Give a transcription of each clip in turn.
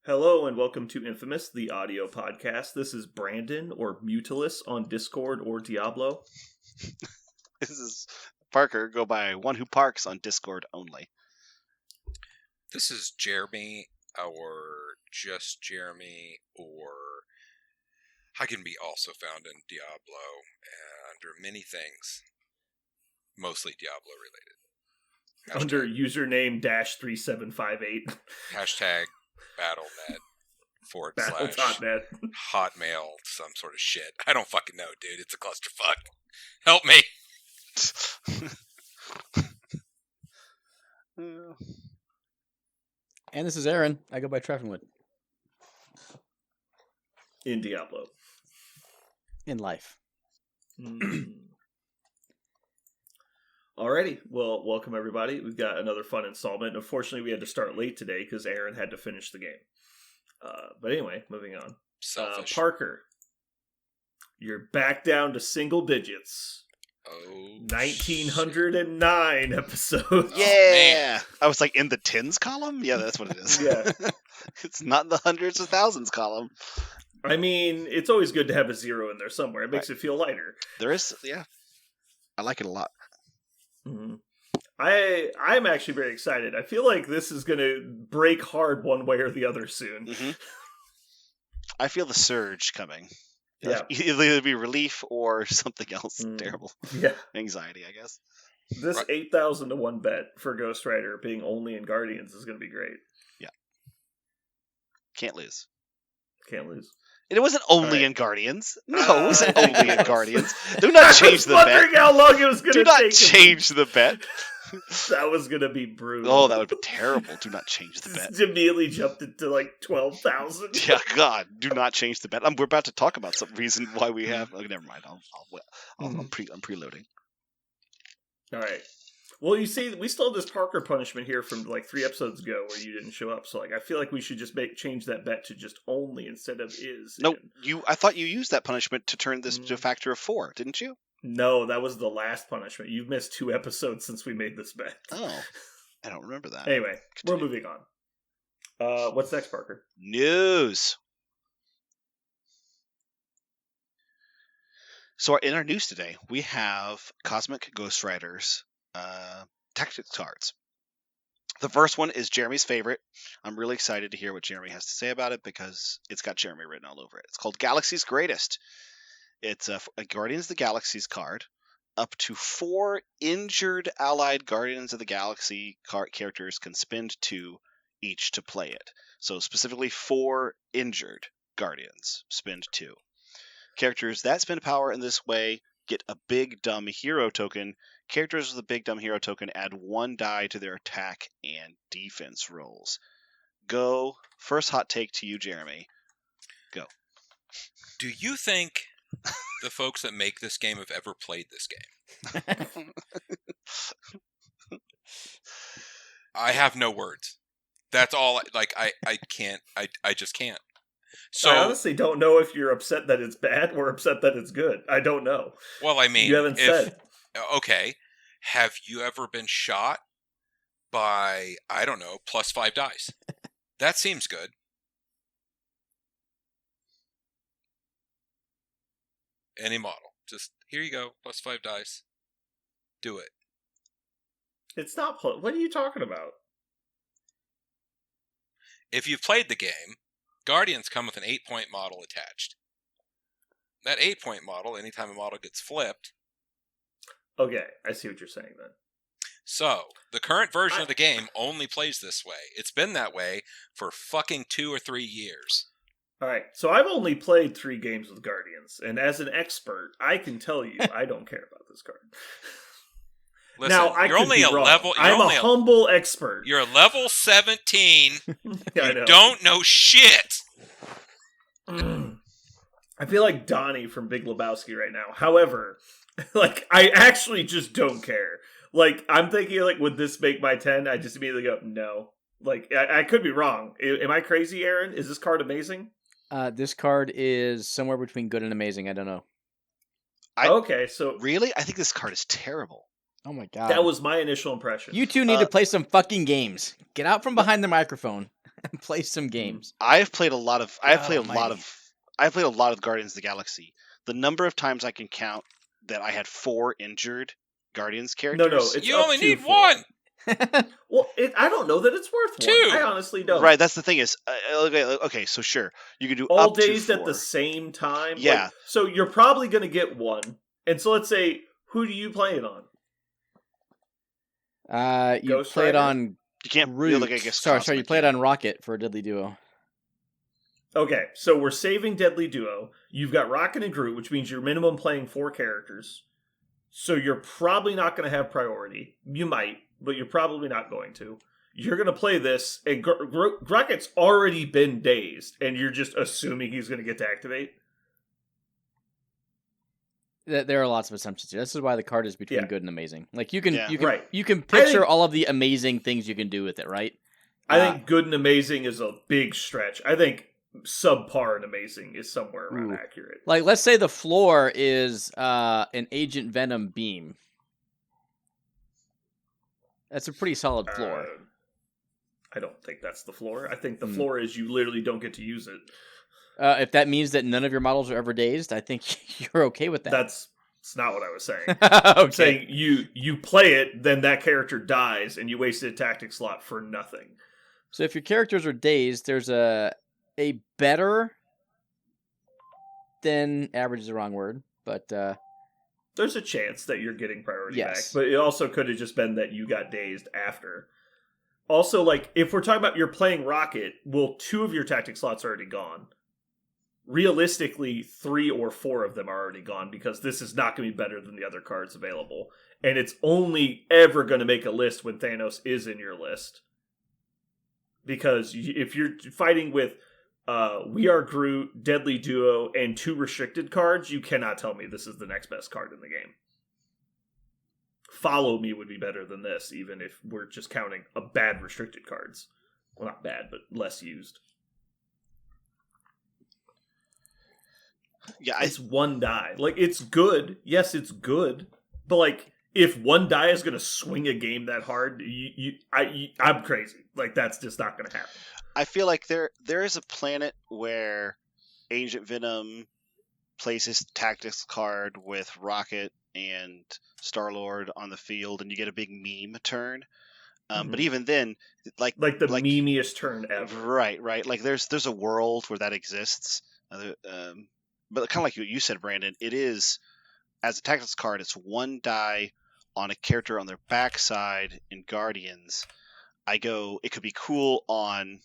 Hello and welcome to Infamous, the audio podcast. This is Brandon, or Mutilus, on Discord or Diablo. This is Parker, go by One Who Parks on Discord only. This is Jeremy, or just Jeremy, or I can be also found in Diablo, and under many things, mostly Diablo related. Under username -3758. Hashtag BattleNet / Battle.net. Hotmail, some sort of shit. I don't fucking know, dude. It's a clusterfuck. Help me. And this is Aaron. I go by Treffenwood. In Diablo. In life. Alrighty, well, welcome everybody. We've got another fun installment. Unfortunately, we had to start late today because Aaron had to finish the game. But anyway, moving on. Selfish. Parker, you're back down to single digits. Oh, 1909 episodes. Yeah! I was like, in the tens column? Yeah, that's what it is. Yeah. It's not in the hundreds of thousands column. I mean, it's always good to have a zero in there somewhere. It makes Right. it feel lighter. There is, yeah. I like it a lot. Mm-hmm. I'm actually very excited. I feel like this is going to break hard one way or the other soon. Mm-hmm. I feel the surge coming. Yeah. It'll either be relief or something else terrible. Yeah. Anxiety, I guess. This Right. 8,000 to 1 bet for Ghost Rider being only in Guardians is going to be great. Can't lose. Can't lose. And it wasn't only Alright. in Guardians. No, it wasn't I only in was- Guardians. Do not change I was the bet. wondering how long it was going Do to not take. change the bet. That was going to be brutal. Oh, that would be terrible. Do not change the bet. Just immediately jumped into like 12,000. Yeah, God, do not change the bet. We're about to talk about some reason why we have. Oh, never mind. I'm preloading. All right. Well, you see, we still have this Parker punishment here from like 3 episodes ago where you didn't show up. So, like, I feel like we should just change that bet to just only instead of is. No, And- I thought you used that punishment to turn this to a factor of 4, didn't you? No, that was the last punishment. You've missed 2 episodes since we made this bet. Oh, I don't remember that. Anyway, Continue. we're moving on. What's next, Parker? News. So in our news today, we have Cosmic Ghost Riders tactics cards. The first one is Jeremy's favorite. I'm really excited to hear what Jeremy has to say about it because it's got Jeremy written all over it. It's called Galaxy's Greatest. It's a Guardians of the Galaxy's card. Up to 4 injured allied Guardians of the Galaxy characters can spend 2 each to play it. So specifically 4 injured Guardians spend 2. Characters that spend power in this way get a Big Dumb Hero token. Characters with a Big Dumb Hero token add 1 die to their attack and defense rolls. Go. First hot take to you, Jeremy. Go. Do you think the folks that make this game have ever played this game? I have no words. That's all. Like I can't. I just can't. So I honestly don't know if you're upset that it's bad or upset that it's good. I don't know. well, I mean, You haven't said. Okay, have you ever been shot by, I don't know, +5 dice? That seems good. Any model. Just, here you go, +5 dice. Do it. It's not. What are you talking about? If you've played the game, Guardians come with an 8-point model attached. That 8-point model, anytime a model gets flipped, Okay, I see what you're saying then. so, the current version of the game only plays this way. It's been that way for fucking 2 or 3 years. All right, so I've only played 3 games with Guardians, and as an expert, I can tell you I don't care about this card. Listen, now, I you're could only be a wrong. level. You're I'm only a humble expert. You're a level 17. Yeah, I You know. don't know shit. I feel like Donnie from Big Lebowski right now. However, like, I actually just don't care. Like, I'm thinking, like, would this make my 10? I just immediately go, no. Like, I could be wrong. Am I crazy, Aaron? Is this card amazing? This card is somewhere between good and amazing. I don't know. Okay, so Really? I think this card is terrible. Oh my god. that was my initial impression. You two need to play some fucking games. Get out from behind the microphone. Play some games. I've played a lot of. I've played a lot almighty. of. I've played a lot of Guardians of the Galaxy. The number of times I can count that I had 4 injured Guardians No, characters. it's You up only to need 4. one. Well, I don't know that it's worth 1. 2. I honestly don't. Right, that's the thing is, okay, so sure, you can do All up to dazed 4. at the same time. Yeah. Like, so you're probably going to get 1. And so let's say, who do you play it on? You Ghost play it Rider? on You can't Groot. like I guess. Sorry, you Cosmic, play it yeah. on Rocket for a Deadly Duo. Okay, so we're saving Deadly Duo. You've got Rocket and Groot, which means you're minimum playing 4 characters. So you're probably not going to have priority. You might, but you're probably not going to. You're going to play this, and Rocket's already been dazed, and you're just assuming he's going to get to activate. There are lots of assumptions here. This is why the card is between Yeah. good and amazing. Like you can Right. you can I picture think- all of the amazing things you can do with it, right? I think good and amazing is a big stretch. I think subpar and amazing is somewhere around Ooh. accurate. Like let's say the floor is an Agent Venom beam. That's a pretty solid floor. I don't think that's the floor. I think the Hmm. floor is you literally don't get to use it. If that means that none of your models are ever dazed, I think you're okay with that. That's not what I was saying. I'm okay. saying you play it, then that character dies, and you wasted a tactic slot for nothing. So if your characters are dazed, there's a better than average is the wrong word, but There's a chance that you're getting priority Yes. back, but it also could have just been that you got dazed after. Also, like, if we're talking about you're playing Rocket, well, 2 of your tactic slots are already gone. Realistically, 3 or 4 of them are already gone because this is not going to be better than the other cards available. And it's only ever going to make a list when Thanos is in your list. Because if you're fighting with We Are Groot, Deadly Duo, and 2 restricted cards, you cannot tell me this is the next best card in the game. Follow Me would be better than this, even if we're just counting a bad restricted cards. Well, not bad, but less used. Yeah, It's 1 die. Like, it's good. Yes, it's good. But, like, if 1 die is going to swing a game that hard, I'm crazy. Like, that's just not going to happen. I feel like there is a planet where Agent Venom plays his tactics card with Rocket and Star-Lord on the field, and you get a big meme turn. But even then, like the memeiest turn ever. Right. Like there's a world where that exists. But kind of like what you said, Brandon, it is, as a tactics card, it's 1 die on a character on their backside in Guardians. It could be cool on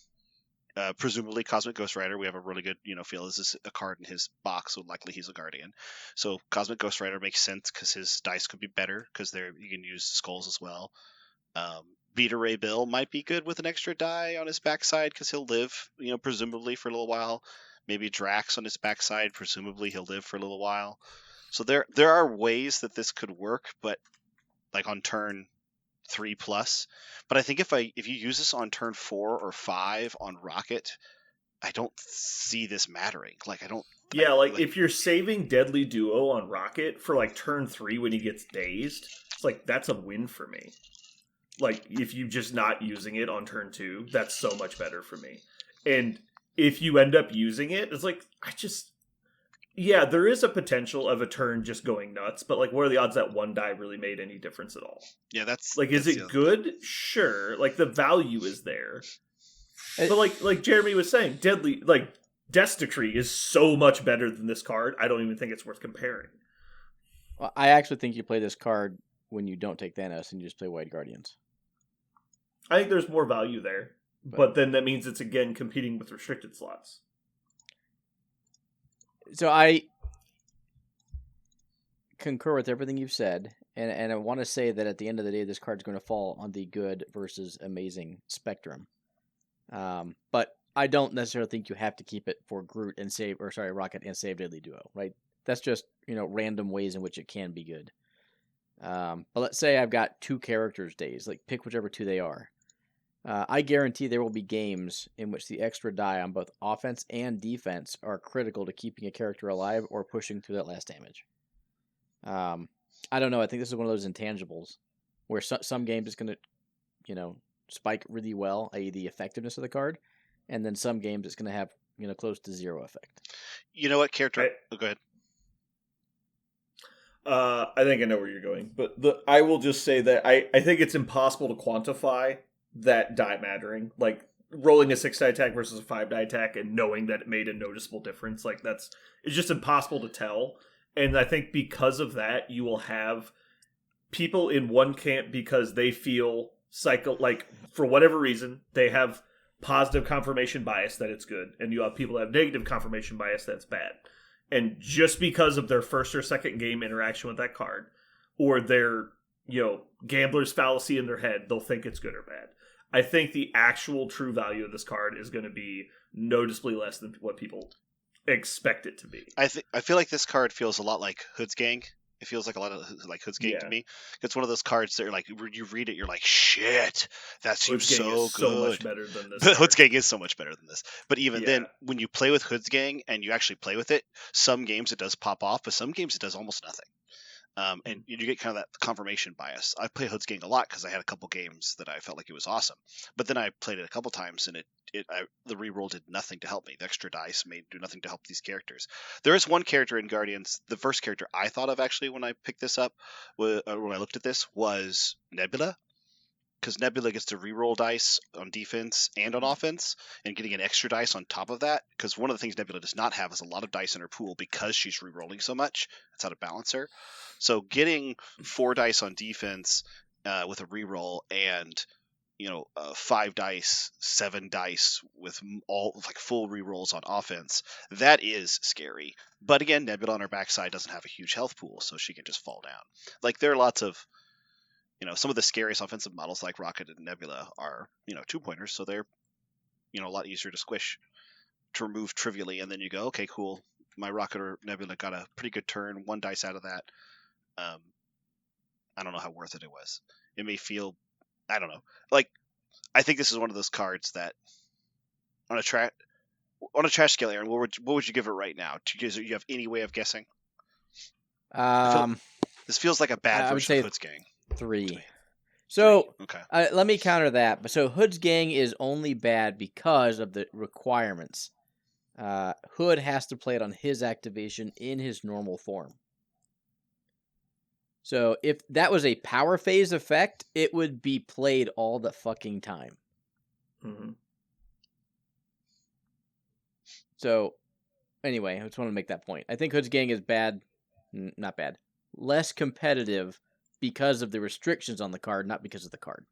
presumably Cosmic Ghost Rider. We have a really good, feel this is a card in his box, so likely he's a Guardian. So Cosmic Ghost Rider makes sense because his dice could be better because you can use skulls as well. Beta Ray Bill might be good with an extra die on his backside because he'll live, presumably for a little while. Maybe Drax on his backside, presumably he'll live for a little while. So there are ways that this could work, but like on turn 3+. But I think if you use this on turn 4 or 5 on Rocket, I don't see this mattering. Like I don't. Yeah, like if you're saving Deadly Duo on Rocket for like turn 3 when he gets dazed, it's like that's a win for me. Like if you just not using it on turn 2, that's so much better for me. And if you end up using it, it's like yeah, there is a potential of a turn just going nuts, but like what are the odds that 1 die really made any difference at all? Yeah, that's like is that's it good? Sure, like the value is there. But like Jeremy was saying, Death Decree is so much better than this card. I don't even think it's worth comparing. Well, I actually think you play this card when you don't take Thanos and you just play White Guardians. I think there's more value there, but then that means it's again competing with restricted slots. So I concur with everything you've said, and I want to say that at the end of the day, this card's going to fall on the good versus amazing spectrum. But I don't necessarily think you have to keep it for Rocket and save Deadly Duo, right? That's just, random ways in which it can be good. But let's say I've got 2 characters dazed, like pick whichever 2 they are. I guarantee there will be games in which the extra die on both offense and defense are critical to keeping a character alive or pushing through that last damage. I don't know. I think this is one of those intangibles where some games it's going to, spike really well, i.e. the effectiveness of the card, and then some games it's going to have close to zero effect. You know what character? Right. Oh, go ahead. I think I know where you're going, but I will just say that I think it's impossible to quantify that die mattering. Like rolling a 6-die attack versus a 5-die attack and knowing that it made a noticeable difference. Like it's just impossible to tell. And I think because of that, you will have people in one camp because they feel for whatever reason, they have positive confirmation bias that it's good. And you have people that have negative confirmation bias that it's bad. And just because of their first or second game interaction with that card, or their, gambler's fallacy in their head, they'll think it's good or bad. I think the actual true value of this card is going to be noticeably less than what people expect it to be. I feel like this card feels a lot like Hood's Gang. It feels like a lot of like Hood's Gang to me. It's one of those cards that are like, you read it, you're like, shit, that seems so good. So much better than this. Hood's Gang is so much better than this. But even then, when you play with Hood's Gang and you actually play with it, some games it does pop off, but some games it does almost nothing. And you get kind of that confirmation bias. I play Hood's Gang a lot because I had a couple games that I felt like it was awesome. But then I played it a couple times and the reroll did nothing to help me. The extra dice do nothing to help these characters. There is one character in Guardians, the first character I thought of actually when I picked this up, when I looked at this, was Nebula. Because Nebula gets to reroll dice on defense and on offense, and getting an extra dice on top of that. Because one of the things Nebula does not have is a lot of dice in her pool because she's rerolling so much. That's how to balance her. So getting 4 dice on defense with a reroll and 5 dice, 7 dice with all like full rerolls on offense, that is scary. But again, Nebula on her backside doesn't have a huge health pool, so she can just fall down. Like there are lots of some of the scariest offensive models like Rocket and Nebula are 2-pointers, so they're a lot easier to squish, to remove trivially, and then you go, okay, cool, my Rocket or Nebula got a pretty good turn, 1 dice out of that. I don't know how worth it was. It may feel, I don't know. Like, I think this is one of those cards that on a trash scale, Aaron, what would you give it right now? Do you have any way of guessing? This feels like a bad version of Hood's Gang. 3. So, okay. Let me counter that. So Hood's Gang is only bad because of the requirements. Hood has to play it on his activation in his normal form. So if that was a power phase effect, it would be played all the fucking time. Mm-hmm. So, anyway, I just want to make that point. I think Hood's Gang is bad, not bad, less competitive because of the restrictions on the card, not because of the card.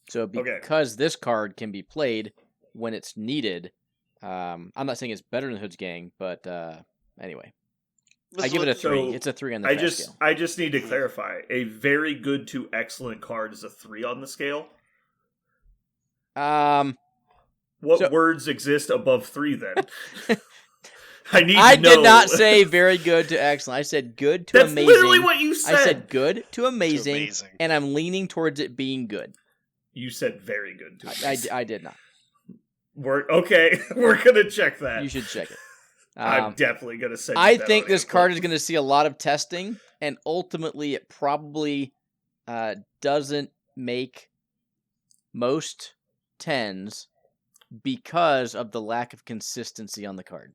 So because this card can be played when it's needed, I'm not saying it's better than Hood's Gang, but anyway. I give it a 3. It's a 3 on the scale. I just need to clarify. A very good to excellent card is a 3 on the scale? What words exist above 3 then? I did not say very good to excellent. I said good to amazing. That's literally what you said. I said good to amazing, and I'm leaning towards it being good. You said very good to amazing. I did not. We're going to check that. You should check it. I'm definitely going to say I think this card is going to see a lot of testing, and ultimately it probably doesn't make most 10s because of the lack of consistency on the card.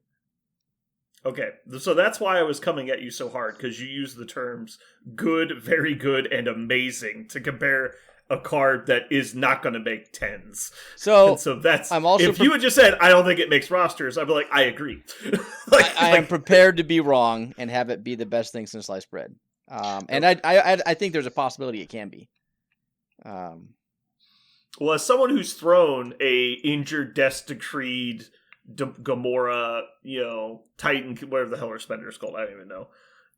Okay, so that's why I was coming at you so hard, because you use the terms good, very good, and amazing to compare a card that is not going to make 10s. So that's... if you had just said, I don't think it makes rosters, I'd be like, I agree. I am prepared to be wrong and have it be the best thing since sliced bread. And I think there's a possibility it can be. Well, as someone who's thrown a injured, death decreed Gamora, Titan, whatever the hell her spender is called, I don't even know.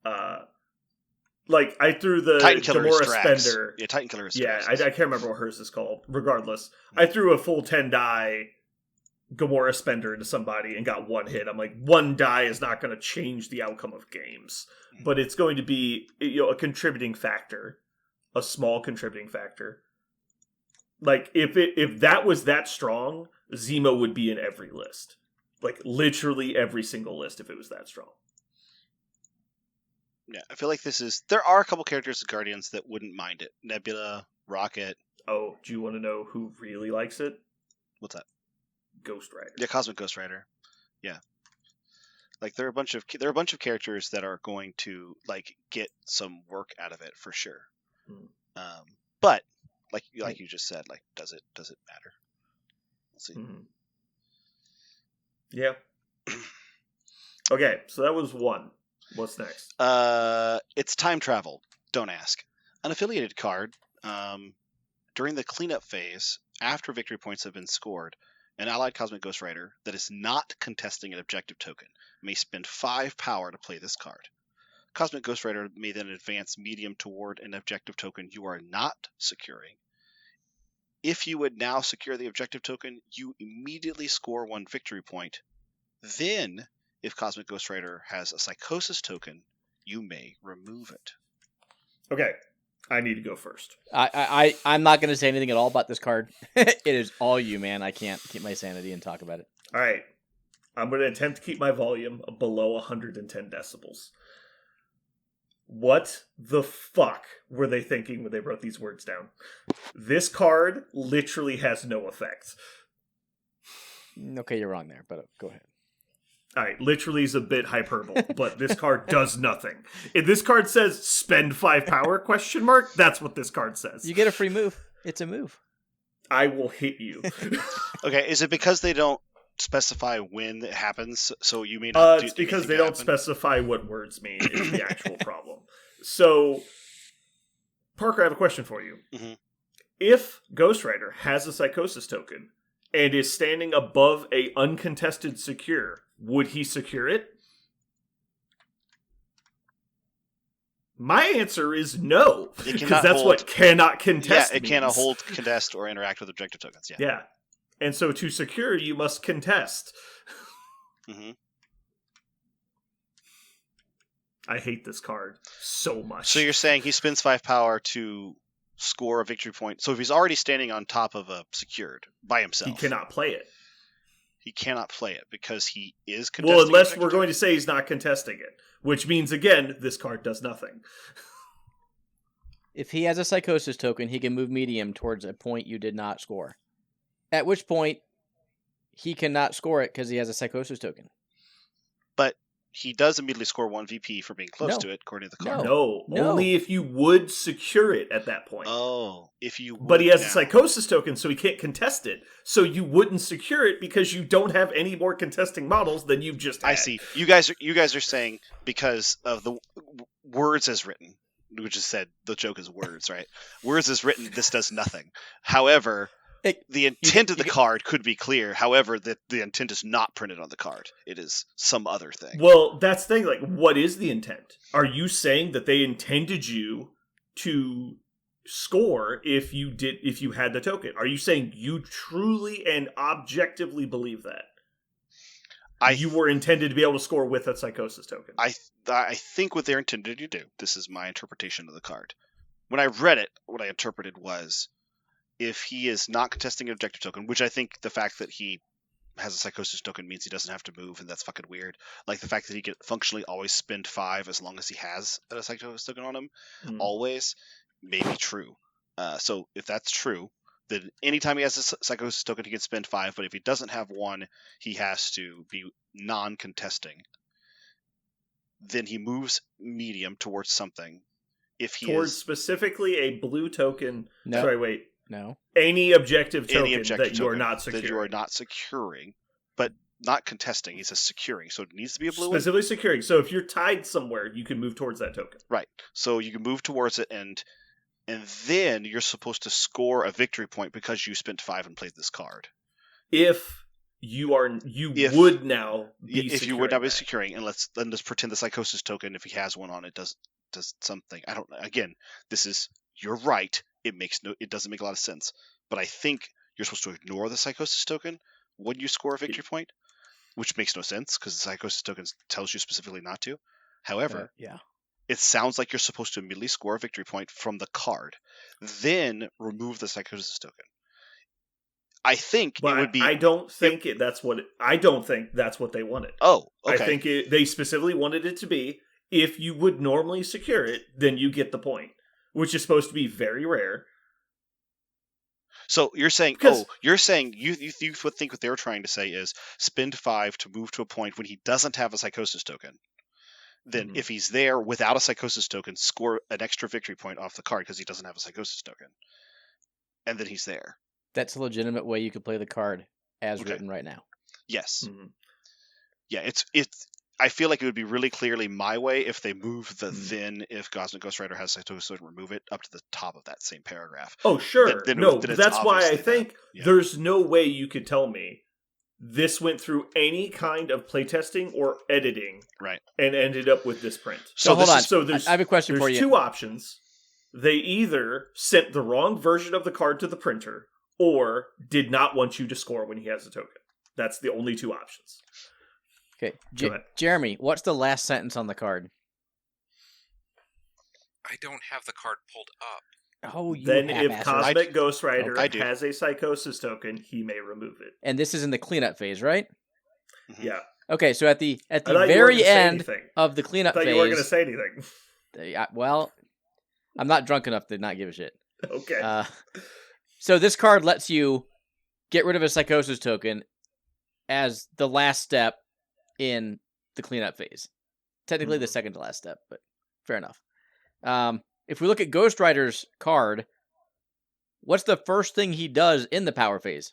I threw the Gamora spender. Yeah, Titan Killer is Strax. Yeah, I can't remember what hers is called. Regardless, I threw a full 10 die Gamora spender into somebody and got 1 hit. I'm like, 1 die is not going to change the outcome of games, but it's going to be a contributing factor, a small contributing factor. Like if that was that strong, Zemo would be in every list. Like literally every single list if it was that strong. Yeah, I feel like there are a couple characters in Guardians that wouldn't mind it. Nebula, Rocket. Oh, do you want to know who really likes it? What's that? Ghost Rider. Yeah, Cosmic Ghost Rider. Yeah. Like there are a bunch of characters that are going to like get some work out of it for sure. But like you just said, like does it matter? We'll see. Yeah. Okay, so that was one. What's next? It's time travel. Don't ask. Unaffiliated card. During the cleanup phase, after victory points have been scored, an allied Cosmic Ghost Rider that is not contesting an objective token may spend 5 power to play this card. Cosmic Ghost Rider may then advance medium toward an objective token you are not securing. If you would now secure the objective token, you immediately score 1 victory point. Then, if Cosmic Ghost Rider has a Psychosis token, you may remove it. Okay, I need to go first. I'm not going to say anything at all about this card. It is all you, man. I can't keep my sanity and talk about it. All right, I'm going to attempt to keep my volume below 110 decibels. What the fuck were they thinking when they wrote these words down? This card literally has no effect. Okay, you're wrong there, but go ahead. All right, literally is a bit hyperbole, but this card does nothing. If this card says spend 5 power, ? That's what this card says. You get a free move. It's a move. I will hit you. Okay, is it because they don't specify when it happens, so you may not do it's because they anything don't happen? specify what words mean is the actual problem. So, Parker, I have a question for you. Mhm. If Ghost Rider has a Psychosis token and is standing above a uncontested secure, would he secure it? My answer is no, It because cannot that's hold- what cannot contest Yeah, it cannot means. hold, contest, or interact with objective tokens. Yeah. Yeah. And so to secure, you must contest. Mm-hmm. I hate this card so much. So you're saying he spends 5 power to score a victory point. So if he's already standing on top of a secured by himself, he cannot play it. He cannot play it because he is contesting. Well, unless objective we're going tokens? to say he's not contesting it, which means, again, this card does nothing. If he has a Psychosis token, he can move medium towards a point you did not score. At which point, he cannot score it because he has a Psychosis token. But he does immediately score 1 VP for being close No. to it, according to the card. No. Only if you would secure it at that point. Oh, if you. But he would has now. a Psychosis token, so he can't contest it. So you wouldn't secure it because you don't have any more contesting models than you've just had. I see. You guys are saying because of the words as written, which is said the joke is words, right? Words as written, this does nothing. However, the intent of the card could be clear. However, the intent is not printed on the card. It is some other thing. Well, that's the thing. Like, what is the intent? Are you saying that they intended you to score if you had the token? Are you saying you truly and objectively believe that? You were intended to be able to score with a Psychosis token. I think what they're intended to do, this is my interpretation of the card. When I read it, what I interpreted was, if he is not contesting an objective token, which I think the fact that he has a Psychosis token means he doesn't have to move, and that's fucking weird. Like the fact that he can functionally always spend 5 as long as he has a Psychosis token on him, always, may be true. So if that's true, then anytime he has a Psychosis token, he can spend 5, but if he doesn't have one, he has to be non-contesting. Then he moves medium towards something. If he towards is specifically a blue token. No. Sorry, wait. No. Any objective token any objective that you are token not securing. that you are not securing, but not contesting. He says securing, so it needs to be a blue one. Specifically securing. So if you're tied somewhere, you can move towards that token. Right. So you can move towards it, and then you're supposed to score a victory point because you spent 5 and played this card. If you would now be if you would not be that. securing, and let's pretend the Psychosis token, if he has one on it, does something. I don't. Again, this is you're right. It doesn't make a lot of sense. But I think you're supposed to ignore the Psychosis token when you score a victory point, which makes no sense because the Psychosis token tells you specifically not to. However, Yeah. it sounds like you're supposed to immediately score a victory point from the card, then remove the Psychosis token. I think But it would be. I don't think that's what they wanted. Oh, okay. I think they specifically wanted it to be if you would normally secure it, then you get the point, which is supposed to be very rare. So you're saying, Because- you would think what they were trying to say is spend 5 to move to a point when he doesn't have a psychosis token. Then Mhm. if he's there without a psychosis token, score an extra victory point off the card because he doesn't have a psychosis token. And then he's there. That's a legitimate way you could play the card as Okay. written right now. Yes. Mhm. Yeah, it's I feel like it would be really clearly my way if they move the Mhm. then if Cosmic Ghost Rider has psychosis token, remove it up to the top of that same paragraph. Oh, sure. then No, it's that's why I obviously that. think Yeah. there's no way you could tell me this went through any kind of playtesting or editing Right. and ended up with this print. So hold this on. is- So there's I have a question for there's you. two options. They either sent the wrong version of the card to the printer or did not want you to score when he has a token. That's the only two options. Okay, Go ahead. Jeremy, what's the last sentence on the card? I don't have the card pulled up. Oh, you Then if half-asser. Cosmic Ghost Rider I do. has a psychosis token, he may remove it. And this is in the cleanup phase, right? Mhm. Yeah. Okay, so at the I thought you weren't very gonna say end anything. of the I cleanup thought you weren't going to phase, say anything. well, I'm not drunk enough to not give a shit. Okay. So this card lets you get rid of a psychosis token as the last step in the cleanup phase. Technically the second to last step, but fair enough. If we look at Ghost Rider's card, what's the first thing he does in the power phase?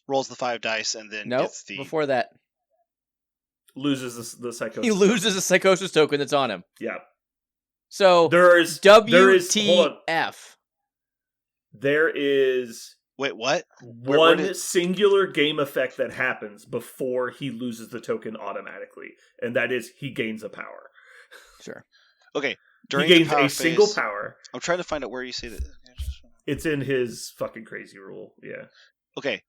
Rolls the 5 dice and then Nope. gets the Before that, Loses the psychosis. he loses a psychosis token that's on him. Yeah. So There is hold on. WTF. There is Wait, what? one did- singular game effect that happens before he loses the token automatically, and that is he gains a power. Sure. Okay. He During gains the power a single phase- power. I'm trying to find out where you see that. It's in his fucking crazy rule. Yeah. Okay.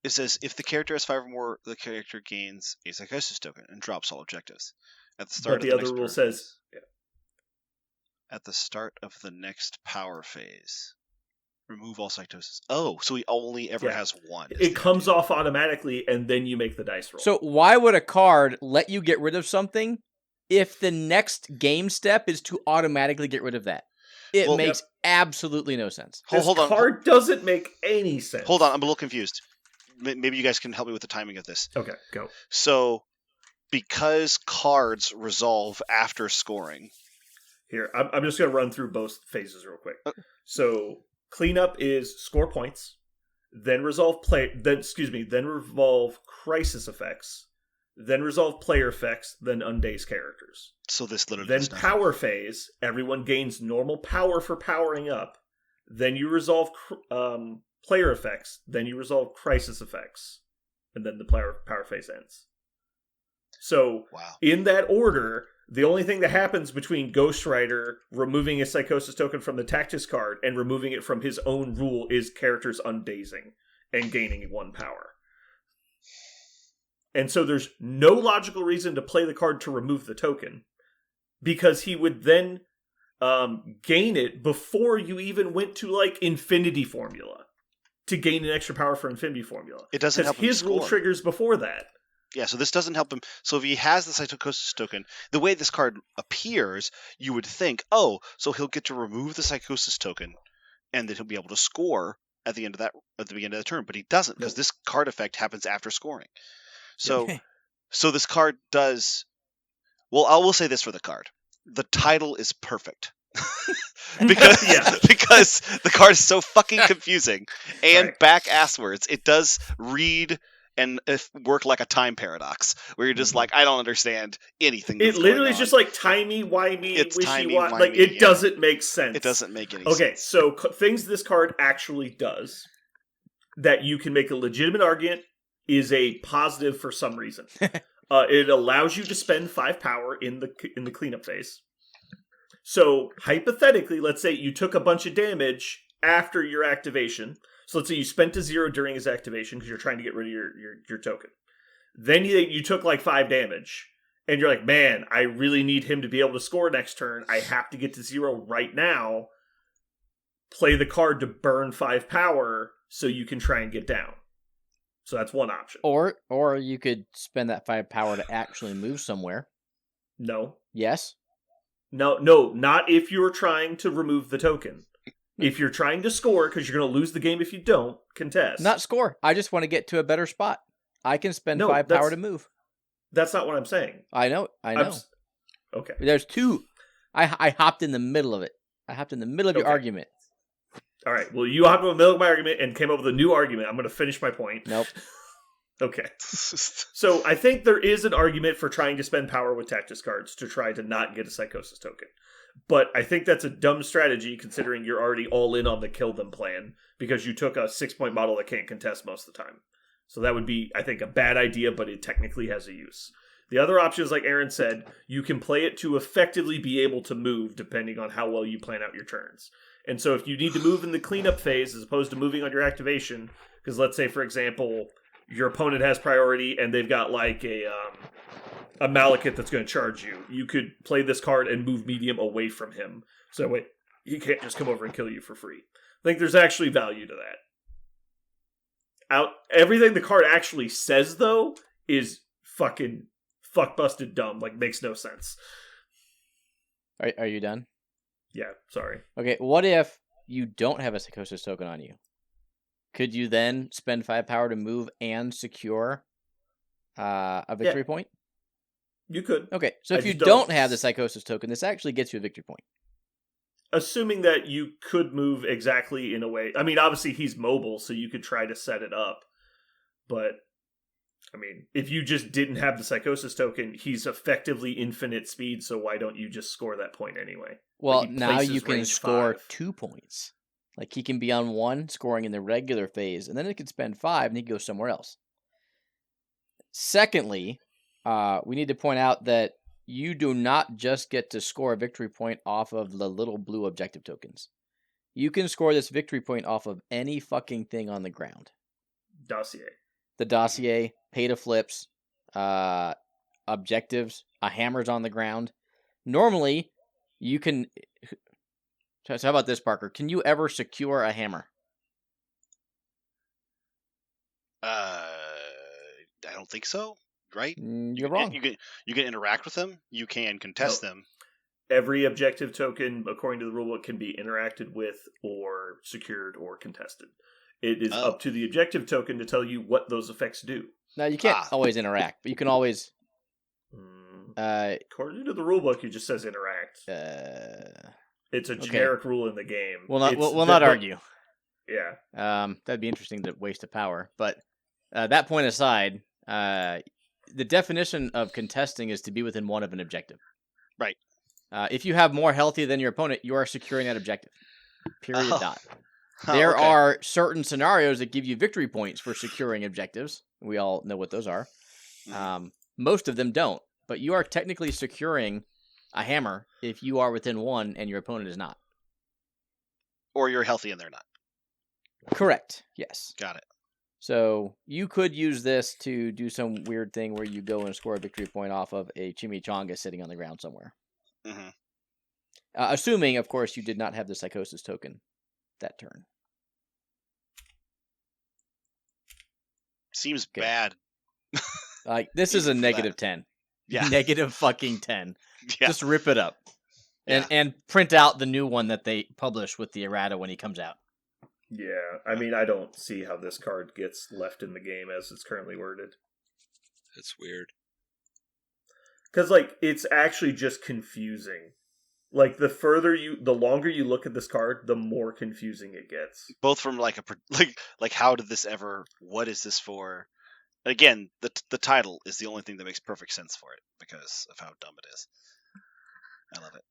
It says if the character has 5 or more, the character gains a psychosis token and drops all objectives. At the start But the of other next rule power says phase. At the start of the next power phase, remove all psychosis. Oh, so he only ever Yeah. has one. it comes off automatically, and then you make the dice roll. So why would a card let you get rid of something if the next game step is to automatically get rid of that? It Well, makes absolutely no sense. this hold on. card doesn't make any sense. Hold on, I'm a little confused. Maybe you guys can help me with the timing of this. Okay, go. So, because cards resolve after scoring, Here, I'm just going to run through both phases real quick. Uh. So, cleanup is score points, then resolve then revolve crisis effects, then resolve player effects, then undaze characters. so this literally Then does nothing. power phase, everyone gains normal power for powering up. Then you resolve player effects, then you resolve crisis effects, and then the power phase ends. So, Wow. in that order, the only thing that happens between Ghost Rider removing a psychosis token from the tactics card and removing it from his own rule is characters undazing and gaining 1 power. And so there's no logical reason to play the card to remove the token, because he would then gain it before you even went to like Infinity Formula to gain an extra power for Infinity Formula. It doesn't Because help him his rule score. triggers before that. Yeah, so this doesn't help him. So if he has the psychosis token, the way this card appears, you would think, oh, so he'll get to remove the psychosis token, and then he'll be able to score at the end of that at the beginning of the turn. But he doesn't, because Nope. this card effect happens after scoring. So, Okay. so this card does. Well, I will say this for the card: the title is perfect. because Yeah. because the card is so fucking confusing and Right. back asswards. It does read and work like a time paradox where you're just Mhm. like, I don't understand anything. It That's literally going is just on. like timey-wimey, It's wishy-washy. timey-wimey, Like, it yeah. doesn't make sense. It doesn't make any Okay, sense. so things this card actually does that you can make a legitimate argument is a positive for some reason. It allows you to spend 5 power in the cleanup phase. So hypothetically, let's say you took a bunch of damage after your activation. So let's say you spent a 0 during his activation because you're trying to get rid of your token. Then you took like 5 damage. And you're like, man, I really need him to be able to score next turn. I have to get to 0 right now. Play the card to burn 5 power so you can try and get down. So that's one option. Or you could spend that 5 power to actually move somewhere. No. Yes? No, not if you're trying to remove the token. If you're trying to score, because you're going to lose the game if you don't, contest. Not score. I just want to get to a better spot. I can spend No, 5 power that's- to move. That's not what I'm saying. I know. Okay. There's 2. I hopped in the middle of it. I hopped in the middle of your Okay. argument. All right. Well, you hopped in the middle of my argument and came up with a new argument. I'm going to finish my point. Nope. Okay. So I think there is an argument for trying to spend power with Tactics cards to try to not get a Psychosis token. But I think that's a dumb strategy considering you're already all in on the kill them plan because you took a 6-point model that can't contest most of the time. So that would be, I think, a bad idea, but it technically has a use. The other option is, like Aaron said, you can play it to effectively be able to move depending on how well you plan out your turns. And so if you need to move in the cleanup phase as opposed to moving on your activation, because let's say, for example, your opponent has priority and they've got like a Malekith that's going to charge you, you could play this card and move medium away from him. So wait, he can't just come over and kill you for free. I think there's actually value to that. Everything the card actually says, though, is fucking fuck-busted dumb. Like, makes no sense. Are you done? Yeah, sorry. Okay, what if you don't have a Psychosis token on you? Could you then spend 5 power to move and secure a victory point? You could. Okay, so I if you just don't have the Psychosis token, this actually gets you a victory point. Assuming that you could move exactly in a way. I mean, obviously he's mobile, so you could try to set it up. But, I mean, if you just didn't have the Psychosis token, he's effectively infinite speed, so why don't you just score that point anyway? Well, Like, he now places you can range score 5. 2 points. Like, he can be on 1, scoring in the regular phase, and then it can spend 5, and he can go somewhere else. Secondly, we need to point out that you do not just get to score a victory point off of the little blue objective tokens. You can score this victory point off of any fucking thing on the ground. Dossier. The dossier, pay to flips, objectives, a hammer's on the ground. Normally, you can... So how about this, Parker? Can you ever secure a hammer? I don't think so. Right? You're wrong. You can interact with them. You can contest them. Every objective token, according to the rulebook, can be interacted with or secured or contested. It is up to the objective token to tell you what those effects do. Now, you can't always interact, but you can always... according to the rulebook, it just says interact. It's a generic rule in the game. We'll not argue. Yeah. That'd be interesting to waste of power. But that point aside, the definition of contesting is to be within 1 of an objective. Right. If you have more healthy than your opponent, you are securing that objective. Period. Dot. Oh, There okay. are certain scenarios that give you victory points for securing objectives. We all know what those are. Most of them don't. But you are technically securing a hammer if you are within 1 and your opponent is not. Or you're healthy and they're not. Correct. Yes. Got it. So you could use this to do some weird thing where you go and score a victory point off of a chimichanga sitting on the ground somewhere. Mm-hmm. Assuming, of course, you did not have the Psychosis token that turn. Seems Okay. bad. This is a Even for negative that. 10. Yeah. Negative fucking 10. Yeah. Just rip it up. And print out the new one that they publish with the errata when he comes out. Yeah. I mean, I don't see how this card gets left in the game as it's currently worded. It's weird. Because, like, it's actually just confusing. Like, the longer you look at this card, the more confusing it gets. Both from like how did this ever? What is this for? Again, the title is the only thing that makes perfect sense for it because of how dumb it is. I love it.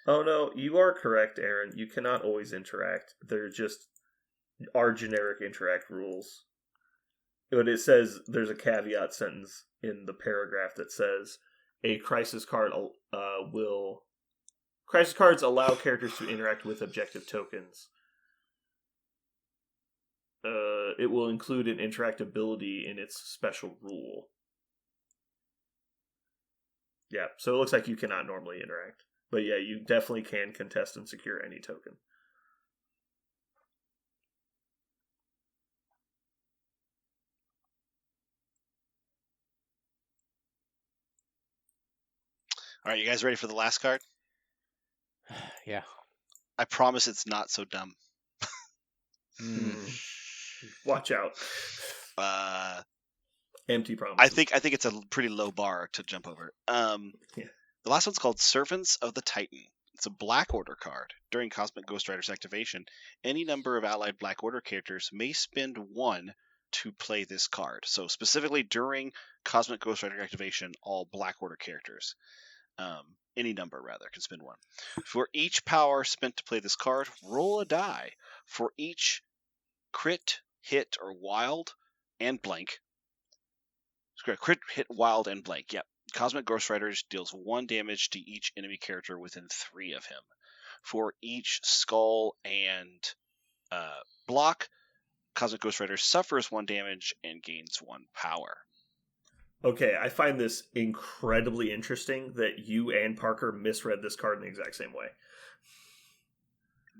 Oh no, you are correct, Aaron. You cannot always interact. They're just our generic interact rules. But it says there's a caveat sentence in the paragraph that says a crisis card crisis cards allow characters to interact with objective tokens. It will include an interactability in its special rule. Yeah, so it looks like you cannot normally interact. But yeah, you definitely can contest and secure any token. All right, you guys ready for the last card? Yeah. I promise it's not so dumb. Hmm. Watch out. Uh, Empty promises. I think it's a pretty low bar to jump over. Yeah. The last one's called Servants of the Titan. It's a Black Order card. During Cosmic Ghost Rider's activation, any number of allied Black Order characters may spend 1 to play this card. So specifically during Cosmic Ghost Rider activation, all Black Order characters, any number rather, can spend 1. For each power spent to play this card, roll a die. For each crit, hit, or wild, and blank. Crit, hit, wild, and blank. Yep. Cosmic Ghost Riders deals 1 damage to each enemy character within 3 of him. For each skull and block, Cosmic Ghost Rider suffers 1 damage and gains 1 power. Okay, I find this incredibly interesting that you and Parker misread this card in the exact same way.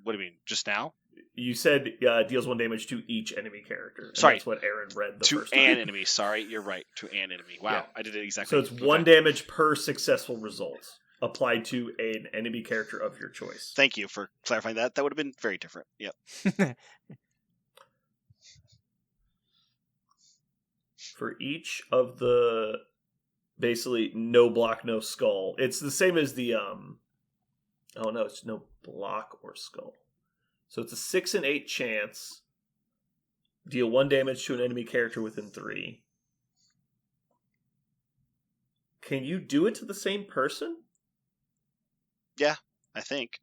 What do you mean? Just now? You said deals 1 damage to each enemy character. And Sorry. That's what Aaron read the To first an time. enemy. Sorry, you're right. To an enemy. Wow, Yeah. I did it exactly. So it's 1 damage per successful result applied to an enemy character of your choice. Thank you for clarifying that. That would have been very different. Yep. For each of the basically no block, no skull. It's the same as the oh no, it's no block or skull. So it's a 6 and 8 chance. Deal 1 damage to an enemy character within 3. Can you do it to the same person? I think.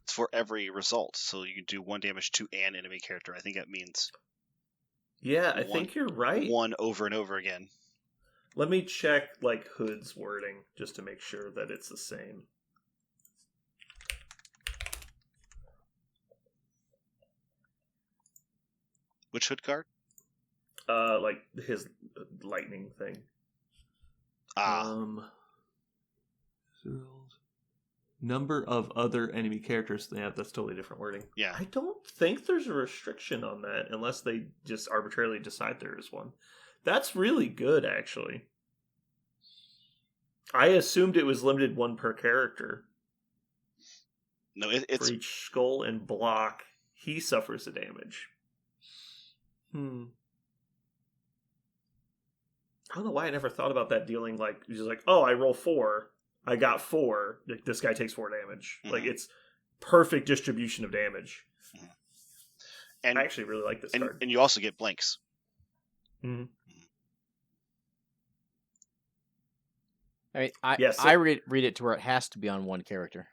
It's for every result. So you can do 1 damage to an enemy character. I think that means Yeah, I One- think you're right. 1 over and over again. Let me check like Hood's wording just to make sure that it's the same. Which Hood card? Like his lightning thing. Number of other enemy characters. Yeah, that's totally different wording. Yeah. I don't think there's a restriction on that unless they just arbitrarily decide there is one. That's really good, actually. I assumed it was limited 1 per character. No, it's For each skull and block, he suffers the damage. I don't know why I never thought about that dealing like just like, oh, I roll 4, I got 4. Like, this guy takes 4 damage. Like, it's perfect distribution of damage. and I actually really like this card. and you also get blanks. Mhm. I mean, Yes, I read it to where it has to be on 1 character.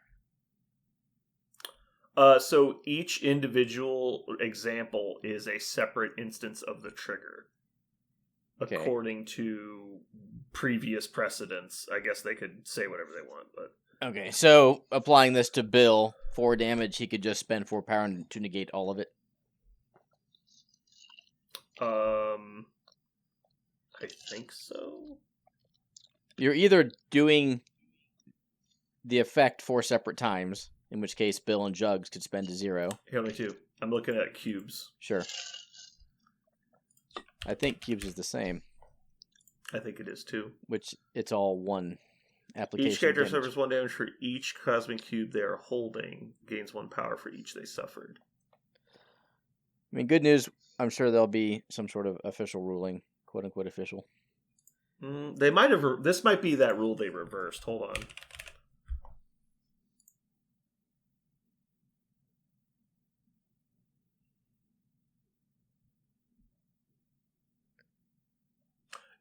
So each individual example is a separate instance of the trigger. Okay. According to previous precedents, I guess they could say whatever they want, but Okay, so applying this to Bill, 4 damage, he could just spend 4 power to negate all of it. I think so. You're either doing the effect 4 separate times, in which case Bill and Jugs could spend a 0. Here, me too. I'm looking at cubes. Sure. I think cubes is the same, I think it is too. which it's all 1 application. Each character damage. suffers 1 damage for each cosmic cube they are holding, gains 1 power for each they suffered. I mean, good news, I'm sure there'll be some sort of official ruling, quote unquote official. They might have. This might be that rule they reversed. Hold on.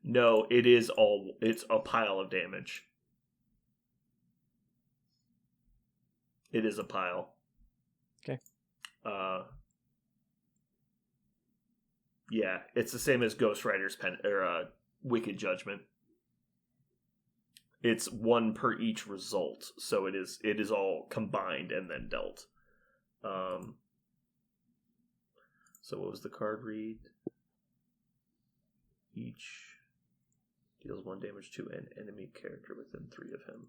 No, it is all. It's a pile of damage. It is a pile. Okay. Yeah, it's the same as Ghost Rider's Wicked Judgment. It's 1 per each result, so it is all combined and then dealt. So what was the card read? Each deals 1 damage to an enemy character within 3 of him.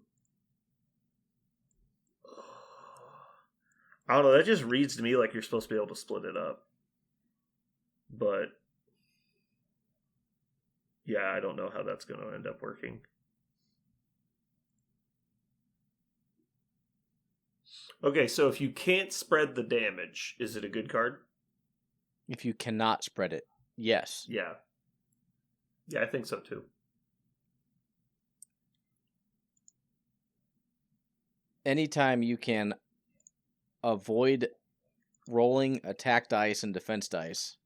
I don't know, that just reads to me like you're supposed to be able to split it up. But yeah, I don't know how that's going to end up working. Okay, so if you can't spread the damage, is it a good card? If you cannot spread it, yes. Yeah. Yeah, I think so too. Anytime you can avoid rolling attack dice and defense dice.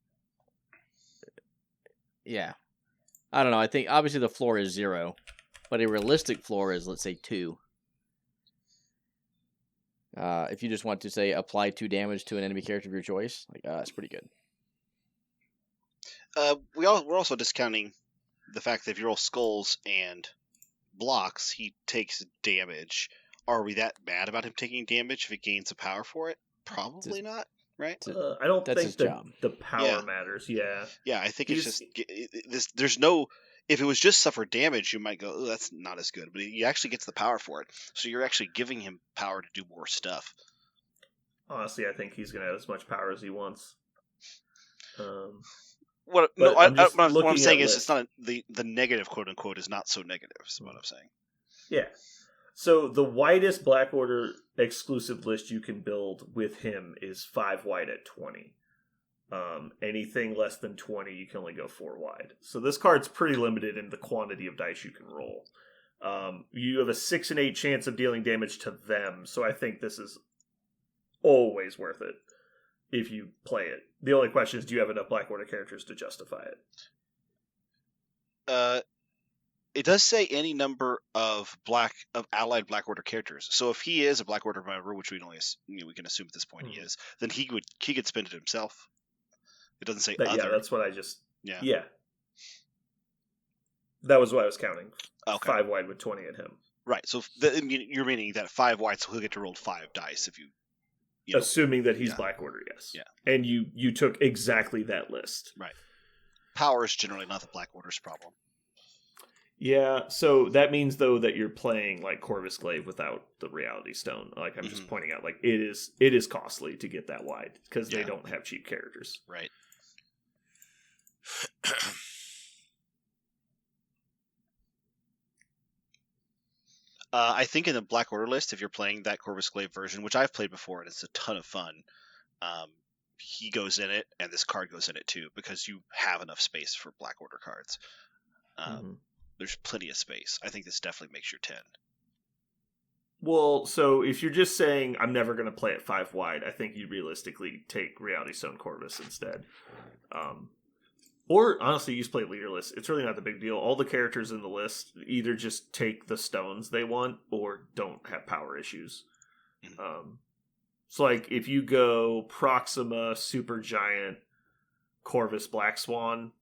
Yeah. I don't know. I think obviously the floor is 0, but a realistic floor is, let's say, 2. If you just want to say apply 2 damage to an enemy character of your choice, like that's pretty good. We're also discounting the fact that if you roll skulls and blocks, he takes damage. Are we that mad about him taking damage if he gains a power for it? Probably not, right? I don't That's think his job. the power Yeah. matters. Yeah. Yeah, I think He's- it's just this. There's no. If it was just suffer damage, you might go, "Oh, that's not as good." But he actually gets the power for it, so you're actually giving him power to do more stuff. Honestly, I think he's gonna have as much power as he wants. What? But No, I'm just what I'm looking saying at is, list. it's not the negative, quote unquote, is not so negative. Is what I'm saying. Yeah. So the widest Black Order exclusive list you can build with him is 5 wide at 20. Anything less than 20, you can only go 4 wide. So this card's pretty limited in the quantity of dice you can roll. You have a 6 and 8 chance of dealing damage to them, so I think this is always worth it if you play it. The only question is, do you have enough Black Order characters to justify it? It does say any number of allied Black Order characters. So if he is a Black Order member, which we can assume at this point he is, then he could spend it himself. It doesn't say other. Yeah, that's what I just... Yeah. Yeah. That was what I was counting. Okay. 5 wide with 20 at him. Right. So you're meaning that 5 wide, so he'll get to roll 5 dice if you know. Assuming that he's Yeah. Black Order, yes. Yeah. And you took exactly that list. Right. Power is generally not the Black Order's problem. Yeah, so that means, though, that you're playing, like, Corvus Glaive without the Reality Stone. Like, I'm just pointing out, like, it is costly to get that wide, because they don't have cheap characters. Right. I think in the Black Order list, if you're playing that Corvus Glaive version, which I've played before and it's a ton of fun, he goes in it and this card goes in it too, because you have enough space for Black Order cards. There's plenty of space. I think this definitely makes your 10. Well, so if you're just saying, I'm never going to play it 5 wide, I think you realistically take Reality Stone Corvus instead. Or, honestly, you just play leaderless. It's really not the big deal. All the characters in the list either just take the stones they want or don't have power issues. So, like, if you go Proxima, Supergiant, Corvus, Black Swan,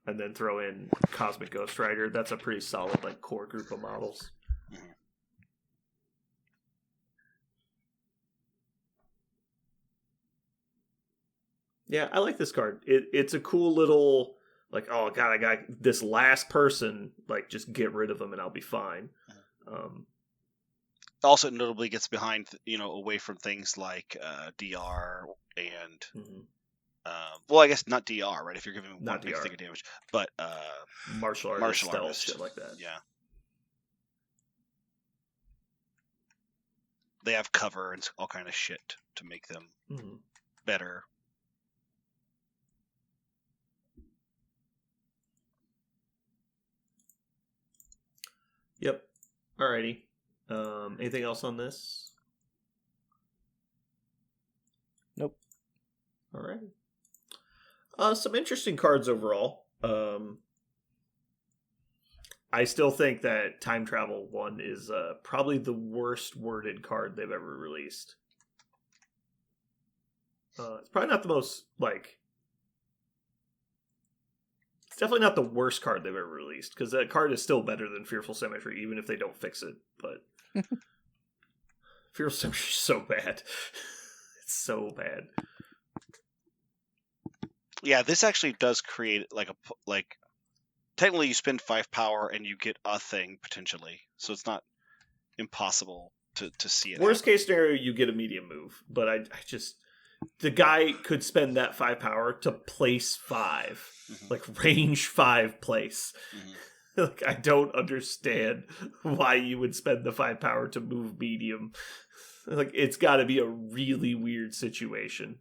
and then throw in Cosmic Ghost Rider, that's a pretty solid, like, core group of models. Yeah, I like this card. It's a cool little, like, oh god, I got this last person, like, just get rid of them and I'll be fine. Also, notably gets behind, away from things like DR and, well, I guess not DR, right? If you're giving one big thing of damage, but martial artist, shit like that. Yeah. They have cover and all kind of shit to make them better. Yep. Alrighty. Anything else on this? Nope. Alright. Some interesting cards overall. I still think that Time Travel 1 is probably the worst worded card they've ever released. It's probably not the most, like... It's definitely not the worst card they've ever released, because that card is still better than Fearful Symmetry, even if they don't fix it, but... Fearful Symmetry is so bad. It's so bad. Yeah, this actually does create, technically you spend 5 power and you get a thing, potentially, so it's not impossible to see it Worst happen. case scenario, you get a medium move, but I just... The guy could spend that 5 power to place 5. Like, range 5 place. Like, I don't understand why you would spend the 5 power to move medium. Like, it's got to be a really weird situation.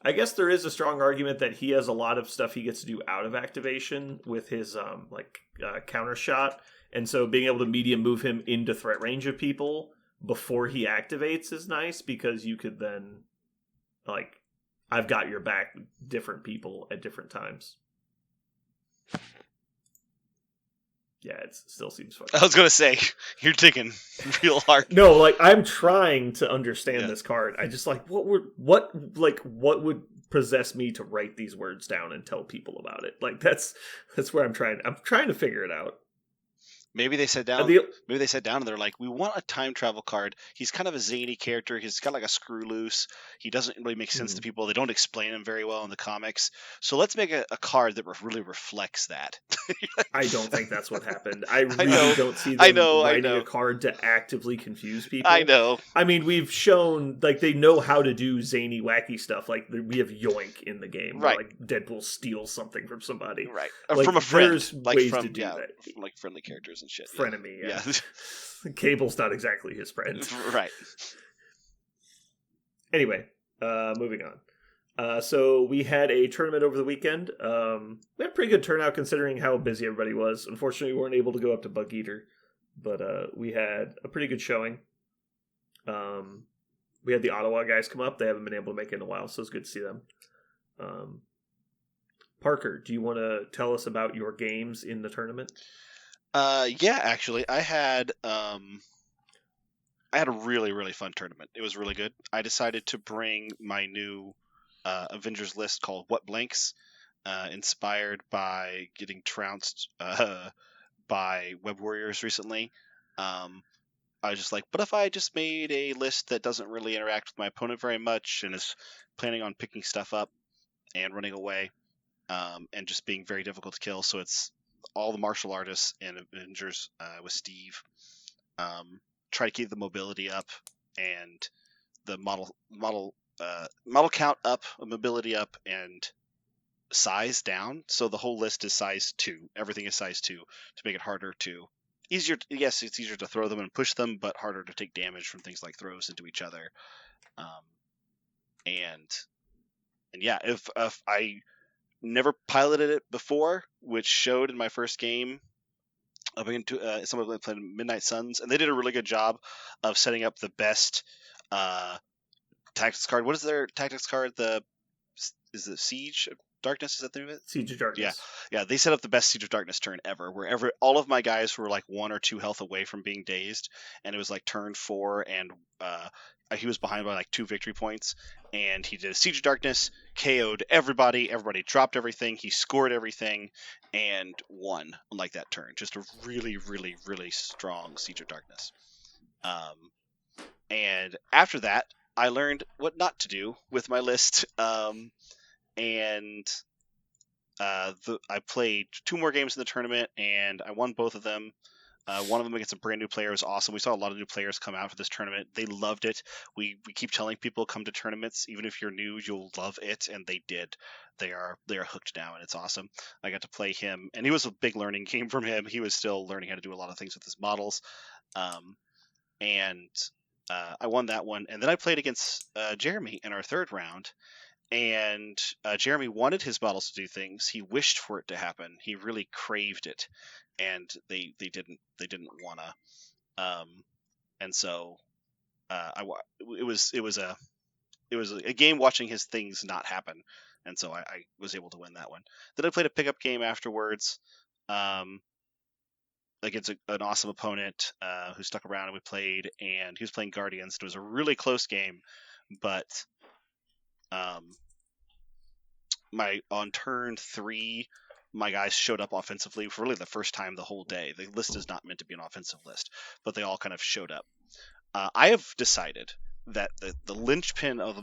I guess there is a strong argument that he has a lot of stuff he gets to do out of activation with his counter shot, and so being able to medium move him into threat range of people before he activates is nice, because you could then, like, I've got your back different people at different times. Yeah, it still seems fucking. I was gonna say, you're digging real hard. No, like, I'm trying to understand Yeah. this card. I just, like, what would possess me to write these words down and tell people about it? Like, that's where I'm trying to figure it out. Maybe they sat down. The- Maybe they sat down and they're like, "We want a time travel card. He's kind of a zany character. He's got like a screw loose. He doesn't really make sense to people. They don't explain him very well in the comics. So let's make a card that really reflects that." I don't think that's what happened. I really know. don't see them I know. writing a card to actively confuse people. I know. I mean, we've shown, like, they know how to do zany, wacky stuff. Like, we have Yoink in the game, Right. where, like, Deadpool steals something from somebody. Right. Like, From a friend. there's Like ways from to do that. from, like friendly characters and shit. Frenemy, yeah. Yeah. Cable's not exactly his friend. Right. Anyway, moving on. So we had a tournament over the weekend. We had a pretty good turnout considering how busy everybody was. Unfortunately, we weren't able to go up to Bug Eater, but we had a pretty good showing. We had the Ottawa guys come up. They haven't been able to make it in a while, so it's good to see them. Parker, do you want to tell us about your games in the tournament? Yeah, actually, I had a really, really fun tournament. It was really good. I decided to bring my new Avengers list called What Blanks, inspired by getting trounced by Web Warriors recently. I was just like, what if I just made a list that doesn't really interact with my opponent very much and is planning on picking stuff up and running away, and just being very difficult to kill. So it's all the martial artists and Avengers with Steve. Try to keep the mobility up and the model count up, mobility up, and size down. So the whole list is size 2. Everything is size 2 to make it harder to easier. Yes, it's easier to throw them and push them, but harder to take damage from things like throws into each other. And yeah, if I never piloted it before, which showed in my first game up into someone played Midnight Suns, and they did a really good job of setting up the best tactics card. What is their tactics card? Is it Siege of Darkness? Is that the name of it? Siege of Darkness. Yeah. They set up the best Siege of Darkness turn ever, where all of my guys were like 1 or 2 health away from being dazed, and it was like turn 4, and he was behind by like 2 victory points, and he did a Siege of Darkness, KO'd everybody dropped everything, he scored everything, and won on like that turn. Just a really, really, really strong Siege of Darkness. And after that, I learned what not to do with my list, and I played 2 more games in the tournament, and I won both of them. One of them against a brand new player was awesome. We saw a lot of new players come out for this tournament. They loved it. We keep telling people, come to tournaments. Even if you're new, you'll love it, and they did. They are hooked now, and it's awesome. I got to play him, and it was a big learning game from him. He was still learning how to do a lot of things with his models. And I won that one. And then I played against Jeremy in our third round. And Jeremy wanted his models to do things. He wished for it to happen. He really craved it, and they didn't wanna. And so it was a game watching his things not happen, and so I was able to win that one. Then I played a pickup game afterwards, against an awesome opponent who stuck around, and we played, and he was playing Guardians. It was a really close game, but on turn 3, my guys showed up offensively for really the first time the whole day. The list is not meant to be an offensive list, but they all kind of showed up. I have decided that the linchpin of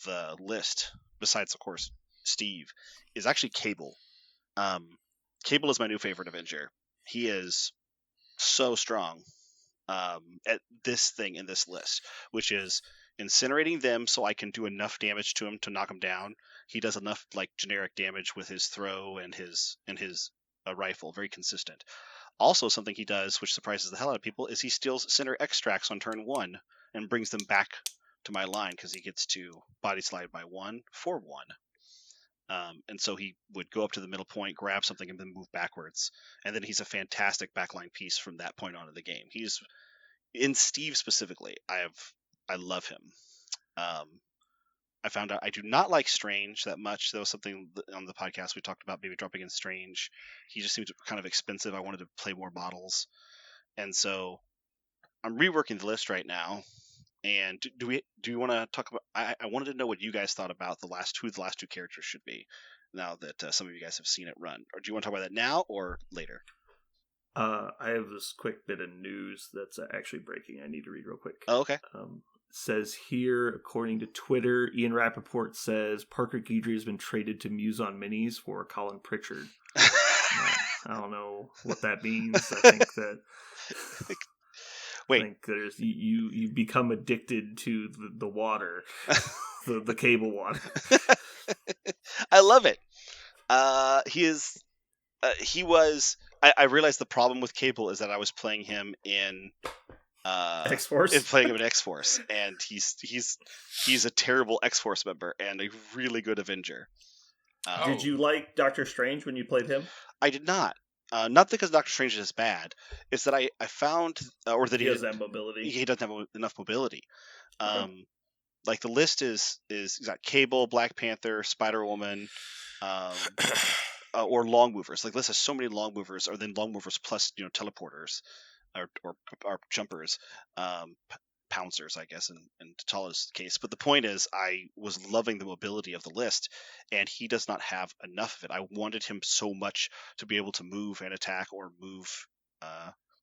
the list, besides of course Steve, is actually Cable. Cable is my new favorite Avenger. He is so strong at this thing in this list, which is incinerating them so I can do enough damage to him to knock him down. He does enough like generic damage with his throw and his rifle, very consistent. Also, something he does, which surprises the hell out of people, is he steals center extracts on turn 1 and brings them back to my line because he gets to body slide by 1 for 1. And so he would go up to the middle point, grab something, and then move backwards. And then he's a fantastic backline piece from that point on in the game. He's in Steve specifically. I love him. I found out I do not like Strange that much. That was something on the podcast we talked about, maybe dropping in Strange. He just seems kind of expensive. I wanted to play more models. And so I'm reworking the list right now. And do you want to talk about? I wanted to know what you guys thought about who the last two characters should be. Now that some of you guys have seen it run, or do you want to talk about that now or later? I have this quick bit of news that's actually breaking. I need to read real quick. Oh, okay. Says here, according to Twitter, Ian Rappaport says Parker Guidry has been traded to Muson Minis for Colin Pritchard. I don't know what that means. I think that. Wait. I think there's you become addicted to the water, the cable water. I love it. He was. I realized the problem with Cable is that I was playing him in X-Force. Playing him in X-Force, and he's a terrible X-Force member and a really good Avenger. Did you like Doctor Strange when you played him? I did not. Not because Doctor Strange is bad. It's that I found, or that he doesn't have mobility. He doesn't have enough mobility. Okay. Like the list is he's got Cable, Black Panther, Spider-Woman, or long movers. Like the list has so many long movers, or then long movers plus teleporters, or jumpers, pouncers, I guess, in T'Challa's case. But the point is, I was loving the mobility of the list, and he does not have enough of it. I wanted him so much to be able to move and attack, or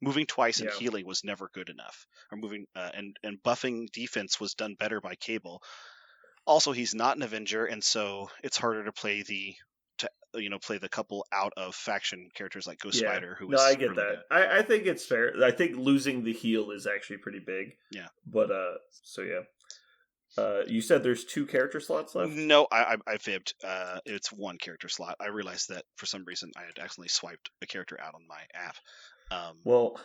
moving twice and healing was never good enough. Or moving and buffing defense was done better by Cable. Also, he's not an Avenger, and so it's harder to play the couple out of faction characters like Ghost Spider. I get really that. I think it's fair. I think losing the heal is actually pretty big. Yeah. But you said there's 2 character slots left? No, I fibbed. It's 1 character slot. I realized that for some reason I had accidentally swiped a character out on my app. Well,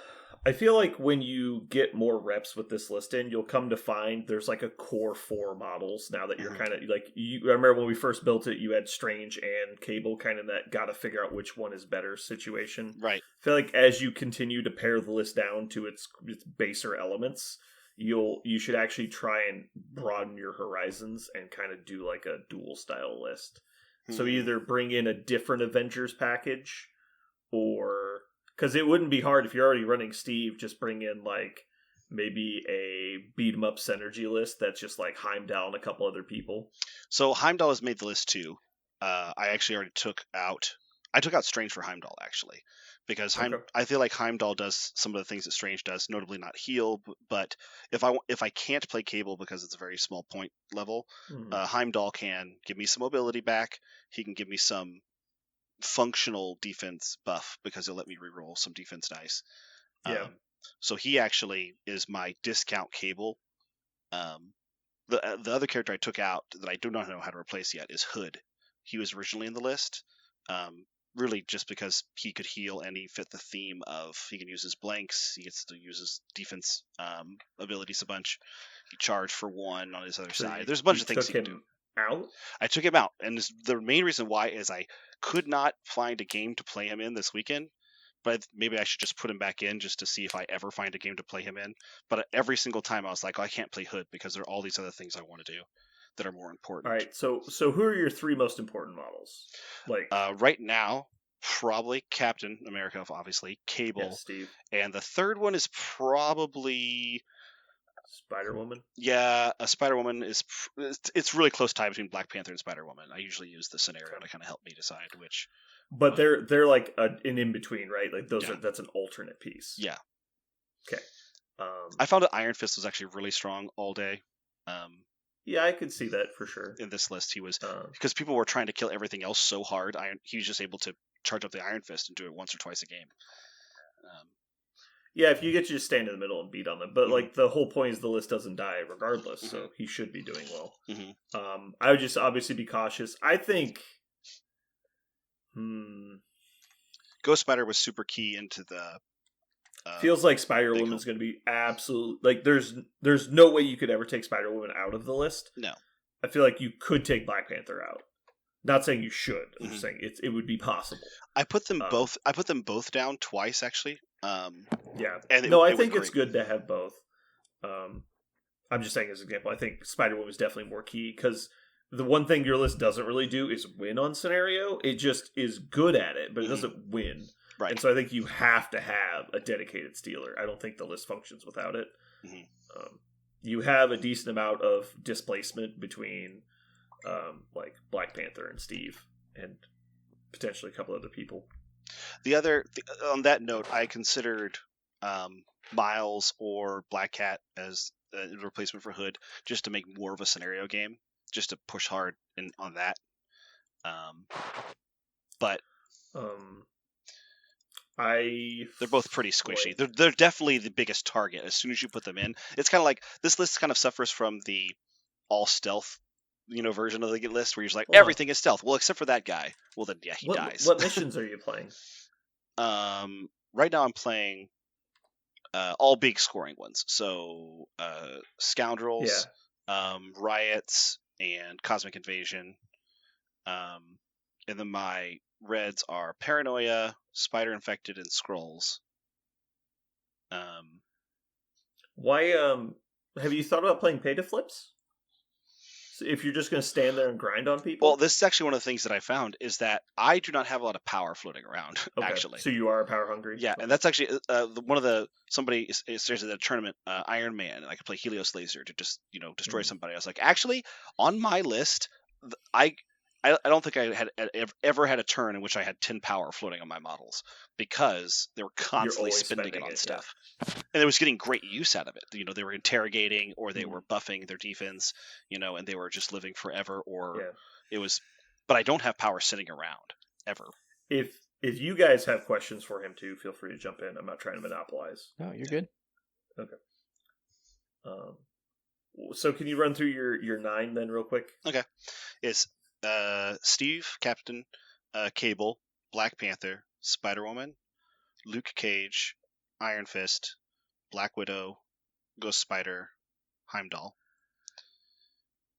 I feel like when you get more reps with this list in, you'll come to find there's like a core 4 models now that you're kind of like I remember when we first built it, you had Strange and Cable kind of that got to figure out which one is better situation. Right. I feel like as you continue to pare the list down to its baser elements, you should actually try and broaden your horizons and kind of do like a dual style list. So either bring in a different Avengers package, or because it wouldn't be hard if you're already running Steve, just bring in like maybe a beat 'em up synergy list that's just like Heimdall and a couple other people. So Heimdall has made the list too. I actually already took out Strange for Heimdall actually, because I feel like Heimdall does some of the things that Strange does, notably not heal. But if I can't play Cable because it's a very small point level, Heimdall can give me some mobility back. He can give me some functional defense buff because he'll let me reroll some defense dice. So he actually is my discount Cable. The other character I took out that I do not know how to replace yet is Hood. He was originally in the list, really just because he could heal and he fit the theme of he can use his blanks. He gets to use his defense abilities a bunch. He charged for 1 on his other side. There's a bunch of things he can do. Out? I took him out, and the main reason why is I could not find a game to play him in this weekend, but maybe I should just put him back in just to see if I ever find a game to play him in. But every single time I was like, I can't play Hood because there are all these other things I want to do that are more important. All right, so who are your 3 most important models? Like right now, probably Captain America, obviously, Cable, Steve, and the third one is probably Spider-Woman. Yeah, a Spider-Woman is it's really close tie between Black Panther and Spider-Woman. I usually use the scenario to kind of help me decide which. But they're like an in between, right? Like that's an alternate piece. Yeah. Okay. I found that Iron Fist was actually really strong all day. Yeah, I could see that for sure. In this list, he was because people were trying to kill everything else so hard. He was just able to charge up the Iron Fist and do it once or twice a game. Yeah, if you get to just stand in the middle and beat on them. But like the whole point is the list doesn't die regardless, so he should be doing well. I would just obviously be cautious. I think Ghost Spider was super key into the. Feels like Spider Big Woman's going to be absolute. Like there's no way you could ever take Spider Woman out of the list. No. I feel like you could take Black Panther out. Not saying you should. I'm Mhm. just saying it would be possible. I put them both. I put them both down twice actually. Yeah. And No, I it think was it's great. good to have both. I'm just saying as an example. I think Spider Woman is definitely more key because the one thing your list doesn't really do is win on scenario. It just is good at it, but it Mhm. doesn't win. Right. And so I think you have to have a dedicated stealer. I don't think the list functions without it. Mhm. You have a decent amount of displacement between like Black Panther and Steve and potentially a couple other people. On that note, I considered Miles or Black Cat as a replacement for Hood, just to make more of a scenario game, just to push hard on that. But they're both pretty squishy. They're definitely the biggest target as soon as you put them in. It's kind of like this list kind of suffers from the all stealth, version of the list where you're just like everything is stealth. Well, except for that guy. Well, then yeah, he dies. What missions are you playing? Right now I'm playing all big scoring ones. So Scoundrels, Riots, and Cosmic Invasion. And then my reds are Paranoia, Spider Infected, and Skrulls. Why have you thought about playing pay to flips? So if you're just going to stand there and grind on people? Well, this is actually one of the things that I found is that I do not have a lot of power floating around. Okay. Actually, so you are power hungry. Yeah, and that's actually one of the somebody is at a tournament, Iron Man, and I could play Helios Laser to just destroy somebody. I was like, actually, on my list, I don't think I had ever had a turn in which I had 10 power floating on my models because they were constantly spending it on stuff, and they was getting great use out of it. They were interrogating or they were buffing their defense, and they were just living forever. Or it was, but I don't have power sitting around ever. If you guys have questions for him too, feel free to jump in. I'm not trying to monopolize. No, you're good. Okay. So can you run through your 9 then real quick? Okay. It's Steve, Captain, Cable, Black Panther, Spider-Woman, Luke Cage, Iron Fist, Black Widow, Ghost Spider, Heimdall.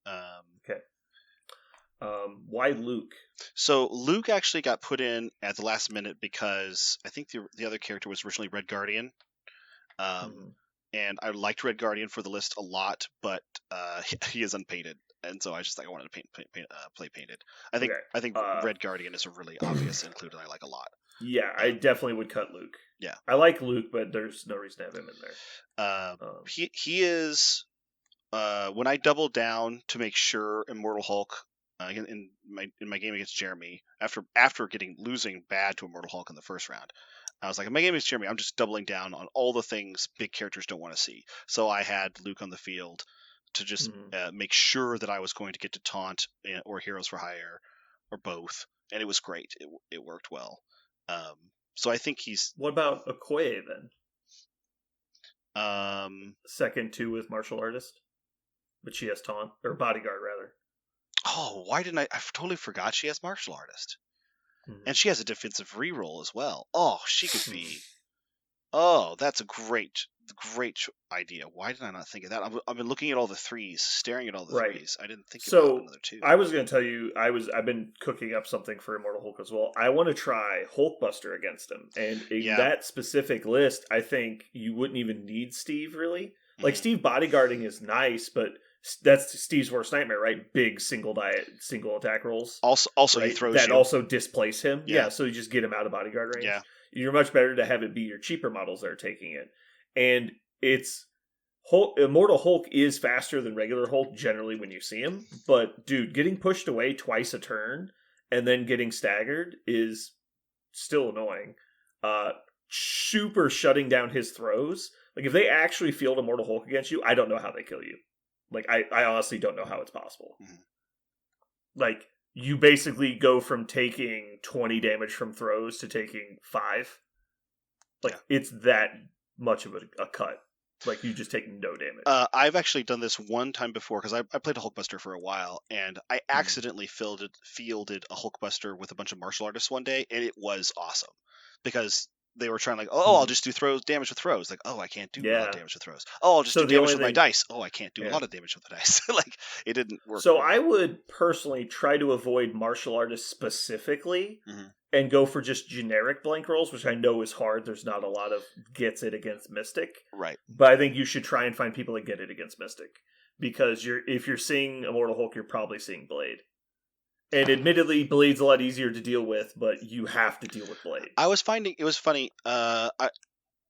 Okay. Why Luke? So Luke actually got put in at the last minute because I think the other character was originally Red Guardian. And I liked Red Guardian for the list a lot, but he is unpainted, and so I wanted to play painted. I think Red Guardian is a really obvious include, and I like a lot. Yeah, I definitely would cut Luke. Yeah, I like Luke, but there's no reason to have him in there. He is when I double down to make sure Immortal Hulk in my game against Jeremy after losing bad to Immortal Hulk in the first round. I was like, in my game against Jeremy, I'm just doubling down on all the things big characters don't want to see. So I had Luke on the field to just make sure that I was going to get to Taunt or Heroes for Hire or both, and it was great. It worked well. So I think he's. What about Okoye then? Second 2 with Martial Artist, but she has Taunt or Bodyguard rather. Oh, why didn't I totally forgot she has Martial Artist. And she has a defensive reroll as well. Oh, she could be. Oh, that's a great idea. Why did I not think of that? I've been looking at all the threes, staring at all the threes. I didn't think about another 2. I was going to tell you, I've been cooking up something for Immortal Hulk as well. I want to try Hulkbuster against him, and in that specific list, I think you wouldn't even need Steve really. Like Steve bodyguarding is nice, but that's Steve's worst nightmare, right? Big single attack rolls. Also right? He throws that you. Also displace him. Yeah, so you just get him out of bodyguard range. Yeah, you're much better to have it be your cheaper models that are taking it. And it's Immortal Hulk is faster than regular Hulk generally when you see him, but dude, getting pushed away twice a turn and then getting staggered is still annoying. Super shutting down his throws. Like if they actually field Immortal Hulk against you, I don't know how they kill you. Like, I honestly don't know how it's possible. Like, you basically go from taking 20 damage from throws to taking 5. Like, it's that much of a cut. Like, you just take no damage. I've actually done this one time before, because I played a Hulkbuster for a while, and I accidentally fielded a Hulkbuster with a bunch of martial artists one day, and it was awesome. because they were trying I'll just do damage with throws. Like, oh, I can't do a lot Yeah. of damage with throws. Oh, I'll just So do the damage only with my thing- dice. Oh, I can't do a Yeah. lot of damage with the dice. Like, it didn't work. So very I well. would personally try to avoid martial artists specifically Mhm. and go for just generic blank rolls, which I know is hard. There's not a lot of gets it against Mystic. Right. But I think you should try and find people that get it against Mystic. Because if you're seeing Immortal Hulk, you're probably seeing Blade. And admittedly, Blade's a lot easier to deal with, but you have to deal with Blade. I was finding it was funny. Jeremy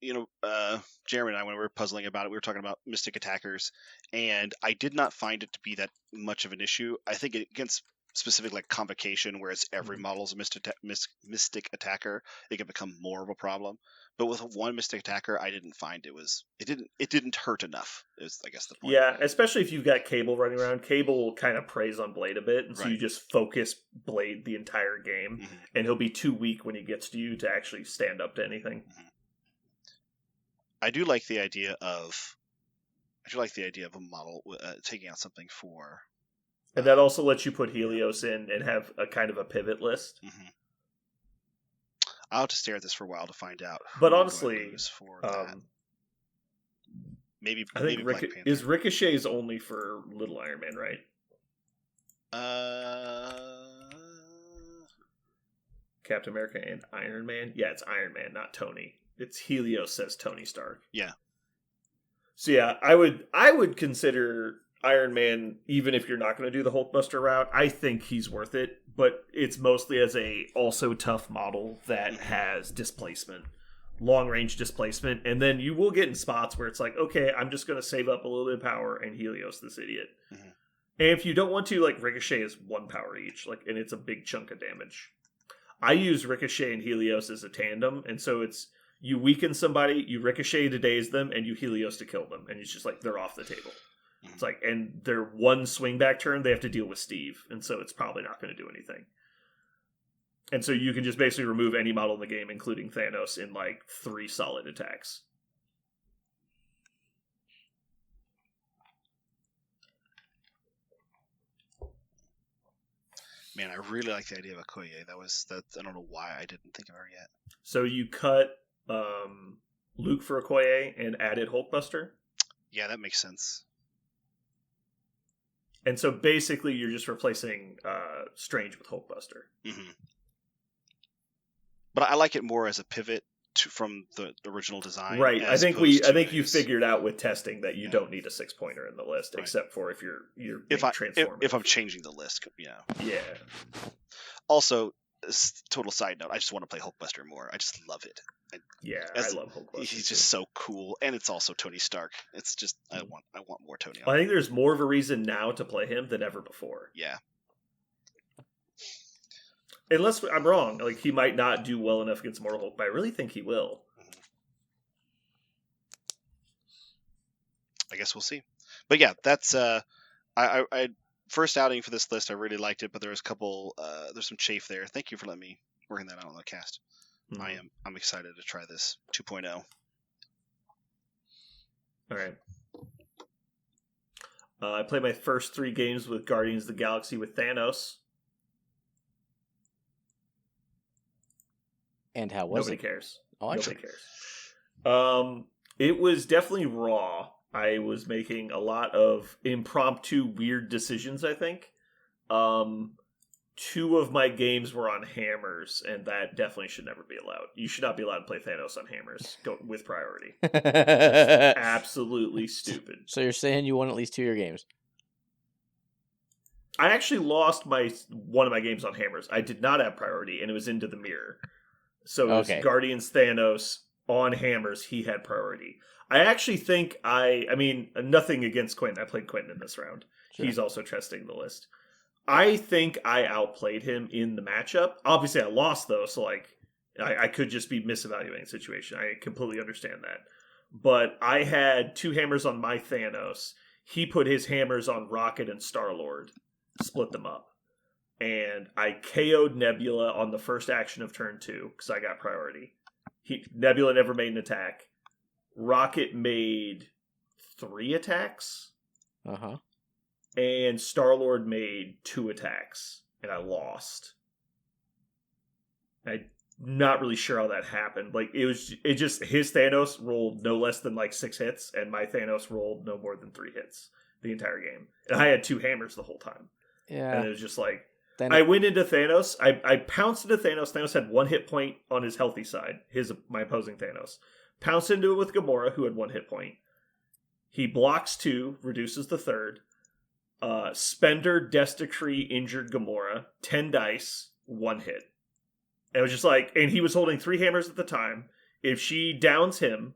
and I, when we were puzzling about it, we were talking about Mystic attackers, and I did not find it to be that much of an issue. I think against specific like Convocation, where it's every model's a Mystic attacker, it can become more of a problem. But with one Mystic attacker, I didn't find it didn't hurt enough. Is I guess the point. Yeah, especially if you've got Cable running around. Cable kind of preys on Blade a bit, and so you Right. just focus Blade the entire game, Mhm. and he'll be too weak when he gets to you to actually stand up to anything. I do like the idea of a model taking out something for. And that also lets you put Helios in and have a kind of a pivot list. Mhm. I'll have to stare at this for a while to find out. But who do I honestly, lose for that. Maybe I think Black Panther. is Ricochet's only for Little Iron Man, right? Captain America and Iron Man? Yeah, it's Iron Man, not Tony. It's Helios, says Tony Stark. Yeah. So yeah, I would consider Iron Man, even if you're not going to do the Hulkbuster route. I think he's worth it, but it's mostly as a also tough model that has displacement, long range displacement, and then you will get in spots where it's like, okay, I'm just going to save up a little bit of power and Helios this idiot. Mhm. And if you don't want to, like, Ricochet is 1 power each, like, and it's a big chunk of damage. I use Ricochet and Helios as a tandem, and so it's you weaken somebody, you Ricochet to daze them, and you Helios to kill them, and it's just like they're off the table. It's like, and their one swing back turn, they have to deal with Steve, and so it's probably not going to do anything. And so you can just basically remove any model in the game, including Thanos, in like 3 solid attacks. Man, I really like the idea of Okoye. I don't know why I didn't think of her yet. So you cut Luke for Okoye and added Hulkbuster. Yeah, that makes sense. And so basically you're just replacing Strange with Hulkbuster. Mm-hmm. But I like it more as a pivot from the original design. Right. I as think opposed to you figured out with testing that you don't need a 6-pointer in the list, Right. except for if you're if transforming. I'm changing the list, yeah. Yeah. Also, total side note, I just want to play Hulkbuster more. I just love it. Yeah, I love Hulkbuster. He's just so cool, and it's also Tony Stark. It's just I want more Tony. I think there's more of a reason now to play him than ever before. Yeah. Unless I'm wrong, like he might not do well enough against Mortal Hulk, but I really think he will. I guess we'll see. But yeah, that's I first outing for this list. I really liked it, but there's some chafe there. Thank you for letting me working that out on the cast. Mhm. I'm excited to try this 2.0. All right. I played my first 3 games with Guardians of the Galaxy with Thanos. And how was Nobody it? cares. Oh, I Nobody cares. It was definitely raw. I was making a lot of impromptu, weird decisions, I think. 2 of my games were on hammers, and that definitely should never be allowed. You should not be allowed to play Thanos on hammers with priority. Absolutely stupid. So you're saying you won at least 2 of your games? I actually lost one of my games on hammers. I did not have priority, and it was into the mirror. So it was Guardians Thanos on hammers. He had priority. I actually think I mean, nothing against Quentin. I played Quentin in this round. Sure. He's also testing the list. I think I outplayed him in the matchup. Obviously, I lost, though, so like I could just be misevaluating the situation. I completely understand that. But I had 2 hammers on my Thanos. He put his hammers on Rocket and Star-Lord. Split them up. And I KO'd Nebula on the first action of turn 2, because I got priority. Nebula never made an attack. Rocket made 3 attacks. Uh-huh. And Star-Lord made 2 attacks. And I lost. I not really sure how that happened. Like his Thanos rolled no less than like 6 hits, and my Thanos rolled no more than 3 hits the entire game. And I had 2 hammers the whole time. Yeah. And it was just like, Then I went into Thanos. I pounced into Thanos. Thanos had 1 hit point on his healthy side. My opposing Thanos pounced into it with Gamora, who had 1 hit point. He blocks 2, reduces the 3rd. Spender Desecree injured Gamora. 10 dice, 1 hit. And it was just like, and he was holding 3 hammers at the time. If she downs him,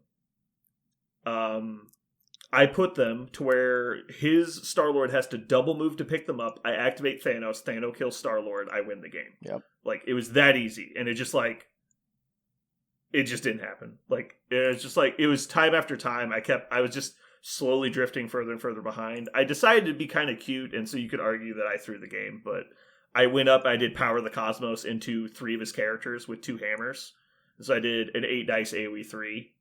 I put them to where his Star-Lord has to double move to pick them up. I activate Thanos. Thanos kills Star-Lord. I win the game. Yep. Like, it was that easy. And it just like, it just didn't happen. Like, it was just like, it was time after time. I was just slowly drifting further and further behind. I decided to be kind of cute, and so you could argue that I threw the game, but I went up, I did Power of the Cosmos into 3 of his characters with 2 hammers. So I did an 8 dice AoE 3.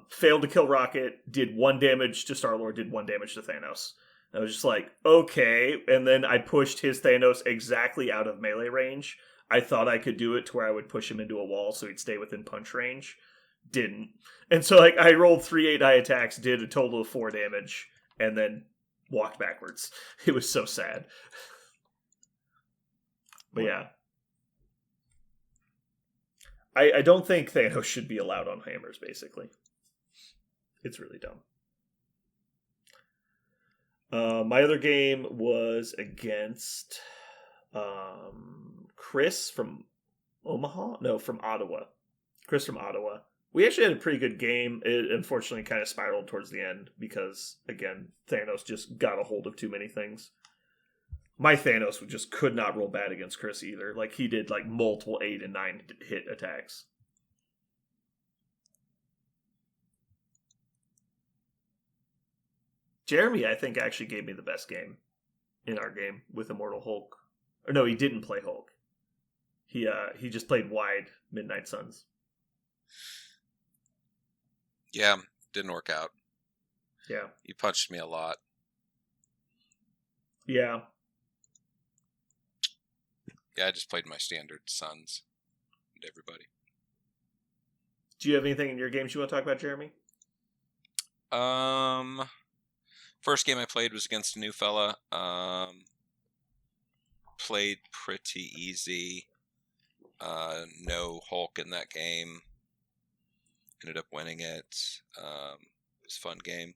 Failed to kill Rocket, did 1 damage to Star-Lord, did 1 damage to Thanos. I was just like, okay. And then I pushed his Thanos exactly out of melee range. I thought I could do it to where I would push him into a wall so he'd stay within punch range. Didn't. And so like I rolled 3 8-die attacks, did a total of 4 damage, and then walked backwards. It was so sad. But yeah. I don't think Thanos should be allowed on hammers, basically. It's really dumb. My other game was against Chris from Omaha? No, from Ottawa. Chris from Ottawa. We actually had a pretty good game. It unfortunately kind of spiraled towards the end because, again, Thanos just got a hold of too many things. My Thanos just could not roll bad against Chris either. Like, he did like multiple 8 and 9 hit attacks. Jeremy, I think, actually gave me the best game in our game with Immortal Hulk. Or no, he didn't play Hulk. He just played wide Midnight Suns. Yeah, didn't work out. Yeah. You punched me a lot. Yeah. Yeah, I just played my standard Suns and everybody. Do you have anything in your games you want to talk about, Jeremy? First game I played was against a new fella. Played pretty easy. No Hulk in that game. Ended up winning it. It was a fun game.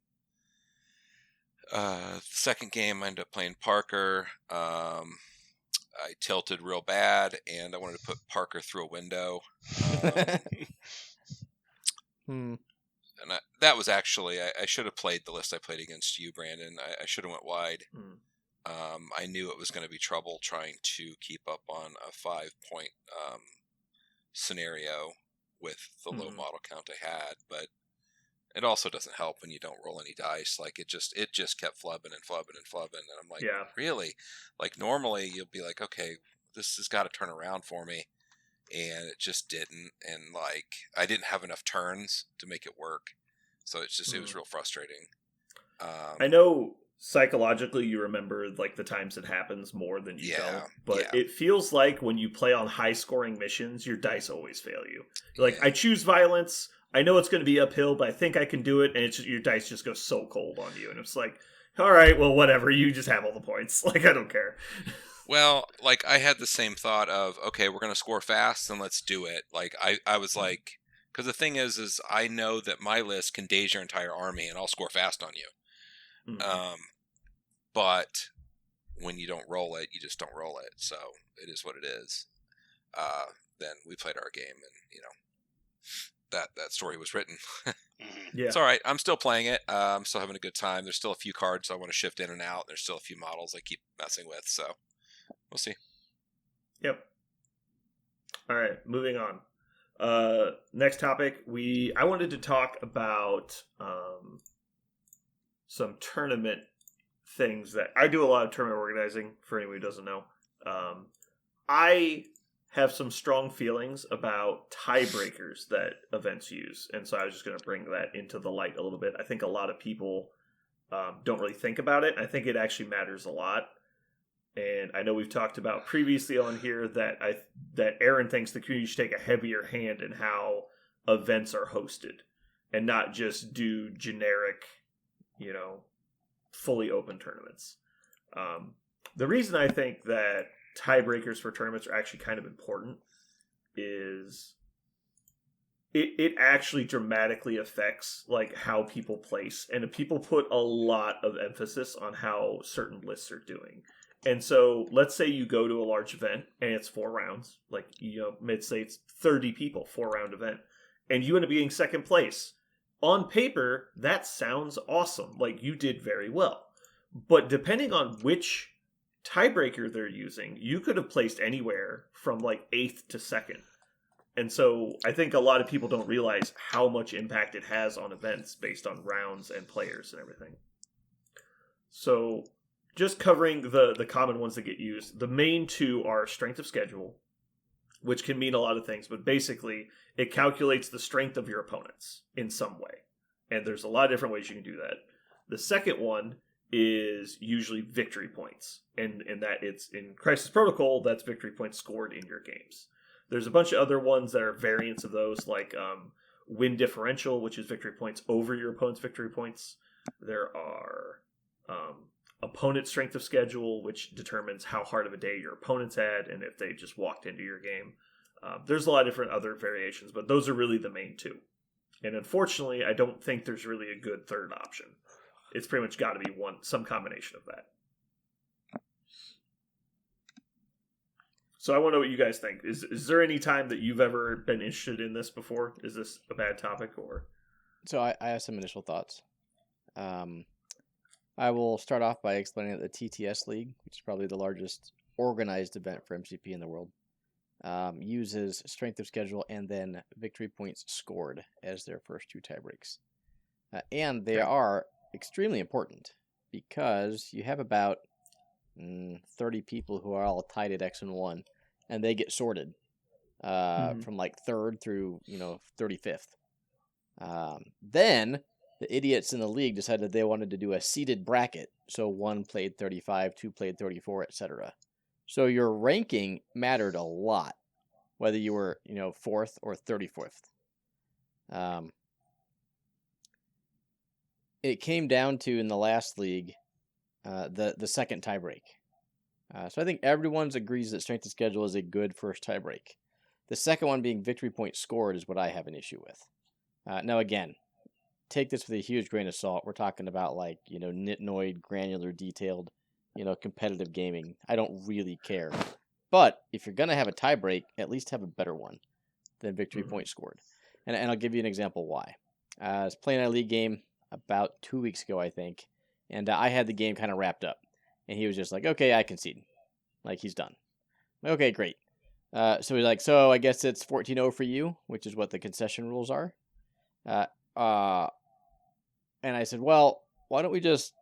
The second game I ended up playing Parker. I tilted real bad, and I wanted to put Parker through a window. And that was actually, I should have played the list I played against you, Brandon. I should have went wide. I knew it was going to be trouble trying to keep up on a 5-point scenario with the low model count I had, but it also doesn't help when you don't roll any dice. Like it just kept flubbing and flubbing and flubbing, and I'm like, yeah. Really? Like normally you'll be like, okay, this has got to turn around for me, and it just didn't. And like I didn't have enough turns to make it work, so it's just it was real frustrating. I know psychologically you remember like the times it happens more than you don't, but it feels like when you play on high scoring missions, your dice always fail you. Like I choose violence. I know it's going to be uphill, but I think I can do it, and it's just, your dice just go so cold on you, and it's like, all right, well, whatever, you just have all the points. Like, I don't care. Well, like, I had the same thought of, okay, we're going to score fast, and let's do it. Like, I was like, because the thing is I know that my list can daze your entire army, and I'll score fast on you. But when you don't roll it, you just don't roll it, so it is what it is. Then we played our game, and, you know, that story was written. Yeah. It's all right. I'm still playing it. I'm still having a good time. There's still a few cards I want to shift in and out. There's still a few models I keep messing with, so we'll see. Yep. All right, moving on. Next topic, I wanted to talk about some tournament things that I do a lot of tournament organizing. For anyone who doesn't know, I have some strong feelings about tiebreakers that events use, and so I was just going to bring that into the light a little bit. I think a lot of people don't really think about it. I think it actually matters a lot. And I know we've talked about previously on here that Aaron thinks the community should take a heavier hand in how events are hosted and not just do generic, fully open tournaments. The reason I think that tiebreakers for tournaments are actually kind of important is it actually dramatically affects like how people place, and people put a lot of emphasis on how certain lists are doing. And so let's say you go to a large event and it's 4 rounds, like, let's say it's 30 people, 4-round event, and you end up getting second place. On paper, that sounds awesome. Like, you did very well. But depending on which tiebreaker they're using, you could have placed anywhere from like 8th to 2nd. And so I think a lot of people don't realize how much impact it has on events based on rounds and players and everything. So just covering the common ones that get used, the main 2 are strength of schedule, which can mean a lot of things, but basically it calculates the strength of your opponents in some way. And there's a lot of different ways you can do that. The second one is usually victory points, and that it's in Crisis Protocol, that's victory points scored in your games. There's a bunch of other ones that are variants of those, like win differential, which is victory points over your opponent's victory points. There are opponent strength of schedule, which determines how hard of a day your opponents had and if they just walked into your game. There's a lot of different other variations, but those are really the main 2. And unfortunately, I don't think there's really a good third option. It's pretty much got to be some combination of that. So I want to know what you guys think. Is there any time that you've ever been interested in this before? Is this a bad topic or? So I have some initial thoughts. I will start off by explaining that the TTS League, which is probably the largest organized event for MCP in the world, uses strength of schedule and then victory points scored as their first 2 tiebreaks. And they are extremely important because you have about 30 people who are all tied at X and 1, and they get sorted from like 3rd through 35th. Then the idiots in the league decided they wanted to do a seeded bracket, so 1 played 35, 2 played 34, etc. So your ranking mattered a lot, whether you were 4th or 34th. It came down to, in the last league, the second tiebreak. So I think everyone agrees that strength of schedule is a good first tiebreak. The second one being victory point scored is what I have an issue with. Now again, take this with a huge grain of salt. We're talking about like, nitnoid, granular, detailed, competitive gaming. I don't really care. But if you're going to have a tiebreak, at least have a better one than victory point scored. And I'll give you an example why. I was playing a league game about 2 weeks ago, I think, and I had the game kind of wrapped up. And he was just like, okay, I concede. Like, he's done. Okay, great. So he's like, so I guess it's 14-0 for you, which is what the concession rules are. And I said, well, why don't we just,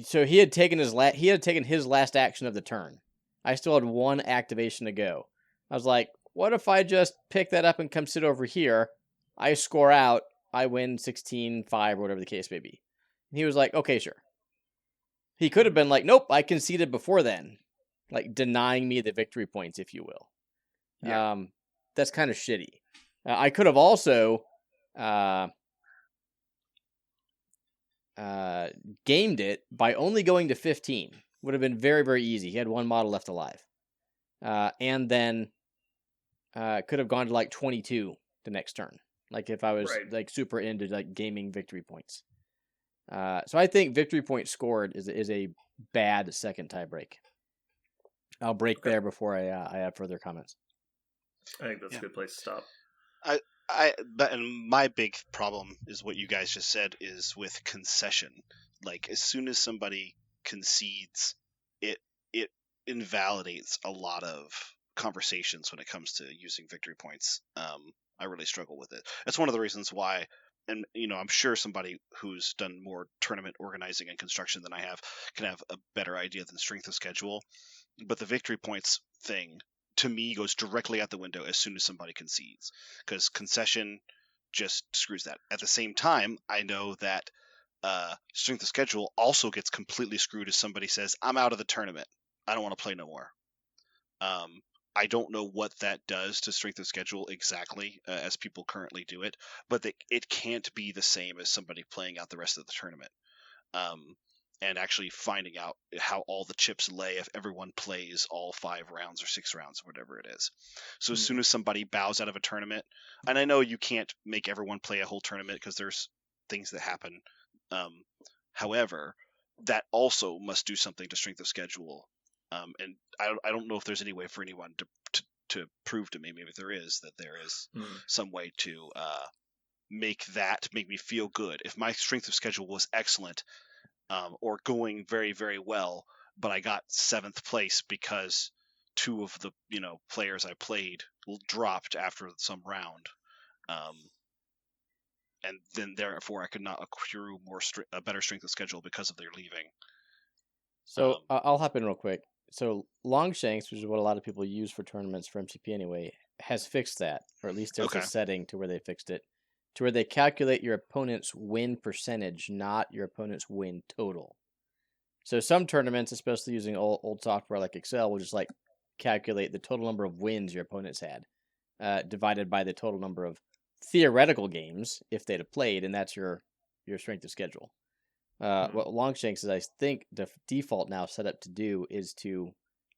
so he had taken his last action of the turn. I still had 1 activation to go. I was like, what if I just pick that up and come sit over here? I score out. I win 16-5 or whatever the case may be. And he was like, okay, sure. He could have been like, nope, I conceded before then. Like, denying me the victory points, if you will. Yeah. That's kind of shitty. I could have also gamed it by only going to 15. Would have been very, very easy. He had 1 model left alive. And then could have gone to like 22 the next turn. Like if I was like super into like gaming victory points. So I think victory point scored is a bad second tiebreak. I'll break there before I have further comments. I think that's a good place to stop. And my big problem is what you guys just said is with concession. Like as soon as somebody concedes, it invalidates a lot of conversations when it comes to using victory points. I really struggle with it. That's one of the reasons why, and I'm sure somebody who's done more tournament organizing and construction than I have can have a better idea than strength of schedule. But the victory points thing, to me, goes directly out the window as soon as somebody concedes, because concession just screws that. At the same time, I know that strength of schedule also gets completely screwed if somebody says, I'm out of the tournament. I don't want to play no more. I don't know what that does to strength of schedule exactly as people currently do it, but it can't be the same as somebody playing out the rest of the tournament. And actually finding out how all the chips lay if everyone plays all 5 rounds or 6 rounds, or whatever it is. So as soon as somebody bows out of a tournament, and I know you can't make everyone play a whole tournament because there's things that happen. However, that also must do something to strength of schedule. And I don't know if there's any way for anyone to prove to me, maybe there is, that there is some way to make me feel good. If my strength of schedule was excellent, or going very, very well, but I got 7th place because 2 of the players I played dropped after some round, and then therefore I could not accrue a better strength of schedule because of their leaving. So I'll hop in real quick. So Longshanks, which is what a lot of people use for tournaments for MCP anyway, has fixed that, or at least there's a setting to where they fixed it, to where they calculate your opponent's win percentage, not your opponent's win total. So some tournaments, especially using old software like Excel, will just like calculate the total number of wins your opponents had, divided by the total number of theoretical games if they'd have played, and that's your strength of schedule. What Longshanks is, I think, the default now set up to do is to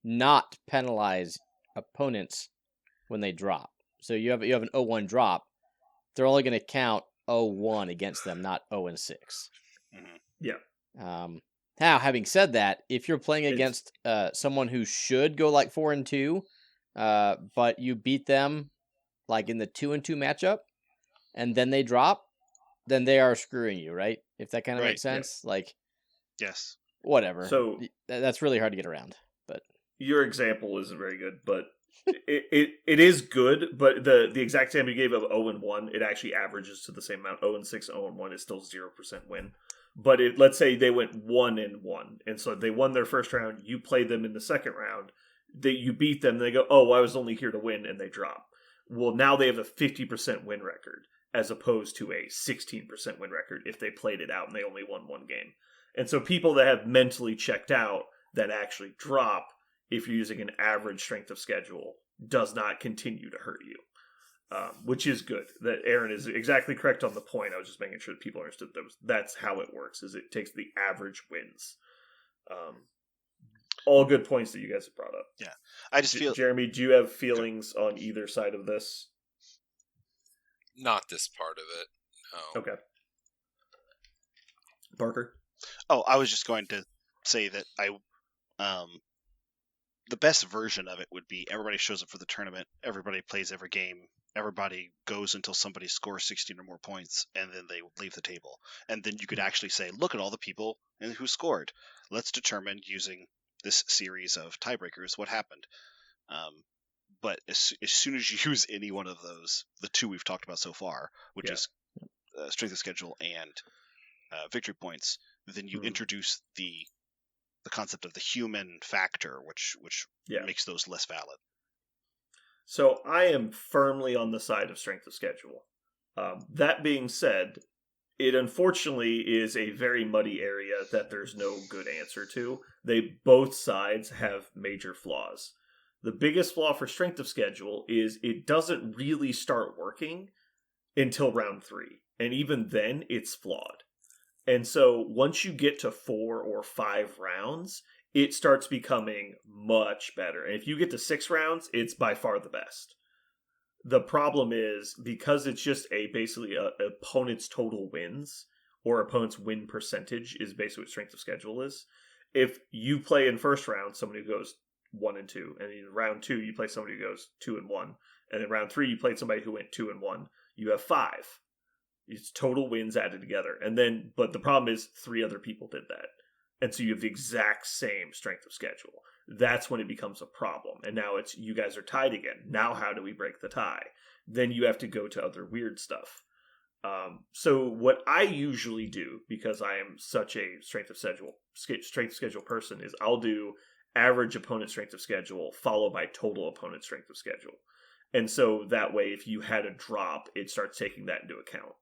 not penalize opponents when they drop. So you have an 0-1 drop, they're only going to count 0-1 against them, not 0-6. Yeah. Now, having said that, if you're playing against someone who should go like 4-2, but you beat them like in the 2-2 matchup, and then they drop, then they are screwing you, right? If that kind of makes sense, like, yes, whatever. So that's really hard to get around. But your example isn't very good, but it is good. But the exact same you gave of 0-1, it actually averages to the same amount. 0-6, 0-1 is still 0% win. But let's say they went 1-1, and so they won their first round. You played them in the second round. You beat them. They go, oh, I was only here to win, and they drop. Well, now they have a 50% win record, as opposed to a 16% win record if they played it out and they only won one game. And so people that have mentally checked out that actually drop, if you're using an average strength of schedule, does not continue to hurt you, which is good. That Aaron is exactly correct on the point. I was just making sure that people understood that's how it works, is it takes the average wins. All good points that you guys have brought up. Yeah. I just feel... Jeremy, do you have feelings on either side of this? Not this part of it. No. Okay. Parker? Oh, I was just going to say that the best version of it would be everybody shows up for the tournament, everybody plays every game, everybody goes until somebody scores 16 or more points, and then they leave the table. And then you could actually say, look at all the people who scored. Let's determine, using this series of tiebreakers, what happened. But as soon as you use any one of those, the 2 we've talked about so far, which is strength of schedule and victory points, then you introduce the concept of the human factor, which makes those less valid. So I am firmly on the side of strength of schedule. That being said, it unfortunately is a very muddy area that there's no good answer to. Both sides have major flaws. The biggest flaw for strength of schedule is it doesn't really start working until round 3. And even then, it's flawed. And so once you get to 4 or 5 rounds, it starts becoming much better. And if you get to 6 rounds, it's by far the best. The problem is, because it's just basically a opponent's total wins, or opponent's win percentage is basically what strength of schedule is. If you play in first round, somebody who goes 1-2, and in round 2 you play somebody who goes 2-1, and in round 3 you played somebody who went 2-1, you have 5. It's total wins added together. But the problem is 3 other people did that. And so you have the exact same strength of schedule. That's when it becomes a problem. And now it's, you guys are tied again. Now how do we break the tie? Then you have to go to other weird stuff. So what I usually do, because I am such a strength of schedule person, is I'll do average opponent strength of schedule followed by total opponent strength of schedule. And so that way, if you had a drop, it starts taking that into account.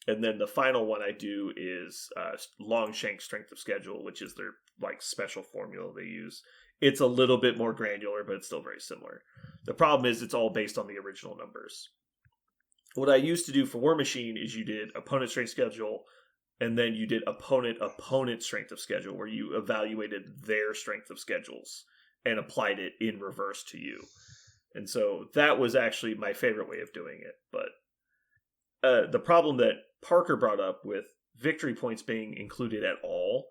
And then the final one I do is Longshank Strength of Schedule, which is their like special formula they use. It's a little bit more granular, but it's still very similar. The problem is it's all based on the original numbers. What I used to do for War Machine is you did opponent strength schedule, and then you did opponent strength of schedule, where you evaluated their strength of schedules and applied it in reverse to you. And so that was actually my favorite way of doing it. But the problem that Parker brought up with victory points being included at all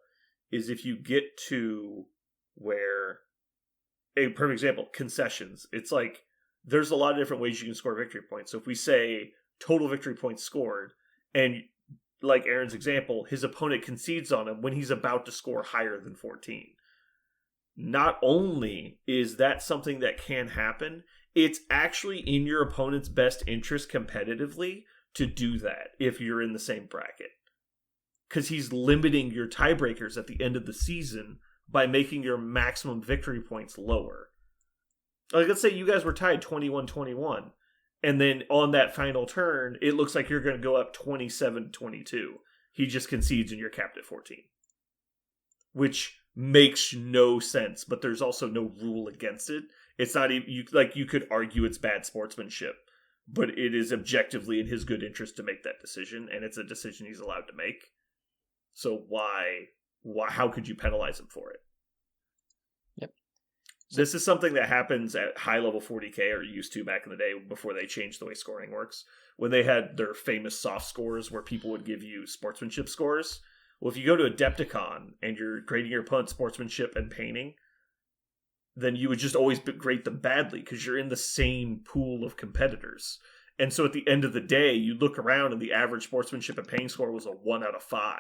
is if you get to where, a perfect example, concessions. It's like there's a lot of different ways you can score victory points. So if we say total victory points scored, and like Aaron's example, his opponent concedes on him when he's about to score higher than 14. Not only is that something that can happen, it's actually in your opponent's best interest competitively to do that if you're in the same bracket. Because he's limiting your tiebreakers at the end of the season by making your maximum victory points lower. Like, let's say you guys were tied 21-21, and then on that final turn, it looks like you're going to go up 27-22. He just concedes and you're capped at 14. Which makes no sense, but there's also no rule against it. It's not even, you could argue it's bad sportsmanship, but it is objectively in his good interest to make that decision, and it's a decision he's allowed to make. So how could you penalize him for it? Yep. This is something that happens at high level 40k, or used to back in the day before they changed the way scoring works. When they had their famous soft scores where people would give you sportsmanship scores. Well, if you go to Adepticon and you're grading your opponent's sportsmanship and painting, then you would just always grade them badly because you're in the same pool of competitors. And so at the end of the day, you look around and the average sportsmanship and painting score was a 1 out of 5.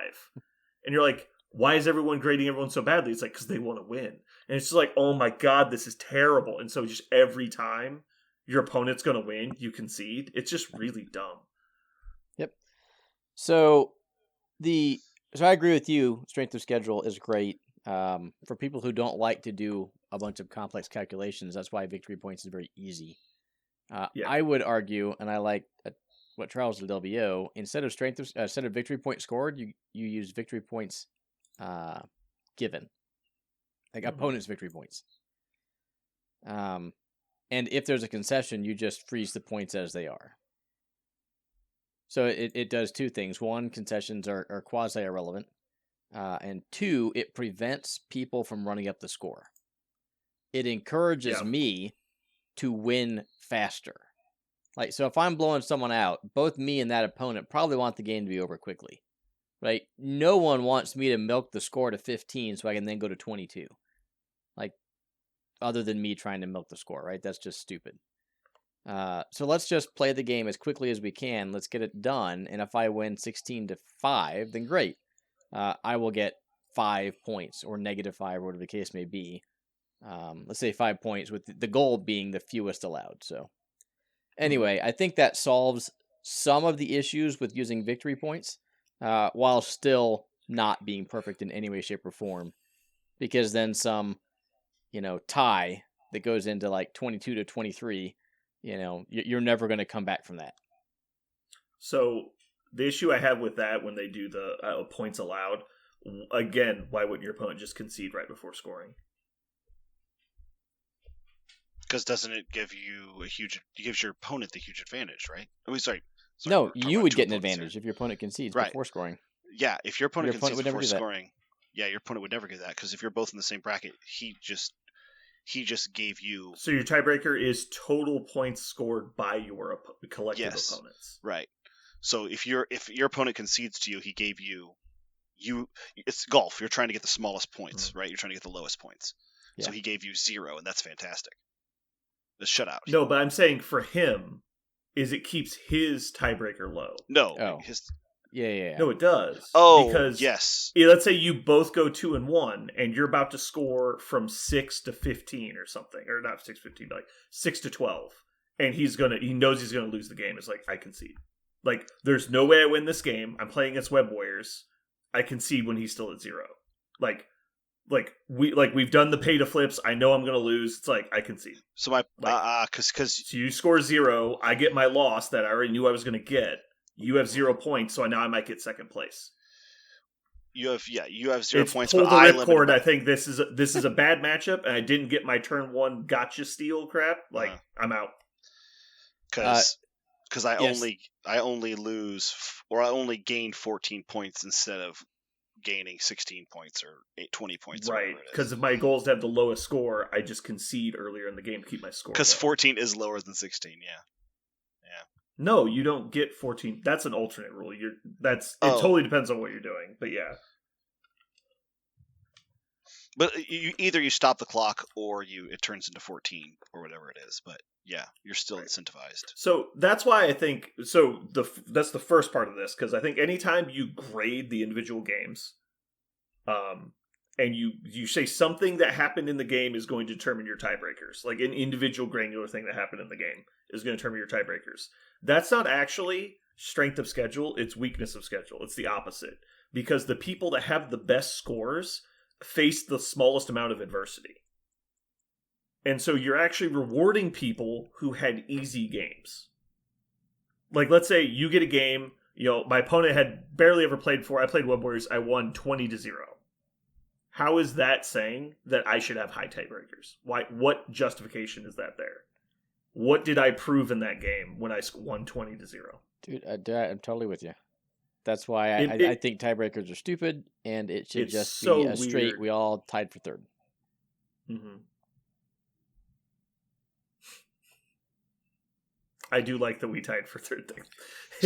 And you're like, why is everyone grading everyone so badly? It's like, because they want to win. And it's just like, oh my God, this is terrible. And so just every time your opponent's going to win, you concede. It's just really dumb. Yep. So I agree with you. Strength of schedule is great. For people who don't like to do a bunch of complex calculations, that's why victory points is very easy. I would argue, and I like what Charles did LVO, instead of victory points scored, you use victory points given, like opponent's victory points. And if there's a concession, you just freeze the points as they are. So it does two things. One, concessions are quasi-irrelevant. And two, it prevents people from running up the score. It encourages me to win faster. Like, so if I'm blowing someone out, both me and that opponent probably want the game to be over quickly. Right? No one wants me to milk the score to 15 so I can then go to 22. Like, other than me trying to milk the score, right? That's just stupid. So let's just play the game as quickly as we can. Let's get it done. And if I win 16-5, then great. I will get 5 points or -5, or whatever the case may be. Let's say 5 points, with the goal being the fewest allowed. So anyway, I think that solves some of the issues with using victory points, while still not being perfect in any way, shape, or form. Because then some, tie that goes into like 22-23, you're never going to come back from that. So the issue I have with that when they do the points allowed, again, why wouldn't your opponent just concede right before scoring? Because doesn't it give you it gives your opponent the huge advantage, right? I mean, sorry no, you would get an advantage if your opponent concedes before scoring. Yeah, if your opponent concedes before scoring, your opponent would never do that, because if you're both in the same bracket, he just gave you. So your tiebreaker is total points scored by your collective opponents. Right. So if your opponent concedes to you, he gave you. It's golf. You're trying to get the smallest points, right? You're trying to get the lowest points. Yeah. So he gave you 0, and that's fantastic. The shutout. No, but I'm saying for him, is it keeps his tiebreaker low. No. Oh. Yeah. No, it does. Oh, because yes. Let's say you both go 2-1, and you're about to score from 6-15 or something, or not 6-15, but like 6-12, and he knows he's gonna lose the game. It's like, I concede. Like, there's no way I win this game. I'm playing against Web Warriors. I concede when he's still at 0. We've done the pay to flips. I know I'm gonna lose. It's like, I concede. So so you score 0. I get my loss that I already knew I was gonna get. You have 0 points, so now I might get second place. You have 0 It's points, pull but the I ripcord. limited I think this is a bad matchup, and I didn't get my turn 1 gotcha steal crap. Like I'm out. because I yes. only lose or I only gain 14 points instead of gaining 16 points or 20 points. Right, because if my goal is to have the lowest score, I just concede earlier in the game to keep my score. Because low. 14 is lower than 16. Yeah. No, you don't get 14. That's an alternate rule. It totally depends on what you're doing, but yeah. But either you stop the clock or it turns into 14 or whatever it is. But yeah, you're still incentivized. So that's why I think that's the first part of this, because I think anytime you grade the individual games, and you say something that happened in the game is going to determine your tiebreakers, like an individual granular thing that happened in the game is going to determine your tiebreakers. That's not actually strength of schedule, it's weakness of schedule. It's the opposite. Because the people that have the best scores face the smallest amount of adversity. And so you're actually rewarding people who had easy games. Like, let's say you get a game, my opponent had barely ever played before. I played Web Warriors, I won 20-0. How is that saying that I should have high tiebreakers? Why? What justification is that there? What did I prove in that game when I won 20-0? Dude, I'm totally with you. That's why I think tiebreakers are stupid, and it should just be a straight. Weird. We all tied for third. Mm-hmm. I do like that we tied for third thing.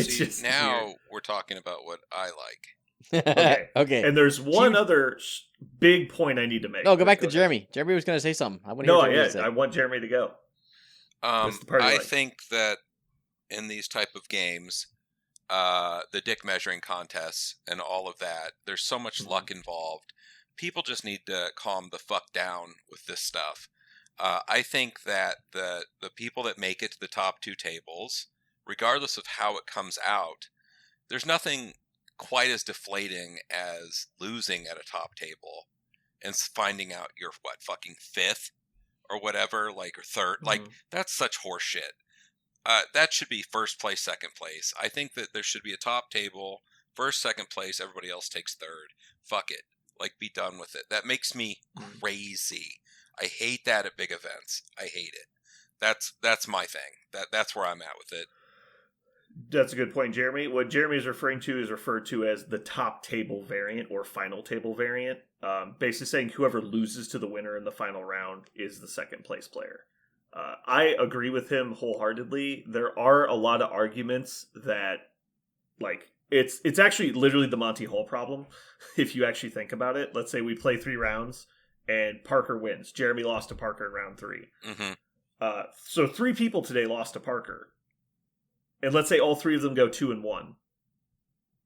See, just now weird. We're talking about what I like. Okay. And there's one other big point I need to make. No, go back to Jeremy. Jeremy was going to say something. I want Jeremy to go. I think that in these type of games, the dick measuring contests and all of that, there's so much luck involved. People just need to calm the fuck down with this stuff. I think that the people that make it to the top 2 tables, regardless of how it comes out, there's nothing quite as deflating as losing at a top table and finding out you're fucking 5th or whatever, or 3rd. Like, that's such horse shit. That should be first place, second place. I think that there should be a top table, first, second place, everybody else takes 3rd. Fuck it. Be done with it. That makes me crazy. I hate that at big events. I hate it. That's my thing. That's where I'm at with it. That's a good point, Jeremy. What Jeremy is referring to is referred to as the top table variant or final table variant. Basically saying whoever loses to the winner in the final round is the second place player. I agree with him wholeheartedly. There are a lot of arguments that, it's actually literally the Monty Hall problem, if you actually think about it. Let's say we play 3 rounds, and Parker wins. Jeremy lost to Parker in round 3. Mm-hmm. So 3 people today lost to Parker. And let's say all 3 of them go 2-1.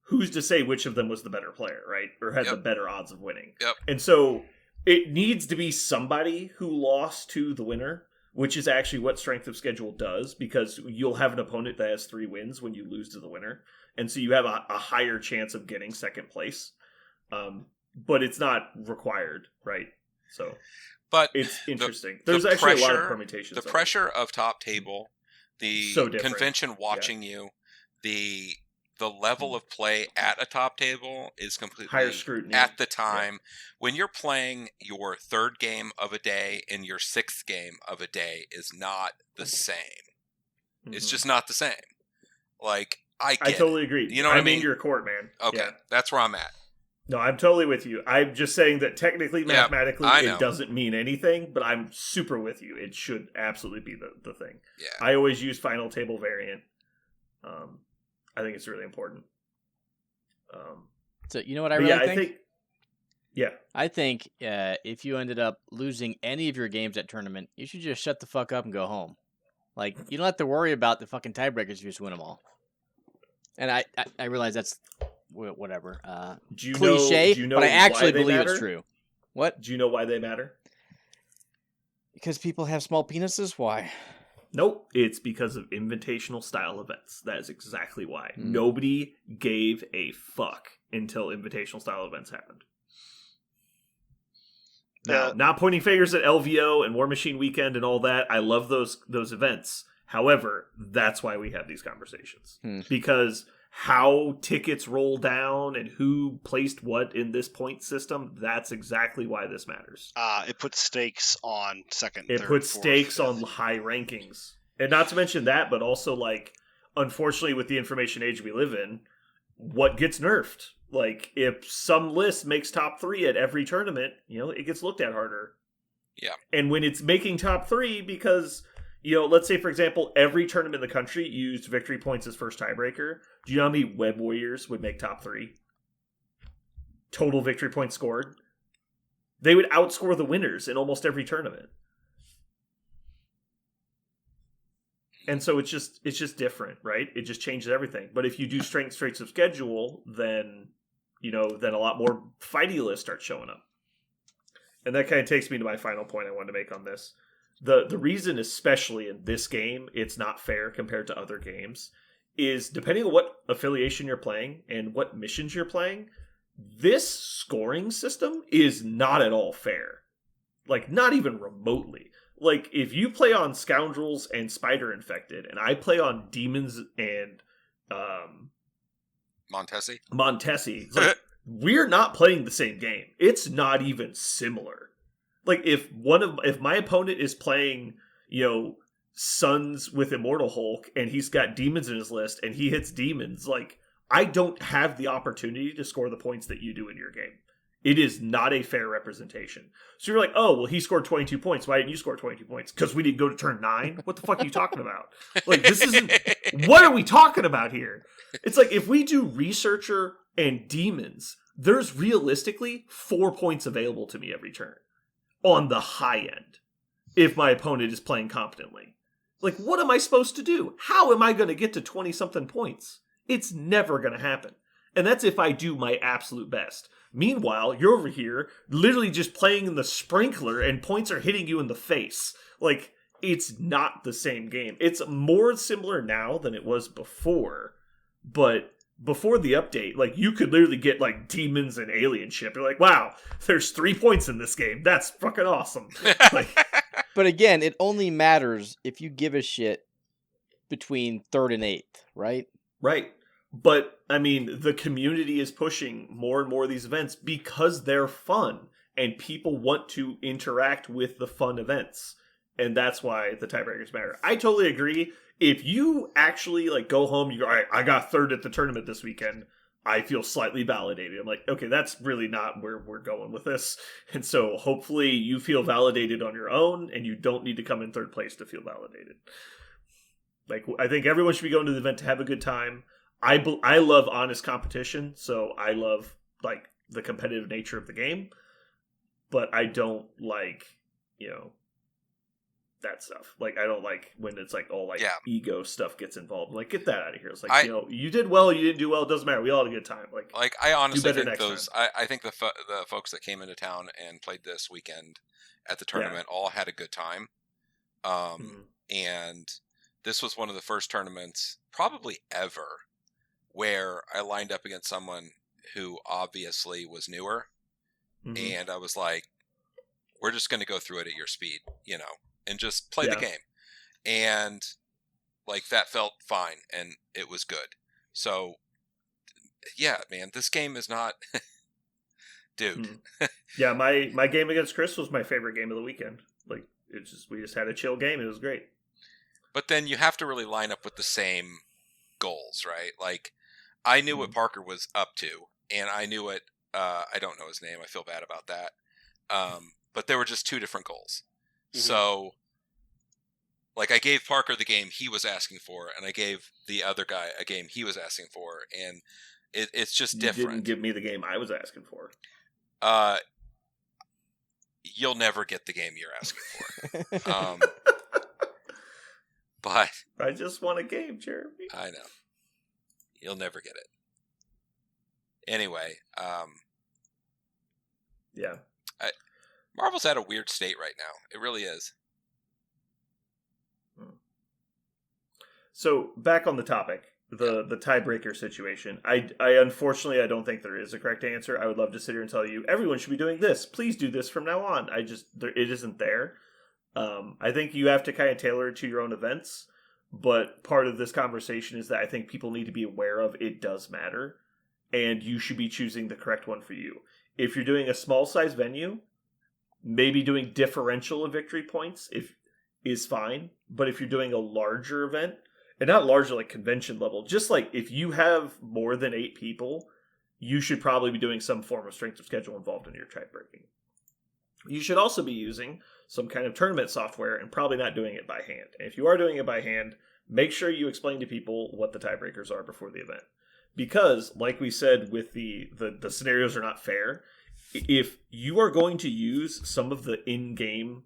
Who's to say which of them was the better player, right? Or had the better odds of winning? Yep. And so it needs to be somebody who lost to the winner, which is actually what strength of schedule does, because you'll have an opponent that has 3 wins when you lose to the winner. And so you have a higher chance of getting second place. But it's not required, right? So but it's interesting. There's actually a lot of permutations. The pressure of top table, the convention watching you, the level of play at a top table is completely higher scrutiny at the time. When you're playing your 3rd game of a day and your 6th game of a day is not the same. It's just not the same. I totally agree. You know what I mean? I'm in your court, man. Okay, that's where I'm at. No, I'm totally with you. I'm just saying that technically, mathematically, it doesn't mean anything, but I'm super with you. It should absolutely be the thing. Yeah. I always use final table variant. I think it's really important. So you know what I really think? Yeah. I think if you ended up losing any of your games at tournament, you should just shut the fuck up and go home. You don't have to worry about the fucking tiebreakers. You just win them all. And I realize that's whatever. Cliche, but I actually believe it's true. What? Do you know why they matter? Because people have small penises? Why? Nope. It's because of invitational style events. That is exactly why. Nobody gave a fuck until invitational style events happened. Now, not pointing fingers at LVO and War Machine Weekend and all that. I love those events. However, that's why we have these conversations. Because how tickets roll down and who placed what in this point system, that's exactly why this matters. It puts stakes on second, It third, puts fourth, stakes fifth. on high rankings. And not to mention that, but also, like, unfortunately, with the information age we live in, what gets nerfed? Like, if some list makes top 3 at every tournament, it gets looked at harder. Yeah. And when it's making top 3 because, let's say, for example, every tournament in the country used victory points as first tiebreaker. Do you know how many Web Warriors would make top 3? Total victory points scored. They would outscore the winners in almost every tournament. And so it's just different, right? It just changes everything. But if you do strengths of schedule, then then a lot more fighty lists start showing up. And that kind of takes me to my final point I wanted to make on this. The reason, especially in this game, it's not fair compared to other games, is depending on what affiliation you're playing and what missions you're playing, this scoring system is not at all fair. Like, not even remotely. Like, if you play on Scoundrels and Spider Infected, and I play on Demons and Montesi, it's like, we're not playing the same game. It's not even similar. Like, if my opponent is playing, Suns with Immortal Hulk, and he's got Demons in his list, and he hits Demons, like, I don't have the opportunity to score the points that you do in your game. It is not a fair representation. So you're like, oh, well, he scored 22 points. Why didn't you score 22 points? Because we didn't go to turn 9? What the fuck are you talking about? Like, this isn't... What are we talking about here? It's like, if we do Researcher and Demons, there's realistically 4 points available to me every turn. On the high end. If my opponent is playing competently. Like, what am I supposed to do? How am I going to get to 20-something points? It's never going to happen. And that's if I do my absolute best. Meanwhile, you're over here literally just playing in the sprinkler and points are hitting you in the face. Like, it's not the same game. It's more similar now than it was before. But before the update, like, you could literally get, like, Demons and Alien ship. You're like, wow, there's 3 points in this game. That's fucking awesome. Like, but again, it only matters if you give a shit between 3rd and 8th, right? Right. But, I mean, the community is pushing more and more of these events because they're fun. And people want to interact with the fun events. And that's why the tiebreakers matter. I totally agree. If you actually, like, go home, you go, all right, I got 3rd at the tournament this weekend, I feel slightly validated. I'm like, okay, that's really not where we're going with this. And so hopefully you feel validated on your own, and you don't need to come in 3rd place to feel validated. Like, I think everyone should be going to the event to have a good time. I love honest competition, so I love, like, the competitive nature of the game. But I don't like, that stuff. Like, I don't like when it's like all like ego stuff gets involved. Like, get that out of here. It's like, you did well, you didn't do well, it doesn't matter. We all had a good time. Like I honestly think those. I think the folks that came into town and played this weekend at the tournament all had a good time. And this was one of the first tournaments, probably ever, where I lined up against someone who obviously was newer, and I was like, we're just going to go through it at your speed, and just play the game. And, like, that felt fine, and it was good. So, yeah, man, this game is not... Dude. Yeah, my game against Chris was my favorite game of the weekend. Like, we just had a chill game. It was great. But then you have to really line up with the same goals, right? Like, I knew what Parker was up to, and I knew what I don't know his name. I feel bad about that. But there were just 2 different goals. So, like, I gave Parker the game he was asking for, and I gave the other guy a game he was asking for, and it's just different. You didn't give me the game I was asking for. You'll never get the game you're asking for. But I just want a game, Jeremy. I know. You'll never get it. Anyway, yeah. Marvel's at a weird state right now. It really is. So, back on the topic, the tiebreaker situation. I unfortunately, I don't think there is a correct answer. I would love to sit here and tell you, everyone should be doing this. Please do this from now on. It isn't there. I think you have to kind of tailor it to your own events. but part of this conversation is that I think people need to be aware of it does matter, and you should be choosing the correct one for you. If you're doing a small size venue, maybe doing differential of victory points is fine, but if you're doing a larger event, and not larger like convention level, just like if you have more than 8 people, you should probably be doing some form of strength of schedule involved in your tie-breaking. You should also be using some kind of tournament software and probably not doing it by hand. And if you are doing it by hand, make sure you explain to people what the tiebreakers are before the event. Because, like we said, with the scenarios are not fair, if you are going to use some of the in-game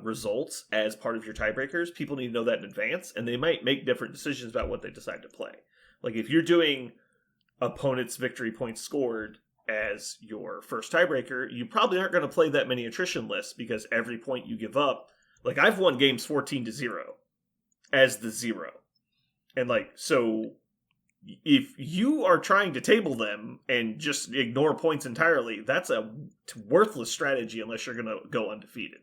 results as part of your tiebreakers, people need to know that in advance, and they might make different decisions about what they decide to play. Like, if you're doing opponent's victory points scored as your first tiebreaker, you probably aren't going to play that many attrition lists, because every point you give up, like, I've won games 14-0 as the 0. And, like, so if you are trying to table them and just ignore points entirely, that's a worthless strategy unless you're going to go undefeated.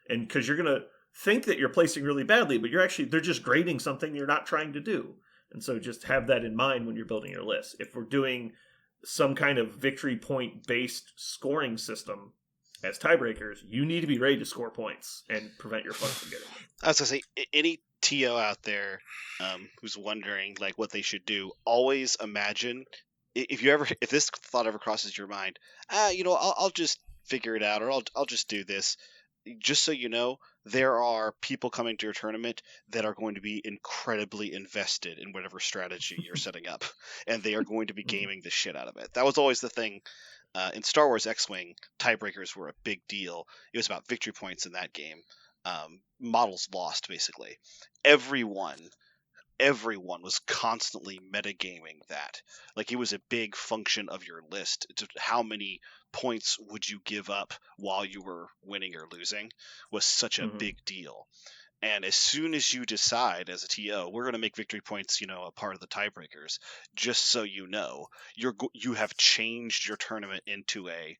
And because you're going to think that you're placing really badly, but they're just grading something you're not trying to do. And so just have that in mind when you're building your list. If we're doing some kind of victory point based scoring system as tiebreakers, you need to be ready to score points and prevent your opponent from getting them. I was going to say, any TO out there who's wondering like what they should do, always imagine, if this thought ever crosses your mind, I'll just figure it out, or I'll just do this. Just so you know, there are people coming to your tournament that are going to be incredibly invested in whatever strategy you're setting up, and they are going to be gaming the shit out of it. That was always the thing. In Star Wars X-Wing, tiebreakers were a big deal. It was about victory points in that game. Models lost, basically. Everyone was constantly metagaming that. Like, it was a big function of your list. How many points would you give up while you were winning or losing was such a big deal. And as soon as you decide as a TO, we're going to make victory points, a part of the tiebreakers, just so you know, you have changed your tournament into a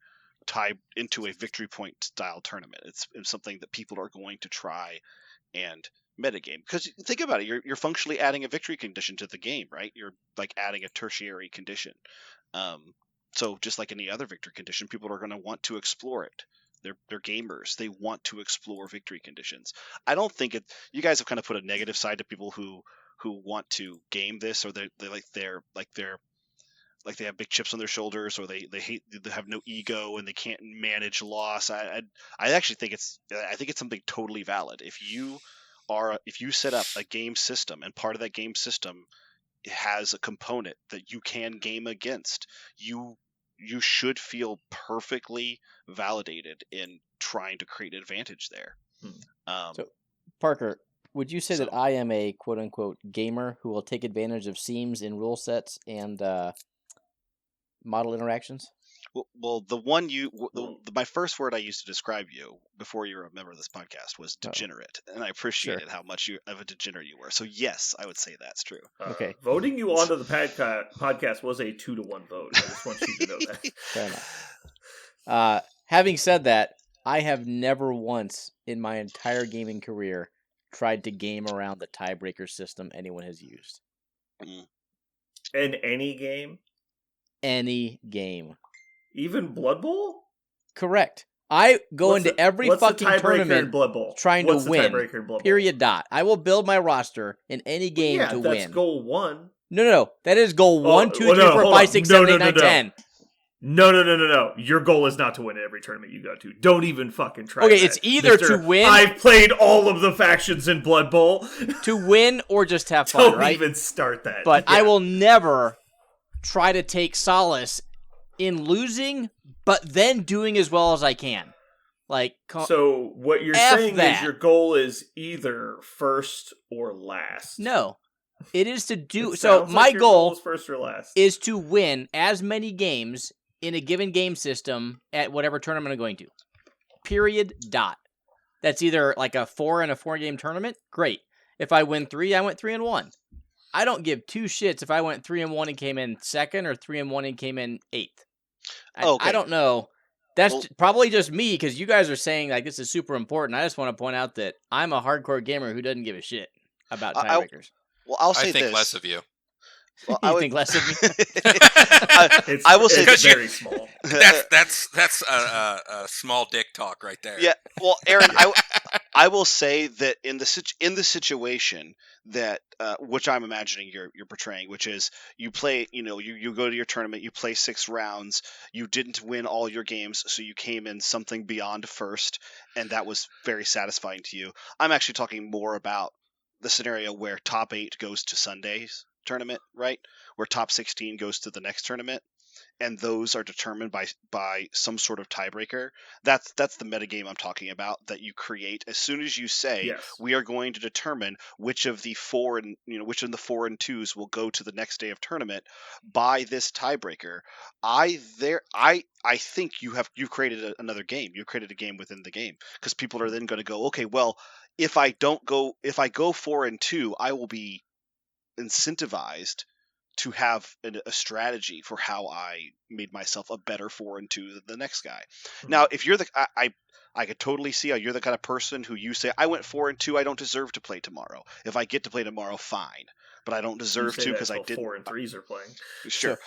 victory point style tournament. It's something that people are going to try and metagame, because think about it, you're functionally adding a victory condition to the game, right? You're like adding a tertiary condition. So just like any other victory condition, people are going to want to explore it. They're gamers. They want to explore victory conditions. I don't think you guys have kind of put a negative side to people who want to game this, or they have big chips on their shoulders, or they have no ego and they can't manage loss. I actually think it's something totally valid. If you set up a game system, and part of that game system has a component that you can game against, you should feel perfectly validated in trying to create an advantage there. So, Parker, would you say that I am a quote-unquote gamer who will take advantage of seams in rule sets and model interactions? Well, my first word I used to describe you before you were a member of this podcast was degenerate, and I appreciated how much of a degenerate you were. So yes, I would say that's true. Okay, voting you onto the podcast was a 2-1 vote. I just want you to know that. Fair enough. Having said that, I have never once in my entire gaming career tried to game around the tiebreaker system anyone has used. In any game? Any game. Even Blood Bowl? Correct. I go into every fucking tournament Blood Bowl? trying to win. Period. Dot. I will build my roster in any game to win. That's goal 1. No. That is goal 1, 2, 3, 4, 5, 6, 7, 8, 9, 10. No. Your goal is not to win every tournament you go to. Don't even fucking try. Okay, it's either to win. I've played all of the factions in Blood Bowl. To win or just have fun, right? Don't even start that. But I will never try to take solace in losing, but then doing as well as I can. So what you're saying is your goal is either first or last. No. It is to do so. My goal is first or last is to win as many games in a given game system at whatever tournament I'm going to. Period. Dot. That's either like a 4 and a 4 game tournament. Great. If I win 3, I went 3-1. I don't give 2 shits if I went 3-1 and came in 2nd, or 3-1 and came in 8th. I don't know. That's probably just me, because you guys are saying like this is super important. I just want to point out that I'm a hardcore gamer who doesn't give a shit. about I- tiebreakers. Well, I'll I say think this. less of you. Well, You think less of me? It's, I will say it's Because you- very small. That's a small dick talk right there. Yeah, well, Aaron, I will say that in the situation that which I'm imagining you're portraying, which is you play, you go to your tournament, you play 6 rounds, you didn't win all your games, so you came in something beyond first, and that was very satisfying to you. I'm actually talking more about the scenario where top 8 goes to Sunday's tournament, right? Where top 16 goes to the next tournament, and those are determined by some sort of tiebreaker. That's the metagame I'm talking about, that you create as soon as you say Yes. we are going to determine which of the 4 and 2s will go to the next day of tournament by this tiebreaker. I think you've created another game. You've created a game within the game, because people are then going to go, okay, well, if I go 4 and 2, I will be incentivized to have a strategy for how I made myself a better 4 and 2 than the next guy. Mhm. Now, if you're I could totally see how you're the kind of person who you say, I went 4 and 2, I don't deserve to play tomorrow. If I get to play tomorrow, fine, but I don't You deserve say to that because I till didn't. 4 and 3s are playing. Sure.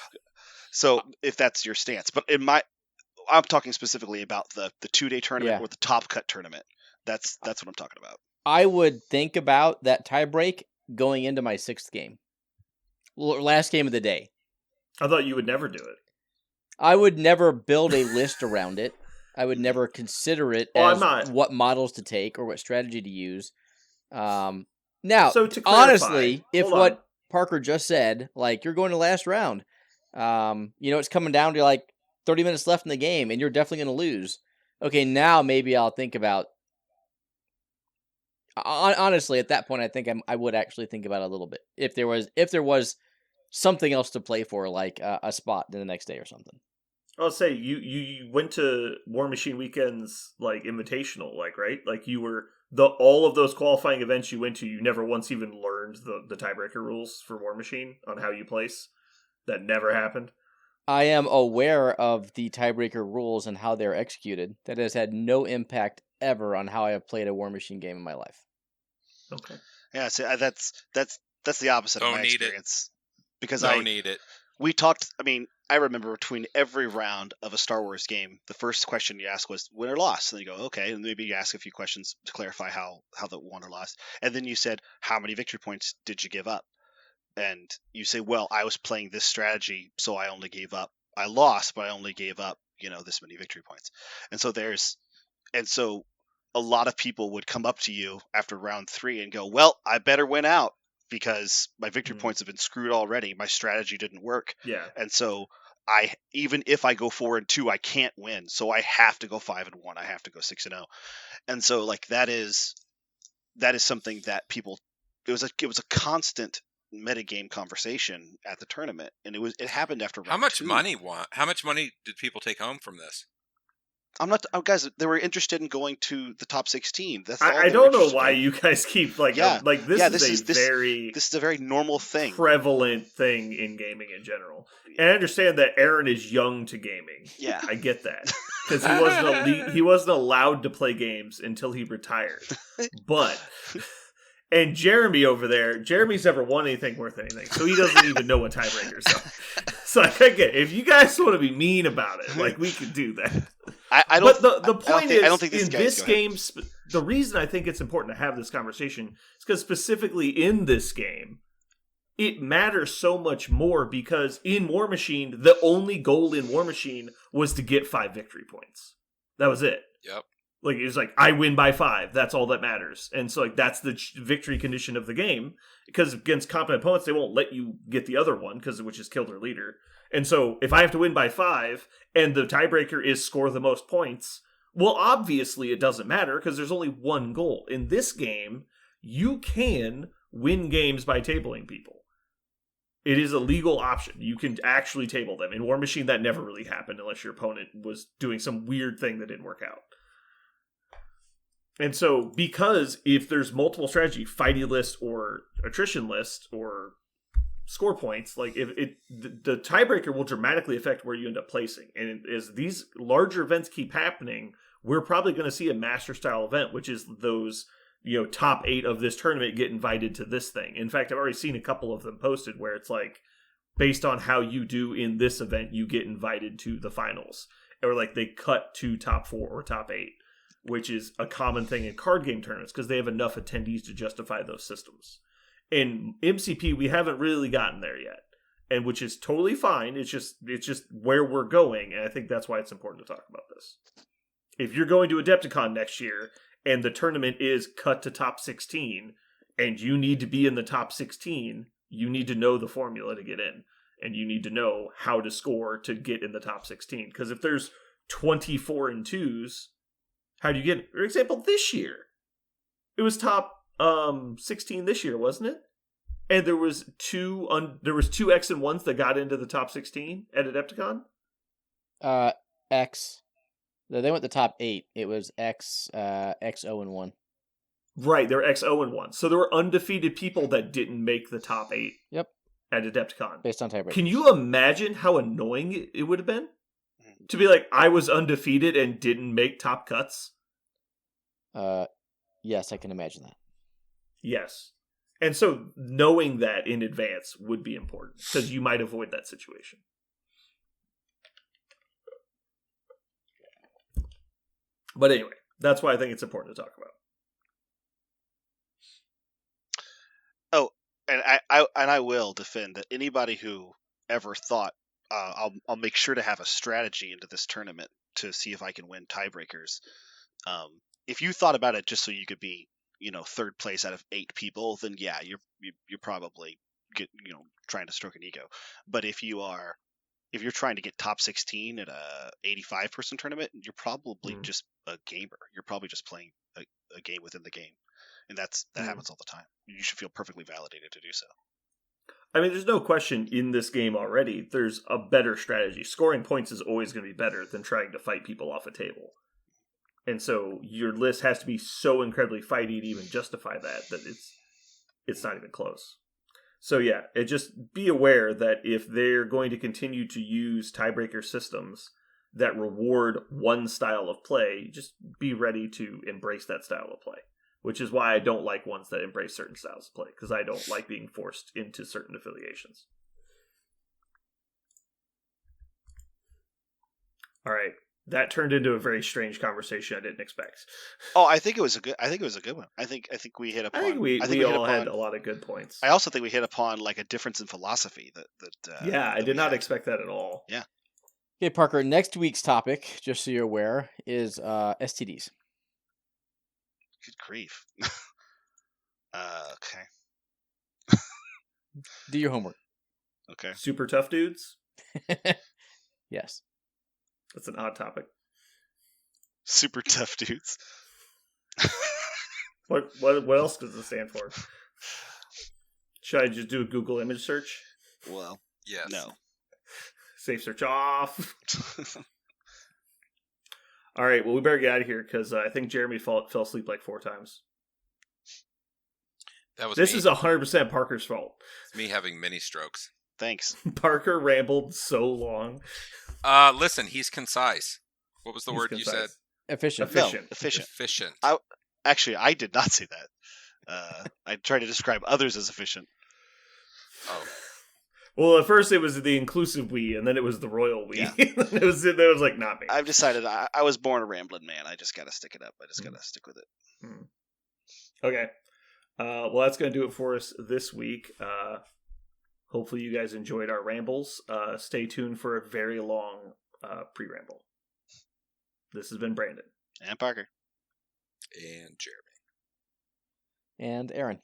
So if that's your stance, but I'm talking specifically about the 2-day tournament Yeah. or the Top Cut tournament. That's what I'm talking about. I would think about that tiebreak going into my 6th game. Last game of the day. I thought you would never do it. I would never build a list around it. I would never consider it Well, I'm as not- what models to take or what strategy to use. Now, So to clarify, honestly, if hold what on. Parker just said, like you're going to last round, it's coming down to like 30 minutes left in the game, and you're definitely going to lose. Okay, now maybe I'll think about. Honestly, at that point, I think I would actually think about it a little bit if there was something else to play for, like a spot in the next day or something. I'll say you went to War Machine Weekends like invitational, like, right? Like you were all of those qualifying events you went to, you never once even learned the tiebreaker rules for War Machine on how you place. That never happened. I am aware of the tiebreaker rules and how they're executed. That has had no impact ever on how I have played a War Machine game in my life. Okay. Yeah, so that's the opposite of Don't my need it. experience. Because Don't need it. we talked. I mean, I remember between every round of a Star Wars game, the first question you ask was win or loss, and then you go, okay, and maybe you ask a few questions to clarify how the won or lost, and then you said, how many victory points did you give up? And you say, well, I was playing this strategy, so I lost, but I only gave up, this many victory points. And so a lot of people would come up to you after round 3 and go, well, I better win out because my victory points have been screwed already. My strategy didn't work. Yeah. And so even if I go 4 and 2, I can't win. So I have to go 5 and 1. I have to go 6 and 0. And so like that is something that people, it was a constant metagame conversation at the tournament, and it happened after round How much 2. How much money did people take home from this? Guys, they were interested in going to the top 16. That's all I they were don't know interested why in. you guys keep like Yeah. this Yeah, is this is a very normal thing. prevalent thing in gaming in general. And I understand that Aaron is young to gaming. Yeah. I get that. Because he wasn't allowed to play games until he retired. But and Jeremy over there, Jeremy's never won anything worth anything, so he doesn't even know what tiebreakers are. So I get it. If you guys want to be mean about it, like we could do that. I don't. But the point is, I don't think in this game, the reason I think it's important to have this conversation is because specifically in this game, it matters so much more because in War Machine, the only goal in War Machine was to get 5 victory points. That was it. Yep. Like, it was like, I win by 5. That's all that matters. And so, like, that's the victory condition of the game. Because against competent opponents, they won't let you get the other one, which is kill their leader. And so, if I have to win by 5, and the tiebreaker is score the most points, well, obviously it doesn't matter, because there's only one goal. In this game, you can win games by tabling people. It is a legal option. You can actually table them. In War Machine, that never really happened, unless your opponent was doing some weird thing that didn't work out. And so, because if there's multiple strategy, fighty list or attrition list or score points, like the tiebreaker will dramatically affect where you end up placing. And as these larger events keep happening, we're probably going to see a master style event, which is those top 8 of this tournament get invited to this thing. In fact, I've already seen a couple of them posted where it's like, based on how you do in this event, you get invited to the finals. Or like they cut to top 4 or top 8, which is a common thing in card game tournaments because they have enough attendees to justify those systems. In MCP, we haven't really gotten there yet, and which is totally fine. It's just where we're going, and I think that's why it's important to talk about this. If you're going to Adepticon next year and the tournament is cut to top 16, and you need to be in the top 16, you need to know the formula to get in, and you need to know how to score to get in the top 16. Because if there's 24 and 2s, how do you get it? For example, this year, it was top 16 this year, wasn't it? And there was two X and 1s that got into the top 16 at Adepticon. X. They went the top 8. It was X 0 and 1. Right, they were X 0 and 1. So there were undefeated people that didn't make the top 8. Yep. At Adepticon. Based on tiebreakers. Can you imagine how annoying it would have been? To be like, I was undefeated and didn't make top cuts? Yes, I can imagine that. Yes. And so knowing that in advance would be important because you might avoid that situation. But anyway, that's why I think it's important to talk about. Oh, and I will defend that anybody who ever thought I'll make sure to have a strategy into this tournament to see if I can win tiebreakers. If you thought about it just so you could be, third place out of 8 people, then yeah, you're probably trying to stroke an ego. But if you're trying to get top 16 at a 85 person tournament, you're probably just a gamer. You're probably just playing a game within the game, and that happens all the time. You should feel perfectly validated to do so. I mean, there's no question in this game already. There's a better strategy. Scoring points is always going to be better than trying to fight people off a table. And so your list has to be so incredibly fighty to even justify that it's not even close. So yeah, just be aware that if they're going to continue to use tiebreaker systems that reward one style of play, just be ready to embrace that style of play. Which is why I don't like ones that embrace certain styles of play, because I don't like being forced into certain affiliations. All right. That turned into a very strange conversation I didn't expect. Oh, I think it was a good one. I think we hit upon. I think we all had a lot of good points. I also think we hit upon like a difference in philosophy I did not expect that at all. Yeah. Okay, Parker. Next week's topic, just so you're aware, is STDs. Good grief. Okay. Do your homework. Okay. Super tough dudes? Yes. That's an odd topic. Super tough dudes. What else does it stand for? Should I just do a Google image search? Well, yes. No. Safe search off. All right, well, we better get out of here because I think Jeremy fell asleep like 4 times. This is 100% Parker's fault. It's me having mini strokes. Thanks. Parker rambled so long. Listen, he's concise. What was the word you said? Efficient. No, efficient. I did not say that. I tried to describe others as efficient. Oh. Well, at first it was the inclusive we, and then it was the royal we. Yeah. it was like, not me. I've decided I was born a rambling man. I just got to stick it up. I just got to stick with it. Okay. Well, that's going to do it for us this week. Hopefully you guys enjoyed our rambles. Stay tuned for a very long pre-ramble. This has been Brandon. And Parker. And Jeremy. And Aaron.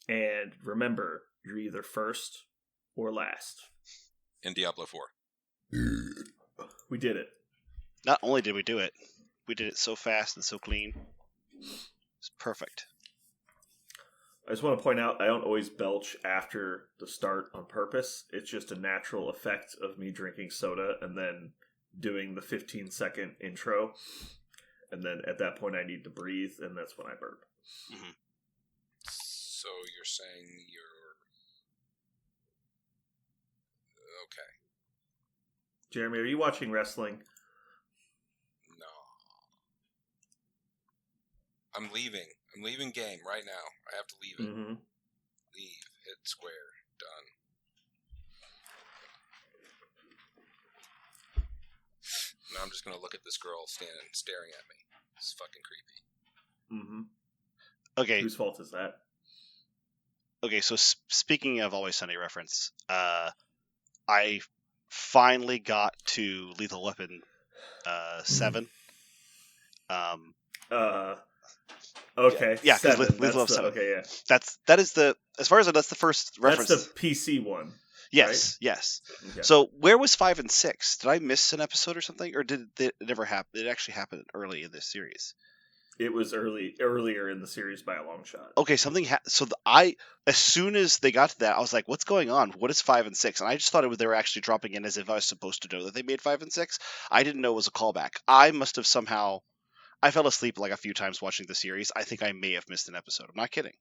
And remember, you're either first or last. In Diablo 4. We did it. Not only did we do it, we did it so fast and so clean. It's perfect. I just want to point out, I don't always belch after the start on purpose. It's just a natural effect of me drinking soda and then doing the 15-second intro. And then at that point, I need to breathe, and that's when I burp. Mm-hmm. So you're saying you're... Okay. Jeremy, are you watching wrestling? No. I'm leaving. I'm leaving game right now. I have to leave it. Mm-hmm. Leave. Hit square. Done. Now I'm just gonna look at this girl staring at me. It's fucking creepy. Mm-hmm. Okay. Whose fault is that? Okay, so speaking of Always Sunny reference, I finally got to Lethal Weapon 7. Okay. Yeah, because 7. Lethal Weapon 7. Okay, yeah. That is the, as far as I know, that's the first reference. That's the PC one. Yes, right? yes. Okay. So where was 5 and 6? Did I miss an episode or something, or did it never happen? Did it actually happen early in this series? It was earlier in the series by a long shot. Okay, something as soon as they got to that, I was like, "What's going on? What is 5 and 6?" And I just thought they were actually dropping in as if I was supposed to know that they made 5 and 6. I didn't know it was a callback. I must have somehow. I fell asleep like a few times watching the series. I think I may have missed an episode. I'm not kidding.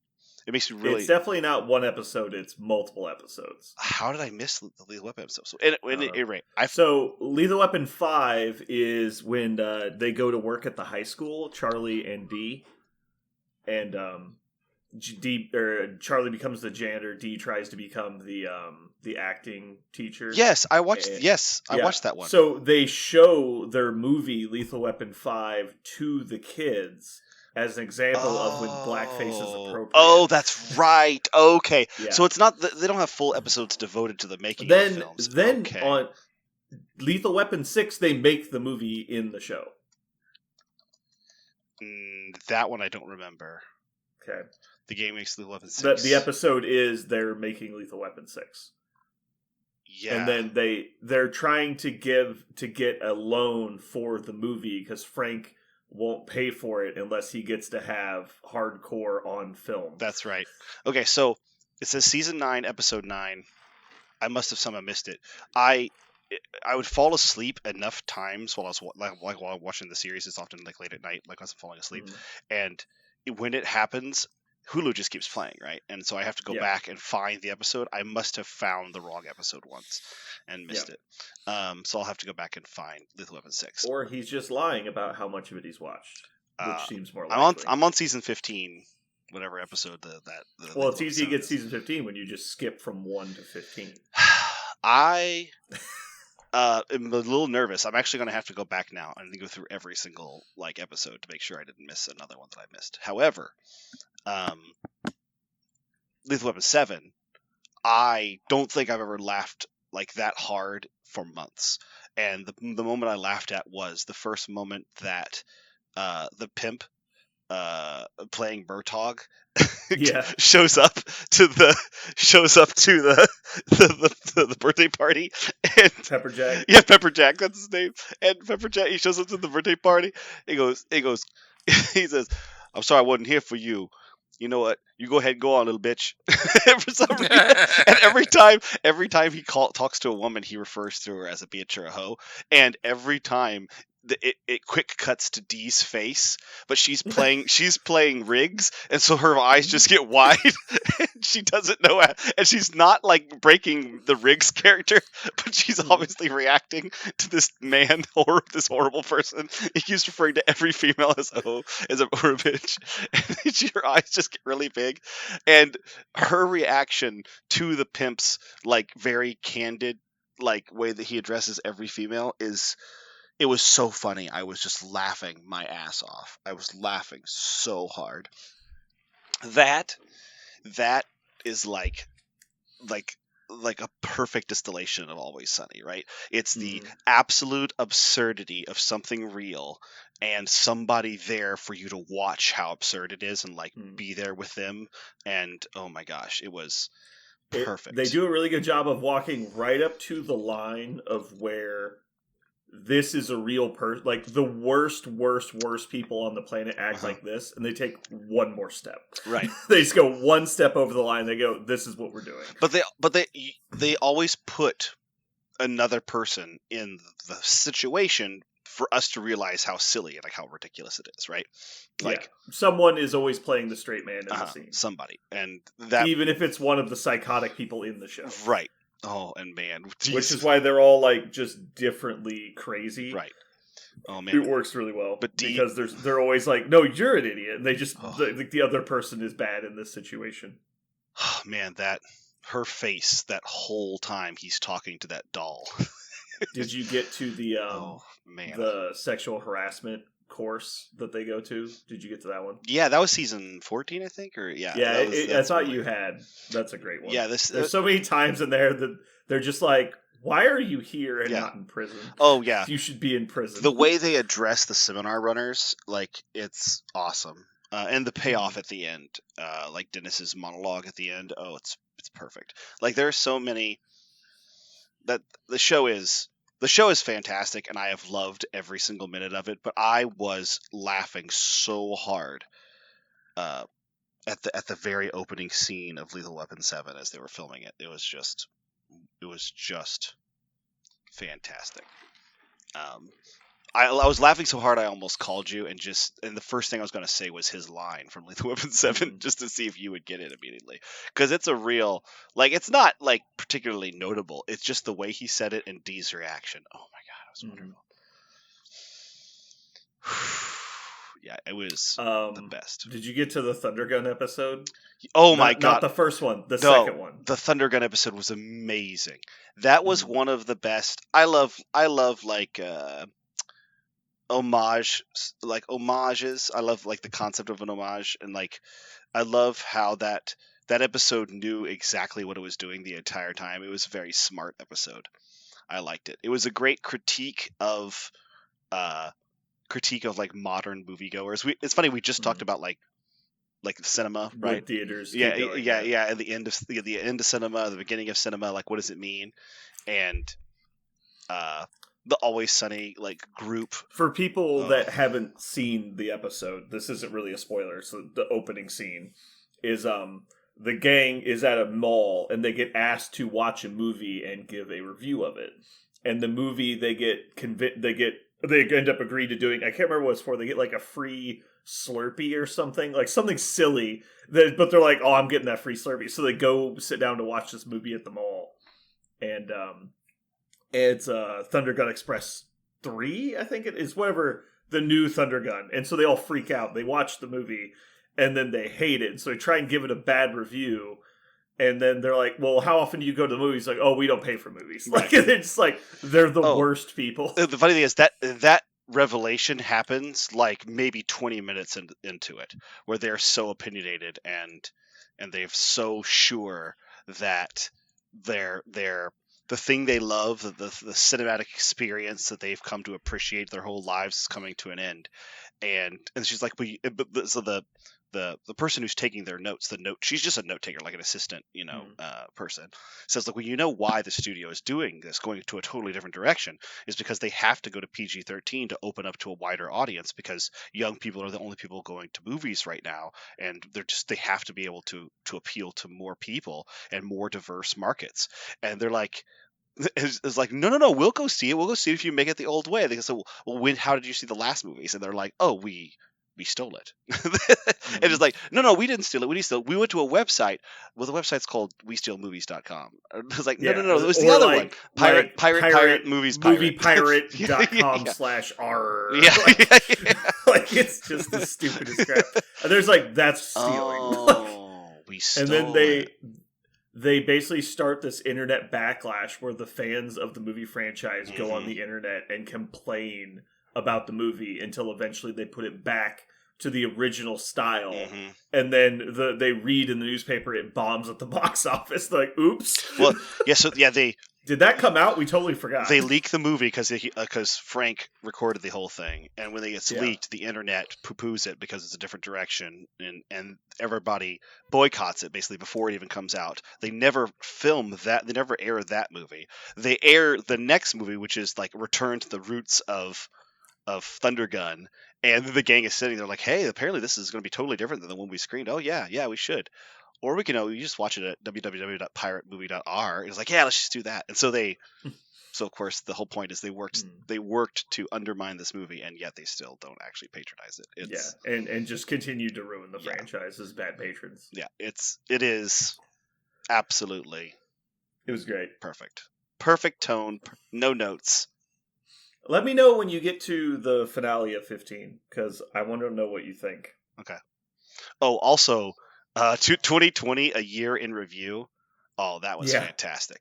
It makes me really. It's definitely not one episode. It's multiple episodes. How did I miss the Lethal Weapon episode? So, So Lethal Weapon 5 is when they go to work at the high school, Charlie and Dee, and Charlie becomes the janitor. Dee tries to become the acting teacher. Yes, I watched. I watched that one. So they show their movie Lethal Weapon 5 to the kids as an example of when blackface is appropriate. Oh, that's right. Okay, Yeah. so it's not they don't have full episodes devoted to the making of the films. Then okay. on Lethal Weapon 6, they make the movie in the show. That one I don't remember. Okay. The game makes Lethal Weapon 6. The episode is they're making Lethal Weapon 6. Yeah. And then they're trying to get a loan for the movie because Frank won't pay for it unless he gets to have hardcore on film. That's right. Okay, so it says season 9, episode 9. I must have somehow missed it. I would fall asleep enough times while I was while watching the series. It's often like late at night, like as I'm falling asleep, and when it happens, Hulu just keeps playing, right? And so I have to go back and find the episode. I must have found the wrong episode once and missed it. So I'll have to go back and find Lethal Weapon 6. Or he's just lying about how much of it he's watched, which seems more likely. I'm on season 15, whatever episode well, it's easy to get season 15 when you just skip from 1 to 15. I am a little nervous. I'm actually going to have to go back now and go through every single episode to make sure I didn't miss another one that I missed. However, Lethal Weapon 7, I don't think I've ever laughed like that hard for months. And the moment I laughed at was the first moment that the pimp playing Murtaugh shows up to the birthday party, and Pepperjack. Yeah, Pepperjack, that's his name. And Pepperjack, he shows up to the birthday party. He says, "I'm sorry I wasn't here for you. You know what? You go ahead and go on, little bitch." For some reason, and every time he talks to a woman, he refers to her as a bitch or a hoe. And every time it quick cuts to Dee's face, but she's playing Riggs, and so her eyes just get wide. And she doesn't know how, and she's not breaking the Riggs character, but she's obviously reacting to this man or this horrible person. He keeps referring to every female as a hoe, or a bitch, and her eyes just get really big, and her reaction to the pimp's very candid way that he addresses every female it was so funny. I was just laughing my ass off. I was laughing so hard. That is like a perfect distillation of Always Sunny, right? It's the absolute absurdity of something real and somebody there for you to watch how absurd it is and be there with them. And oh my gosh, it was perfect. They do a really good job of walking right up to the line of where this is a real person. The worst people on the planet act like this, and they take one more step. Right. They just go one step over the line. They go, "This is what we're doing." But they always put another person in the situation for us to realize how silly and how ridiculous it is, right? Someone is always playing the straight man in the scene. Somebody, and that even if it's one of the psychotic people in the show, right? Oh, and man, which is why they're all just differently crazy, right? Oh It man, works really well But do you- because they're always like, "No, you're an idiot," and they just Oh. the other person is bad in this situation. man, that her face that whole time he's talking to that doll. Did you get to the Oh man, the sexual harassment course that they go to? Did you get to that one? yeah, that was season 14, I think, or yeah. Yeah, that was, I that's thought really- you had. That's a great one. Yeah, this. There's so many times in there that they're just like, "Why are you here and Yeah. not in prison? Oh yeah, You should be in prison." the way they address the seminar runners, like it's awesome, and the payoff at the end, like Dennis's monologue at the end. Oh, it's perfect. Like there are so many that the show is fantastic, and I have loved every single minute of it. But I was laughing so hard at the very opening scene of Lethal Weapon 7 as they were filming it. It was just fantastic. I was laughing so hard I almost called you, and the first thing I was going to say was his line from Lethal Weapon 7, just to see if you would get it immediately, because it's a real, like, it's not like particularly notable. It's just the way he said it and Dee's reaction. Oh my god, it was wonderful. Yeah, it was the best. Did you get to the Thundergun episode? Oh my god, Not the first one, the No, second one. the Thundergun episode was amazing. That was one of the best. I love like homages. I love like the concept of an homage, and like I love how that episode knew exactly what it was doing the entire time. It was a very smart episode. I liked it. It was a great critique of like modern moviegoers. It's funny, we just talked about like cinema, When right? theaters Yeah, keep going, yeah. At the end of cinema, the beginning of cinema, like what does it mean? And the Always Sunny like group. For people Oh. that haven't seen the episode, this isn't really a spoiler. So the opening scene is the gang is at a mall and they get asked to watch a movie and give a review of it. And the movie they end up agreeing to doing. I can't remember what it's for. They get like a free Slurpee or something, like something silly. But they're like, "Oh, I'm getting that free Slurpee," so they go sit down to watch this movie at the mall. And it's Thundergun Express 3, I think it is, whatever, the new Thundergun. And so they all freak out. They watch the movie and then they hate it. So they try and give it a bad review. And then they're like, "Well, how often do you go to the movies?" Like, "Oh, we don't pay for movies." Like, they're just like, they're the worst people. The funny thing is that revelation happens like maybe 20 minutes into it, where they're so opinionated and they're so sure that they're the thing they love, the cinematic experience that they've come to appreciate their whole lives is coming to an end. And she's like, so the person who's taking their notes, she's just a note taker, like an assistant, person, says, like, well, you know why the studio is doing this, going to a totally different direction, is because they have to go to PG-13 to open up to a wider audience, because young people are the only people going to movies right now, and they have to be able to appeal to more people and more diverse markets. And they're like, it's like, no, we'll go see it. We'll go see it if you make it the old way. They say, well, how did you see the last movies? And they're like, oh, we stole it. And it's like, no, we didn't steal it. We went to a website. Well, the website's called WeStealMovies.com. It's like, no, it was the other one. Pirate Movies Pirate. Moviepirate.com/r. Yeah. Like, it's just the stupidest crap. And there's like, that's stealing. Oh, we stole And then it. they basically start this internet backlash where the fans of the movie franchise go on the internet and complain about the movie until eventually they put it back to the original style. And then they read in the newspaper it bombs at the box office. They're like, oops. Well, yeah, so yeah, did that come out? We totally forgot. They leak the movie because Frank recorded the whole thing, and when it gets leaked, the internet poo-poos it because it's a different direction, and everybody boycotts it basically before it even comes out. They never film that. They never air that movie. They air the next movie, which is like Return to the Roots of Thundergun, and the gang is sitting there like, hey, apparently this is going to be totally different than the one we screened. Oh yeah, we should. Or we can you just watch it at www.piratemovie.r. It's like, yeah, let's just do that. And so of course the whole point is they worked to undermine this movie, and yet they still don't actually patronize it. And just continue to ruin the franchise as bad patrons. Yeah, it is absolutely. It was great. Perfect tone, no notes. Let me know when you get to the finale of 15, because I want to know what you think. Oh, also, 2020, a year in review. Oh, that was Yeah. fantastic.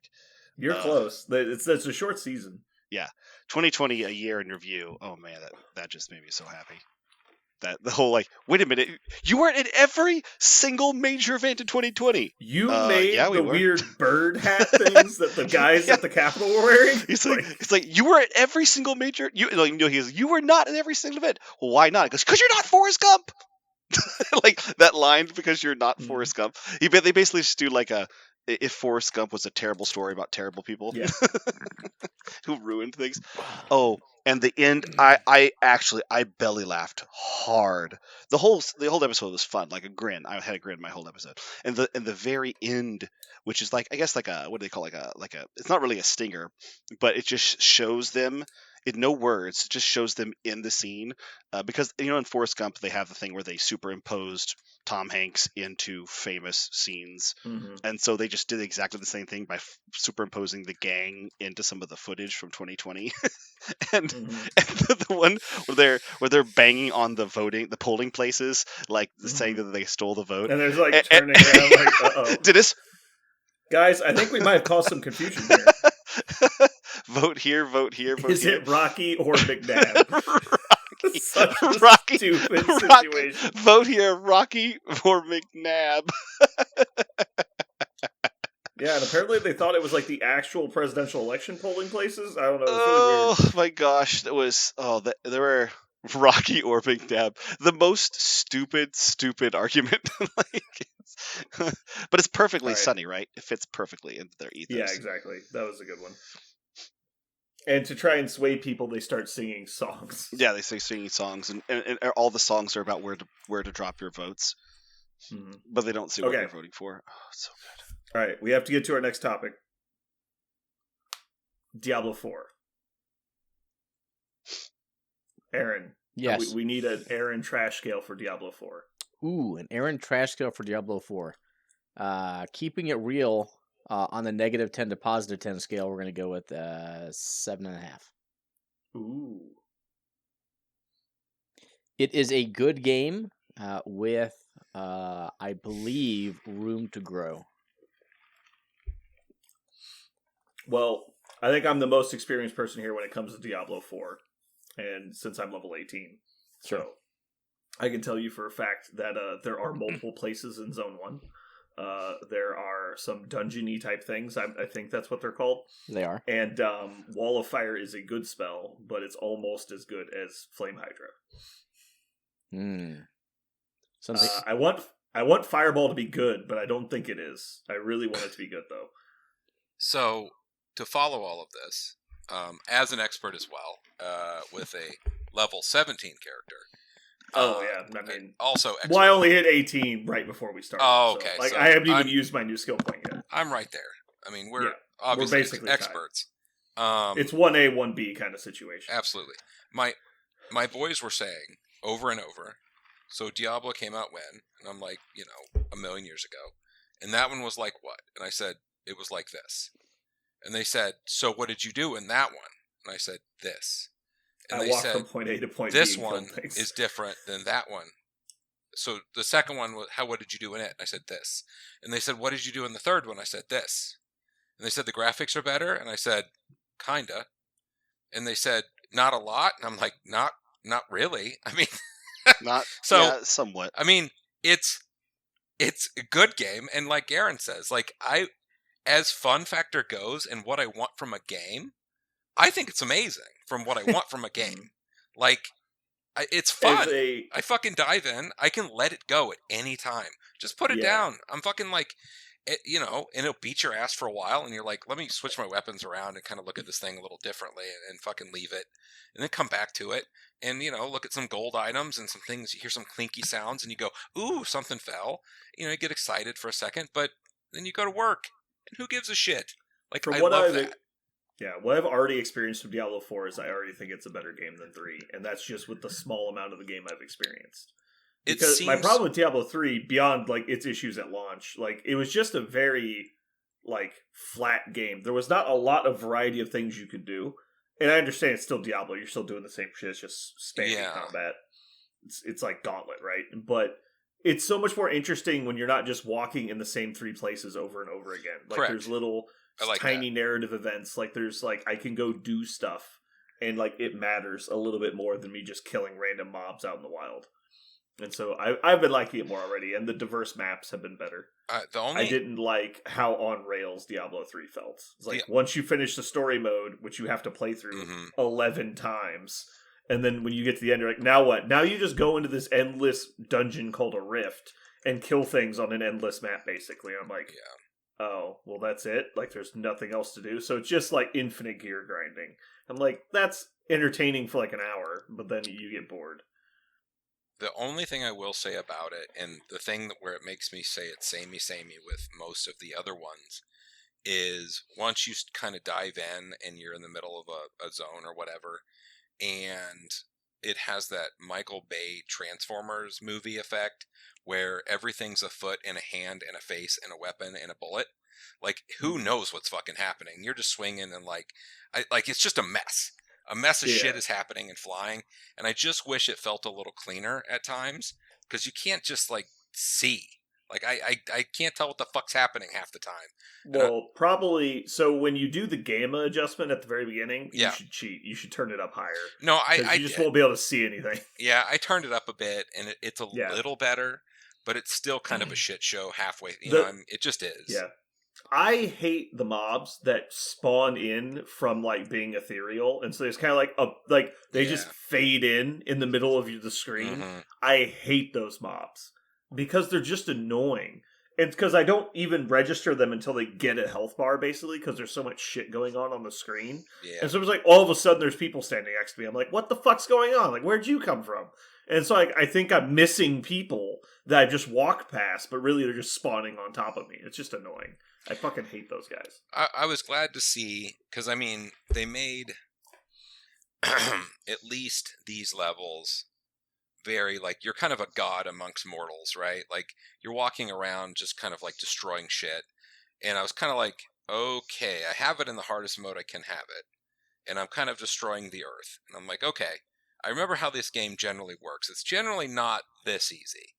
You're close. It's a short season. 2020, a year in review. Oh man, that just made me so happy. That the whole wait a minute, you weren't in every single major event in 2020. You made yeah, we the were. weird bird hat things that the guys at the Capitol were wearing. It's like you were at every single major. You were not in every single event. Well, why not? Because you're not Forrest Gump. Like that line, because you're not Forrest Gump. They basically just do like if Forrest Gump was a terrible story about terrible people who ruined things. Oh, and the end, I belly laughed hard. The whole episode was fun, like a grin. I had a grin my whole episode. And the very end, which is like, I guess like a, what do they call, like a it's not really a stinger, but it just shows them in no words. It just shows them in the scene, because in Forrest Gump they have the thing where they superimposed Tom Hanks into famous scenes, and so they just did exactly the same thing by superimposing the gang into some of the footage from 2020. and the one where they're banging on the polling places, like saying that they stole the vote, and there's like turning around like, uh-oh. Dennis, guys, I think we might have caused some confusion here. Vote here, vote here, vote Is here. it Rocky or McNabb? Such a Rocky, stupid Rocky, situation. vote here, Rocky or McNabb. Yeah, and apparently they thought it was like the actual presidential election polling places. I don't know. It was Oh really weird. my gosh, there were Rocky or McNabb. The most stupid argument. But it's perfectly Right. sunny, right? It fits perfectly into their ethos. Yeah, exactly. That was a good one. And to try and sway people, they start singing songs. Yeah, they say singing songs, and all the songs are about where to drop your votes, but they don't say what you're voting for. Oh, it's so good. All right, we have to get to our next topic. Diablo 4. Aaron. Yes. We need an Aaron trash scale for Diablo 4. Ooh, an Aaron trash scale for Diablo 4. Keeping it real, on the -10 to +10 scale, we're going to go with 7.5. Ooh. It is a good game with, I believe, room to grow. Well, I think I'm the most experienced person here when it comes to Diablo 4. And since I'm level 18. So I can tell you for a fact that there are multiple places in Zone 1. There are some dungeon-y type things. I think that's what they're called. They are. And Wall of Fire is a good spell, but it's almost as good as Flame Hydra. Something. I want Fireball to be good, but I don't think it is. I really want it to be good, though. So, to follow all of this, as an expert as well, with a level 17 character. Oh, yeah. I mean, also expert. Well, I only hit 18 right before we started. Oh, okay. So, So I haven't even used my new skill point yet. I'm right there. I mean, we're obviously basically experts. It's 1A, 1B kind of situation. Absolutely. My boys were saying over and over, so Diablo came out when? And I'm like, 1 million years ago. And that one was like what? And I said, it was like this. And they said, so what did you do in that one? And I said, this. And I walked from point A to point B. This one is different than that one. So the second one was, what did you do in it? And I said, this. And they said, what did you do in the third one? I said, this. And they said, the graphics are better? And I said, kinda. And they said, not a lot? And I'm like, not really. I mean, not so, yeah, somewhat. I mean, it's a good game. And like Aaron says, as fun factor goes and what I want from a game, I think it's amazing from what I want from a game. It's fun. I fucking dive in. I can let it go at any time. Just put it down. I'm fucking and it'll beat your ass for a while, and you're like, let me switch my weapons around and kind of look at this thing a little differently and fucking leave it. And then come back to it and, look at some gold items and some things. You hear some clinky sounds and you go, ooh, something fell. You get excited for a second, but then you go to work. And who gives a shit? I love that. Yeah, what I've already experienced from Diablo 4 is I already think it's a better game than 3, and that's just with the small amount of the game I've experienced. Because my problem with Diablo 3, beyond its issues at launch, it was just a very flat game. There was not a lot of variety of things you could do, And I understand it's still Diablo. You're still doing the same shit. It's just spamming Yeah. combat. It's like Gauntlet, right? But it's so much more interesting when you're not just walking in the same 3 places over and over again. Like Correct. there's little I like tiny narrative events. Like there's like I can go do stuff, and like it matters a little bit more than me just killing random mobs out in the wild. And so I've been liking it more already, and the diverse maps have been better. I didn't like how on rails Diablo 3 felt. It's like once you finish the story mode, which you have to play through 11 times, and then when you get to the end, you're like, now what? Now you just go into this endless dungeon called a Rift and kill things on an endless map, basically. And I'm like, oh, well, that's it? Like, there's nothing else to do? So it's just like infinite gear grinding. I'm like, that's entertaining for like an hour, but then you get bored. The only thing I will say about it, and the thing where it makes me say it's samey with most of the other ones, is once you kind of dive in and you're in the middle of a zone or whatever, and it has that Michael Bay Transformers movie effect where everything's a foot and a hand and a face and a weapon and a bullet. Like, who knows what's fucking happening? You're just swinging and like it's just a mess. A mess of shit is happening and flying, and I just wish it felt a little cleaner at times, because you can't just, like, see. Like, I can't tell what the fuck's happening half the time. Well, probably, so when you do the gamma adjustment at the very beginning, you should cheat. You should turn it up higher. No, you just won't be able to see anything. Yeah, I turned it up a bit, and it's a little better, but it's still kind of a shit show halfway. It just is. Yeah. I hate the mobs that spawn in from like being ethereal, and so it's kind of like they just fade in the middle of the screen. Mm-hmm. I hate those mobs because they're just annoying. It's because I don't even register them until they get a health bar, basically, because there's so much shit going on the screen. Yeah. And so it's like all of a sudden there's people standing next to me. I'm like, what the fuck's going on? Like, where'd you come from? And so I think I'm missing people that I just walk past, but really they're just spawning on top of me. It's just annoying. I fucking hate those guys. I was glad to see, because, I mean, they made at least these levels very, like, you're kind of a god amongst mortals, right? Like, you're walking around just kind of, like, destroying shit. And I was kind of like, okay, I have it in the hardest mode I can have it. And I'm kind of destroying the earth. And I'm like, okay, I remember how this game generally works. It's generally not this easy.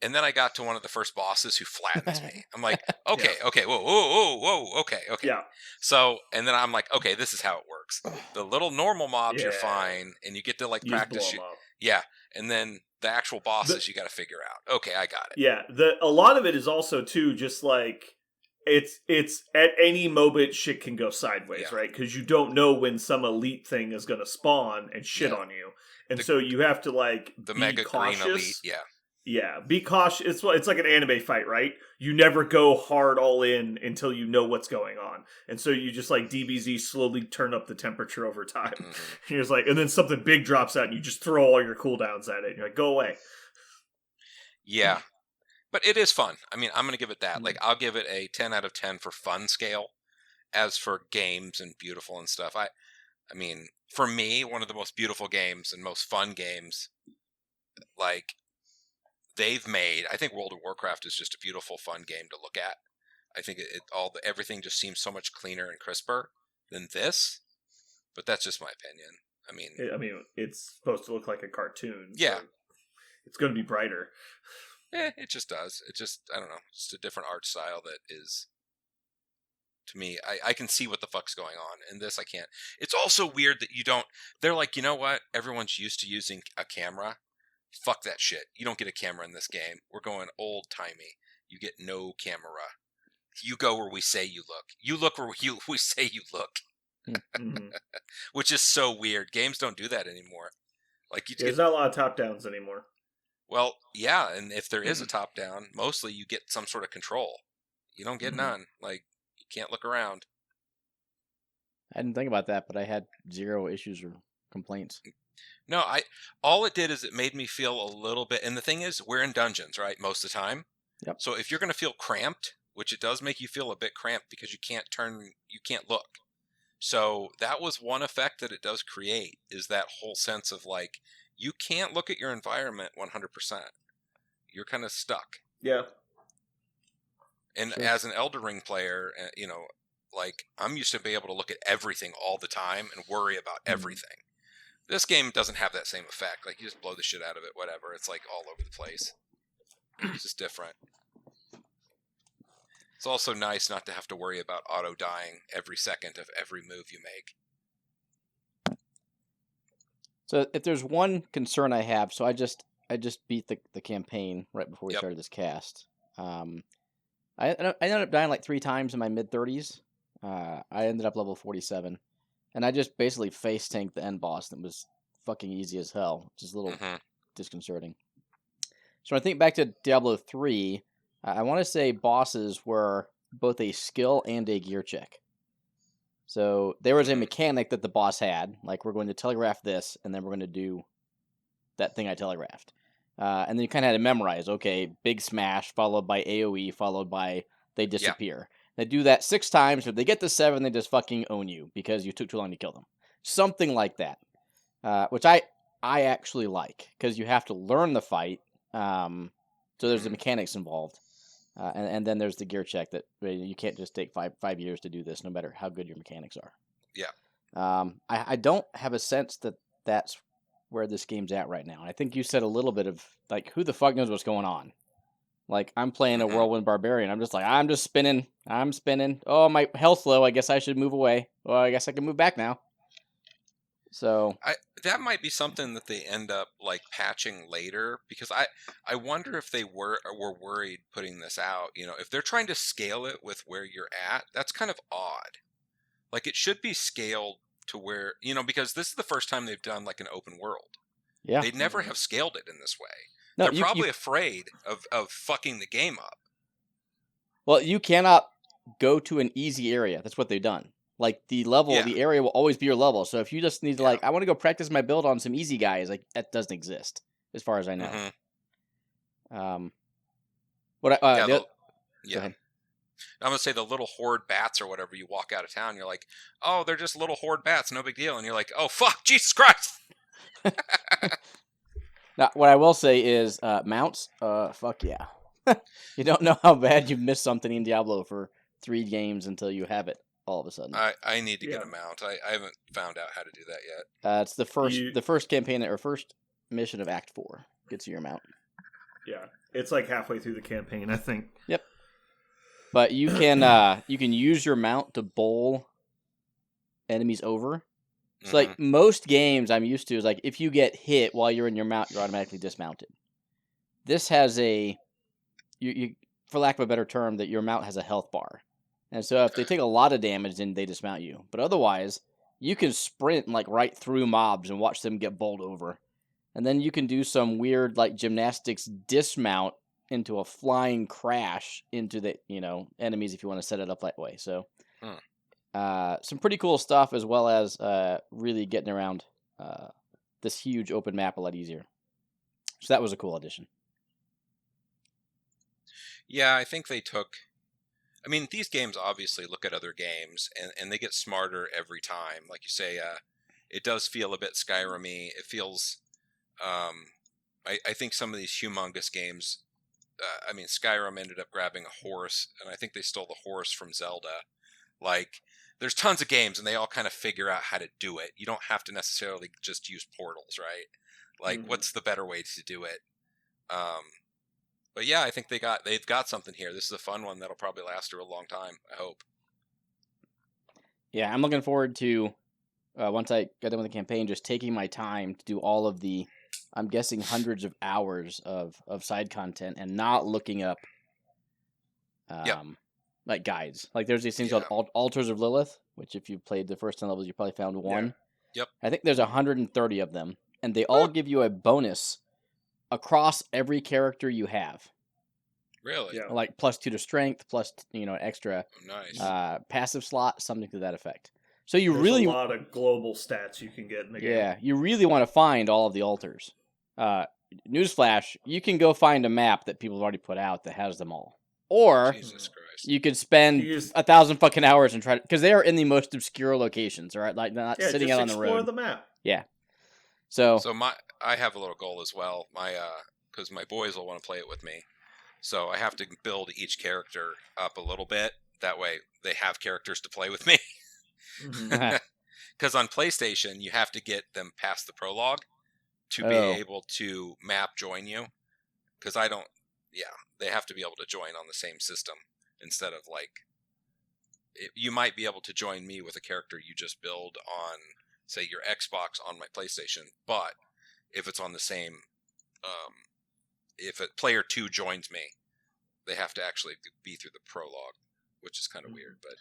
And then I got to one of the first bosses who flattens me. I'm like, okay, whoa, okay. Yeah. So, and then I'm like, okay, this is how it works. The little normal mobs, you're fine, and you get to, like, practice. And then the actual bosses you got to figure out. Okay, I got it. Yeah, a lot of it is also, too, just like, it's at any moment shit can go sideways, right? Because you don't know when some elite thing is going to spawn and shit on you. And so you have to, like, the be mega cautious. Green elite, Yeah, be cautious. It's like an anime fight, right? You never go hard all in until you know what's going on. And so you just, like, DBZ slowly turn up the temperature over time. Mm-hmm. And you're just like, and then something big drops out and you just throw all your cooldowns at it. And you're like, go away. Yeah. But it is fun. I mean, I'm going to give it that. Like, I'll give it a 10 out of 10 for fun scale. As for games and beautiful and stuff, I mean, for me, one of the most beautiful games and most fun games, like, they've made. I think World of Warcraft is just a beautiful, fun game to look at. I think everything just seems so much cleaner and crisper than this. But that's just my opinion. I mean, it's supposed to look like a cartoon. Yeah, so it's going to be brighter. It just does. It just, I don't know, just a different art style that is. To me, I can see what the fuck's going on. In this, I can't. It's also weird that you don't. They're like, you know what? Everyone's used to using a camera. Fuck that shit. You don't get a camera in this game. We're going old-timey. You get no camera. You go where we say you look. You look where we say you look. Mm-hmm. Which is so weird. Games don't do that anymore. Like there's not a lot of top-downs anymore. Well, yeah, and if there is a top-down, mostly you get some sort of control. You don't get none. Like, you can't look around. I didn't think about that, but I had 0 issues or complaints. No, all it did is it made me feel a little bit, and the thing is, we're in dungeons, right, most of the time. Yep. So if you're going to feel cramped, which it does make you feel a bit cramped because you can't look. So that was one effect that it does create, is that whole sense of, like, you can't look at your environment 100%. You're kind of stuck. Yeah. And as an Elden Ring player, Like, I'm used to be able to look at everything all the time and worry about everything. This game doesn't have that same effect. Like, you just blow the shit out of it, whatever. It's like all over the place. It's just different. It's also nice not to have to worry about auto dying every second of every move you make. So if there's one concern I have, so I just beat the campaign right before we Yep. started this cast. I ended up dying like 3 times in my mid-30s. I ended up level 47, and I just basically face tanked the end boss. And it was fucking easy as hell, which is a little disconcerting. So when I think back to Diablo 3, I want to say bosses were both a skill and a gear check. So there was a mechanic that the boss had, like, we're going to telegraph this, and then we're going to do that thing I telegraphed. And then you kind of had to memorize, okay, big smash, followed by AoE, followed by they disappear. They do that 6 times. If they get to 7, they just fucking own you because you took too long to kill them. Something like that, which I actually like, because you have to learn the fight. So there's the mechanics involved. And then there's the gear check that you can't just take five years to do this, no matter how good your mechanics are. Yeah. I don't have a sense that that's where this game's at right now. I think you said a little bit of, like, who the fuck knows what's going on? Like, I'm playing a Whirlwind Barbarian. I'm just like, I'm just spinning. I'm spinning. Oh, my health's low. I guess I should move away. Well, I guess I can move back now. So that might be something that they end up like patching later, because I wonder if they were worried putting this out. You know, if they're trying to scale it with where you're at, that's kind of odd. Like, it should be scaled to where, you know, because this is the first time they've done like an open world. yeah, They'd never have scaled it in this way. no, They're probably afraid of fucking the game up. Well, you cannot go to an easy area. That's what they've done. Like, the level, the area will always be your level. So if you just need to, like, I want to go practice my build on some easy guys, like, that doesn't exist, as far as I know. Mm-hmm. Go I'm ahead. gonna say the little horde bats or whatever. You walk out of town, you're like, oh, they're just little horde bats, no big deal. And you're like, oh fuck, Jesus Christ. Now, what I will say is, mounts, fuck yeah. You don't know how bad you've missed something in Diablo for 3 games until you have it all of a sudden. I need to get a mount. I haven't found out how to do that yet. It's the first campaign or first mission of Act 4 gets you your mount. Yeah, it's like halfway through the campaign, I think. Yep. But you can use your mount to bowl enemies over. So like most games I'm used to is like, if you get hit while you're in your mount, you're automatically dismounted. This has you for lack of a better term, that your mount has a health bar. And so if they take a lot of damage, then they dismount you. But otherwise, you can sprint like right through mobs and watch them get bowled over. And then you can do some weird like gymnastics dismount into a flying crash into the, enemies if you want to set it up that way. So some pretty cool stuff, as well as really getting around this huge open map a lot easier. So that was a cool addition. Yeah, I think they took... I mean, these games obviously look at other games, and they get smarter every time. Like you say, it does feel a bit Skyrim-y. It feels... I think some of these humongous games... Skyrim ended up grabbing a horse, and I think they stole the horse from Zelda. Like, there's tons of games, and they all kind of figure out how to do it. You don't have to necessarily just use portals, right? Like, what's the better way to do it? But yeah, I think they've got something here. This is a fun one that'll probably last through a long time, I hope. Yeah, I'm looking forward to, once I get done with the campaign, just taking my time to do all of the, I'm guessing, hundreds of hours of side content and not looking up like guides. Like, there's these things called Altars of Lilith, which if you played the first 10 levels, you probably found one. Yep. I think there's 130 of them, and they all give you a bonus across every character you have. Really? Yeah. Like +2 to strength, plus extra nice. passive slot, something to that effect. So there's a lot of global stats you can get in the game. Yeah, you really want to find all of the altars. Newsflash, you can go find a map that people have already put out that has them all. Or Jesus Christ. you could spend 1,000 fucking hours and try to, because they are in the most obscure locations, right? Like, they're not sitting out on the road. Explore the map. Yeah. So I have a little goal as well. Because my boys will want to play it with me. So I have to build each character up a little bit That way they have characters to play with me. Mhm. Because on PlayStation, you have to get them past the prologue to be Oh. able to map join you. Because I don't, they have to be able to join on the same system instead of like, you might be able to join me with a character you just build on, say, your Xbox on my PlayStation, but if it's on the same, if a player 2 joins me, they have to actually be through the prologue, which is kind of weird. But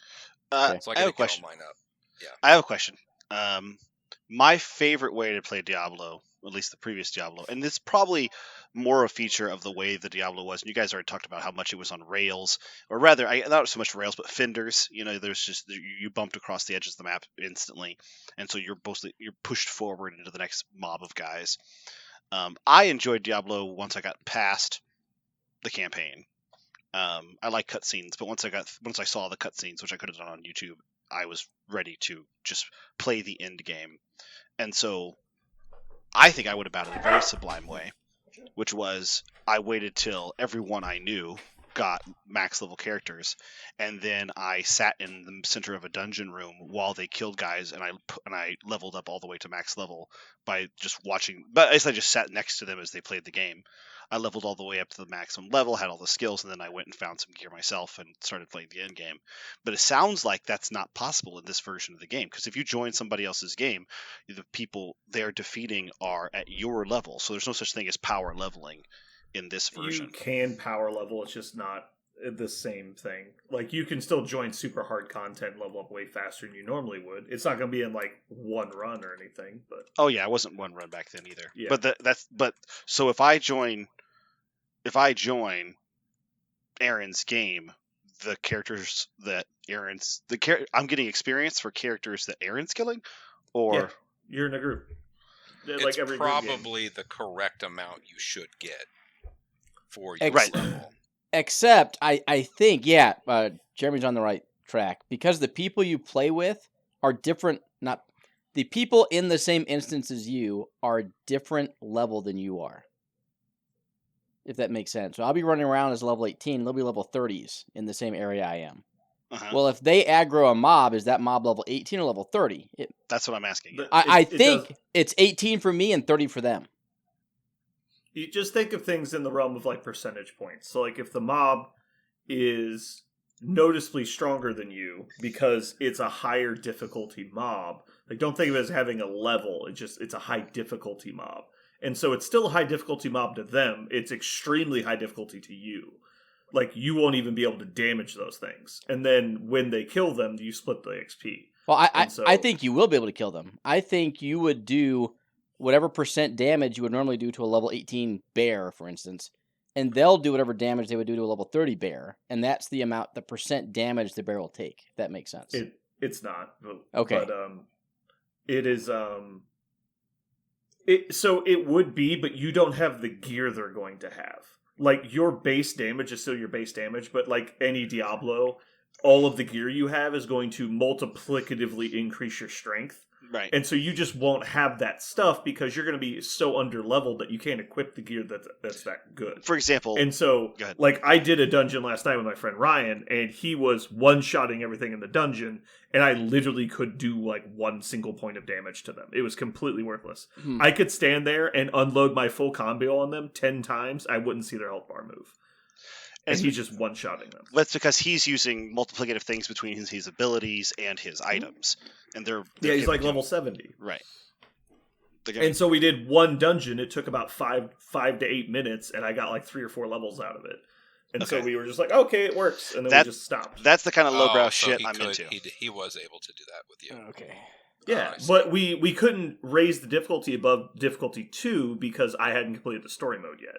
Okay. so I I have gotta a get all question. mine up. I have a question. My favorite way to play Diablo, at least the previous Diablo, and it's probably more a feature of the way the Diablo was. And you guys already talked about how much it was on rails, or rather, not so much rails, but fenders. You know, there's just you bumped across the edges of the map instantly, and so you're pushed forward into the next mob of guys. I enjoyed Diablo once I got past the campaign. I like cutscenes, but once I saw the cutscenes, which I could have done on YouTube, I was ready to just play the end game. And so I think I would have battled a very sublime way, which was I waited till everyone I knew got max level characters, and then I sat in the center of a dungeon room while they killed guys, and I leveled up all the way to max level by just watching. But I just sat next to them as they played the game. I leveled all the way up to the maximum level, had all the skills, and then I went and found some gear myself and started playing the end game. But it sounds like that's not possible in this version of the game, because if you join somebody else's game, the people they're defeating are at your level. So there's no such thing as power leveling in this version. You can power level, it's just not the same thing. Like, you can still join super hard content, level up way faster than you normally would. It's not going to be in like one run or anything, but Oh yeah, it wasn't one run back then either. Yeah. But so if I join Aaron's game, the characters that I'm getting experience for characters that Aaron's killing, or yeah, you're in a group. it's Like every group game. probably the correct amount you should get for your Right. level. Except, I think, Jeremy's on the right track. Because the people you play with are different, not... The people in the same instance as you are a different level than you are. If that makes sense. So I'll be running around as level 18, they'll be level 30s in the same area I am. Well, if they aggro a mob, is that mob level 18 or level 30? that's what I'm asking. But I it think does- it's 18 for me and 30 for them. You just think of things in the realm of like percentage points. So like if the mob is noticeably stronger than you because it's a higher difficulty mob, like don't think of it as having a level, it's a high difficulty mob. And so it's still a high difficulty mob to them, it's extremely high difficulty to you. Like you won't even be able to damage those things. And then when they kill them, you split the XP. Well, And so- I think you will be able to kill them. I think you would do whatever percent damage you would normally do to a level 18 bear, for instance, and they'll do whatever damage they would do to a level 30 bear, and that's the percent damage the bear will take. If that makes sense. It's not. Okay. But it is so it would be, but you don't have the gear they're going to have. Like your base damage is still your base damage, but like any Diablo, all of the gear you have is going to multiplicatively increase your strength. Right. And so you just won't have that stuff because you're going to be so under-leveled that you can't equip the gear that's that good. For example, And so, Go ahead. like, I did a dungeon last night with my friend Ryan, and he was one-shotting everything in the dungeon, and I literally could do, like, one single point of damage to them. It was completely worthless. I could stand there and unload my full combo on them 10 times. I wouldn't see their health bar move. And he's just one-shotting them. that's because he's using multiplicative things between his abilities and his items, and they're Yeah, he's like capable- level 70. right. They're gonna- And so we did one dungeon. It took about 5 to 8 minutes, and I got like 3 or 4 levels out of it. And so Okay. we were just like, okay, it works. And then That- we just stopped. that's the kind of lowbrow so shit he I'm could- into. He was able to do that with you. Okay. Yeah, I see. but we couldn't raise the difficulty above difficulty 2 because I hadn't completed the story mode yet.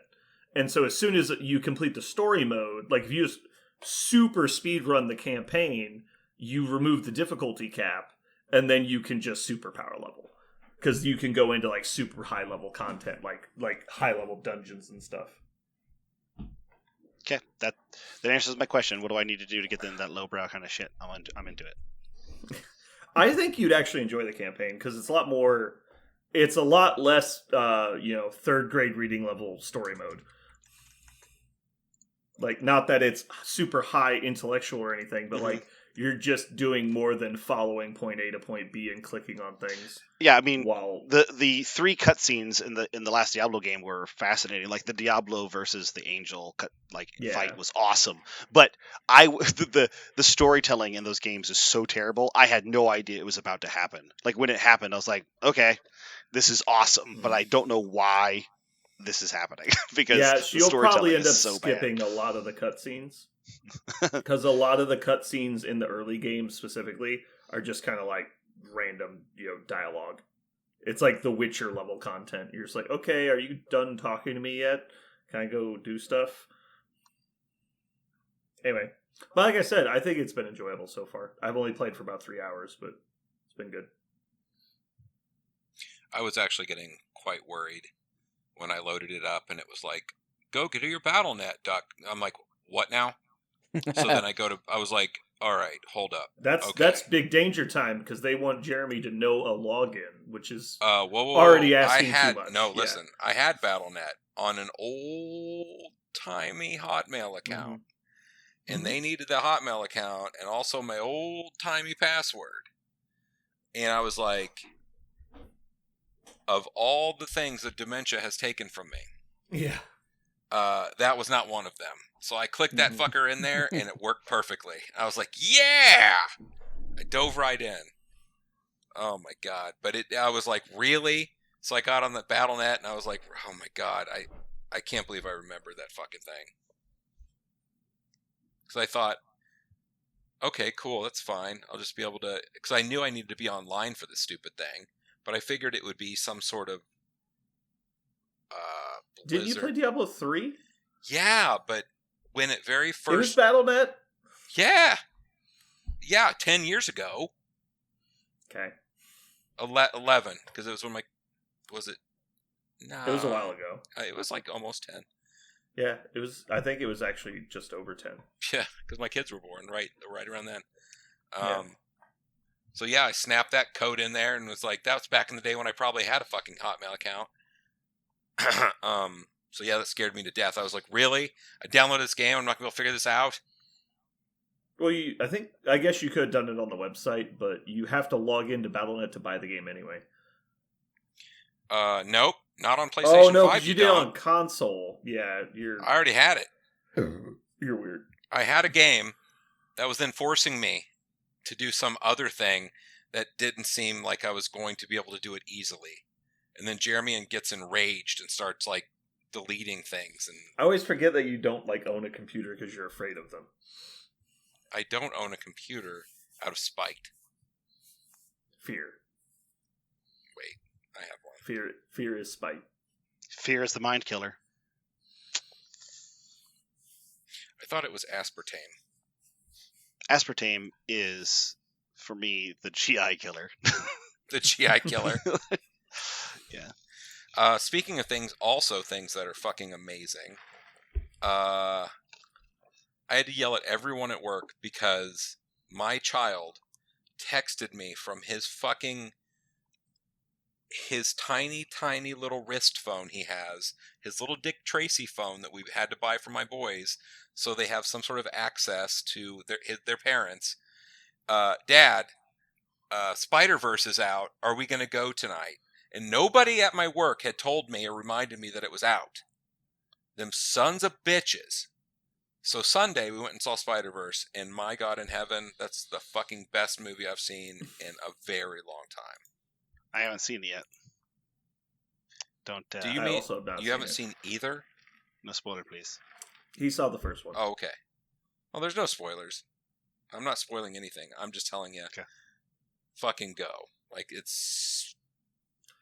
And so as soon as you complete the story mode, like if you just super speed run the campaign, you remove the difficulty cap, and then you can just super power level. Because you can go into like super high level content, like high level dungeons and stuff. Okay, that answers my question. What do I need to do to get into that lowbrow kind of shit? I'm into it. I think you'd actually enjoy the campaign because it's a lot more. It's a lot less, third grade reading level story mode. Like, not that it's super high intellectual or anything, but Mhm. like you're just doing more than following point A to point B and clicking on things. Yeah, I mean, While the 3 cutscenes in the last Diablo game were fascinating. Like the Diablo versus the Angel fight was awesome. But the storytelling in those games is so terrible. I had no idea it was about to happen. Like when it happened, I was like, okay, this is awesome, but I don't know why this is happening because yeah, the you'll probably storytelling end up is so skipping bad. a lot of the cutscenes because a lot of the cutscenes in the early games specifically are just kind of like random, dialogue. It's like the Witcher level content. You're just like, okay, are you done talking to me yet? Can I go do stuff? Anyway, but like I said, I think it's been enjoyable so far. I've only played for about 3 hours, but it's been good. I was actually getting quite worried when I loaded it up and it was like, go get your BattleNet, Duck. I'm like, what now? So then I was like, all right, hold up. That's Okay. that's big danger time because they want Jeremy to know a login, which is Whoa, already asking too much. No, Yeah. listen, I had BattleNet on an old-timey Hotmail account. And they needed the Hotmail account and also my old-timey password. And I was like, of all the things that dementia has taken from me, Yeah. that was not one of them. So I clicked that fucker in there and it worked perfectly. I was like, yeah! I dove right in. Oh my god. But I was like, really? So I got on the BattleNet and I was like, oh my god, I can't believe I remember that fucking thing. Because I thought, okay, cool, that's fine. I'll just be able to... Because I knew I needed to be online for this stupid thing. But I figured it would be some sort of... Didn't you play Diablo 3? Yeah, but when it very It was first... BattleNet? Yeah! Yeah, 10 years ago. Okay. 11, because it was when my... Was it? No. It was a while ago. It was like almost 10. Yeah, it was. I think it was actually just over 10. Yeah, because my kids were born right around then. Yeah. So yeah, I snapped that code in there and was like, that was back in the day when I probably had a fucking Hotmail account. So yeah, that scared me to death. I was like, really? I downloaded this game, I'm not going to figure this out? Well, I guess you could have done it on the website, but you have to log into BattleNet to buy the game anyway. Nope, not on PlayStation 5. Oh no, because you did it on console. Yeah, I already had it. You're weird. I had a game that was then forcing me to do some other thing that didn't seem like I was going to be able to do it easily. And then Jeremy gets enraged and starts like deleting things. And I always forget that you don't own a computer because you're afraid of them. I don't own a computer out of spite. Fear. Wait, I have one. Fear is spite. Fear is the mind killer. I thought it was aspartame. Aspartame is, for me, the GI killer. The GI killer. Yeah. Speaking of things that are fucking amazing. I had to yell at everyone at work because my child texted me from his tiny, tiny little wrist phone he has, his little Dick Tracy phone that we had to buy for my boys so they have some sort of access to their parents. Dad, Spider-Verse is out. Are we going to go tonight? And nobody at my work had told me or reminded me that it was out. Them sons of bitches. So Sunday, we went and saw Spider-Verse, and my God in heaven, that's the fucking best movie I've seen in a very long time. I haven't seen it yet. Don't. Do you I mean also have not you seen haven't it. seen either? No spoiler, please. He saw the first one. Oh, okay. Well, there's no spoilers. I'm not spoiling anything. I'm just telling you. Okay. Fucking go. Like, it's...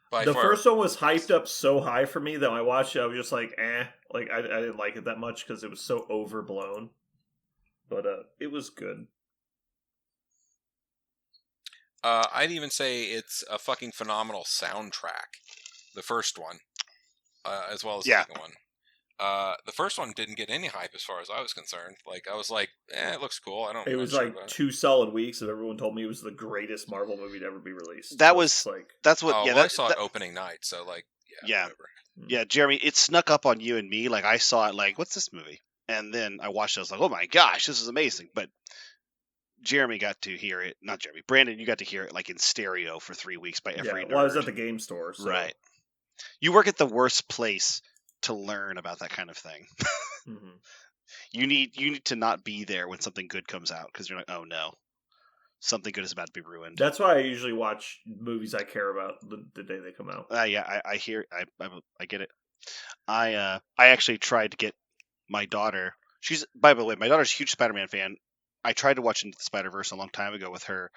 By The far, first one was hyped up so high for me that when I watched it, I was just like, eh. Like, I didn't like it that much because it was so overblown. But it was good. I'd even say it's a fucking phenomenal soundtrack. The first one. As well as the second one. The first one didn't get any hype as far as I was concerned. Like, I was like, it looks cool. It was like 2 solid weeks, and everyone told me it was the greatest Marvel movie to ever be released. That was like, that's what. I saw it opening night, so like, Yeah. whatever. Yeah, Jeremy, it snuck up on you and me. Like I saw it. Like, what's this movie? And then I watched it. I was like, oh my gosh, this is amazing. But Jeremy got to hear it. Not Jeremy. Brandon, you got to hear it like in stereo for 3 weeks by every nerd. Well, I was at the game store. So. Right. You work at the worst place to learn about that kind of thing. Mm-hmm. You need to not be there when something good comes out because you're like, oh no, something good is about to be ruined. That's why I usually watch movies I care about the day they come out. Yeah, I hear. I get it. I actually tried to get my daughter. By the way, my daughter's a huge Spider-Man fan. I tried to watch Into the Spider-Verse a long time ago with her,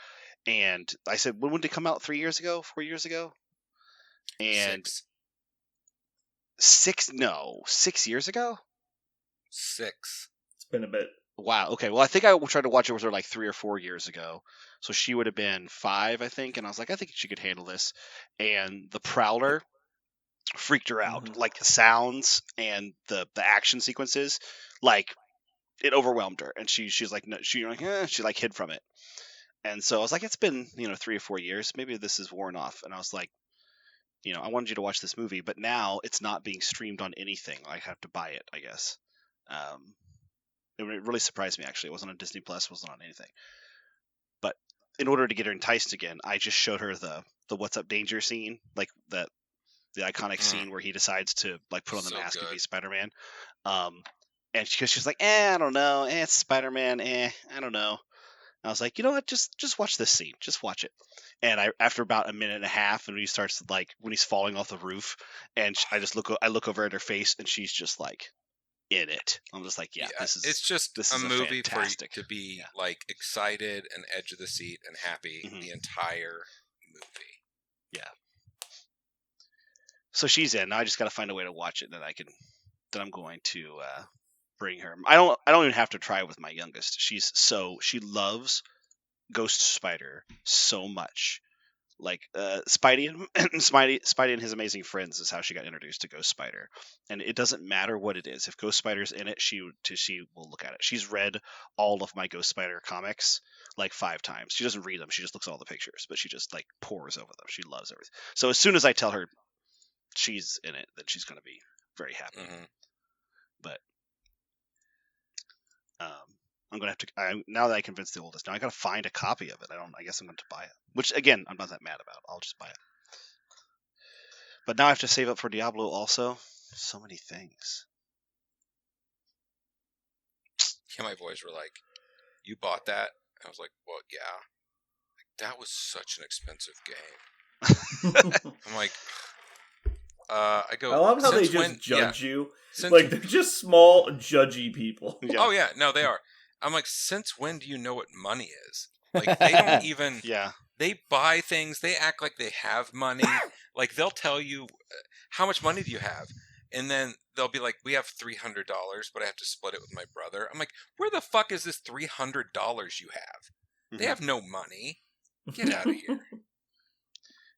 and I said, when did it come out? 3 years ago? 4 years ago? And 6 years ago? 6. It's been a bit. Wow. Okay. Well, I think I tried to watch it with her like 3 or 4 years ago. So she would have been 5, I think. And I was like, I think she could handle this. And the Prowler freaked her out. Mhm. Like the sounds and the action sequences, like it overwhelmed her. And she's like, no, she like hid from it. And so I was like, it's been 3 or 4 years. Maybe this is worn off. And I was like, I wanted you to watch this movie, but now it's not being streamed on anything. I have to buy it, I guess. It really surprised me, actually. It wasn't on Disney Plus, wasn't on anything. But in order to get her enticed again, I just showed her the What's Up Danger scene, like the iconic scene where he decides to like put on the mask and be Spider-Man. And she's like, I don't know, it's Spider-Man, I don't know. And I was like, you know what, just watch this scene, just watch it. And after about a minute and a half, and he starts when he's falling off the roof, and I look over at her face, and she's just like in it. I'm just like, it's just a movie fantastic. for you to be like excited and edge of the seat and happy the entire movie. Yeah. So she's in. Now I just got to find a way to watch it that I'm going to bring her. I don't even have to try it with my youngest. She loves Ghost Spider so much. Like Spidey and his amazing friends is how she got introduced to Ghost Spider, and it doesn't matter what it is. If Ghost Spider's in it, she will look at it. She's read all of my Ghost Spider comics like 5 times. She doesn't read them; she just looks at all the pictures, but she just like pores over them. She loves everything. So as soon as I tell her she's in it, then she's going to be very happy. Mm-hmm. But I'm gonna have to. Now that I convinced the oldest, now I gotta find a copy of it. I guess I'm going to buy it. Which again, I'm not that mad about. I'll just buy it. But now I have to save up for Diablo also. So many things. Yeah, my boys were like, "You bought that?" I was like, "Well, yeah." That was such an expensive game. I'm like, I go. I love how they just judge you. Like they're just small, judgy people. Yeah. Oh yeah, no, they are. I'm like, since when do you know what money is? Like they don't even. Yeah. They buy things. They act like they have money. Like they'll tell you, how much money do you have? And then they'll be like, we have $300, but I have to split it with my brother. I'm like, where the fuck is this $300 you have? Mm-hmm. They have no money. Get out of here.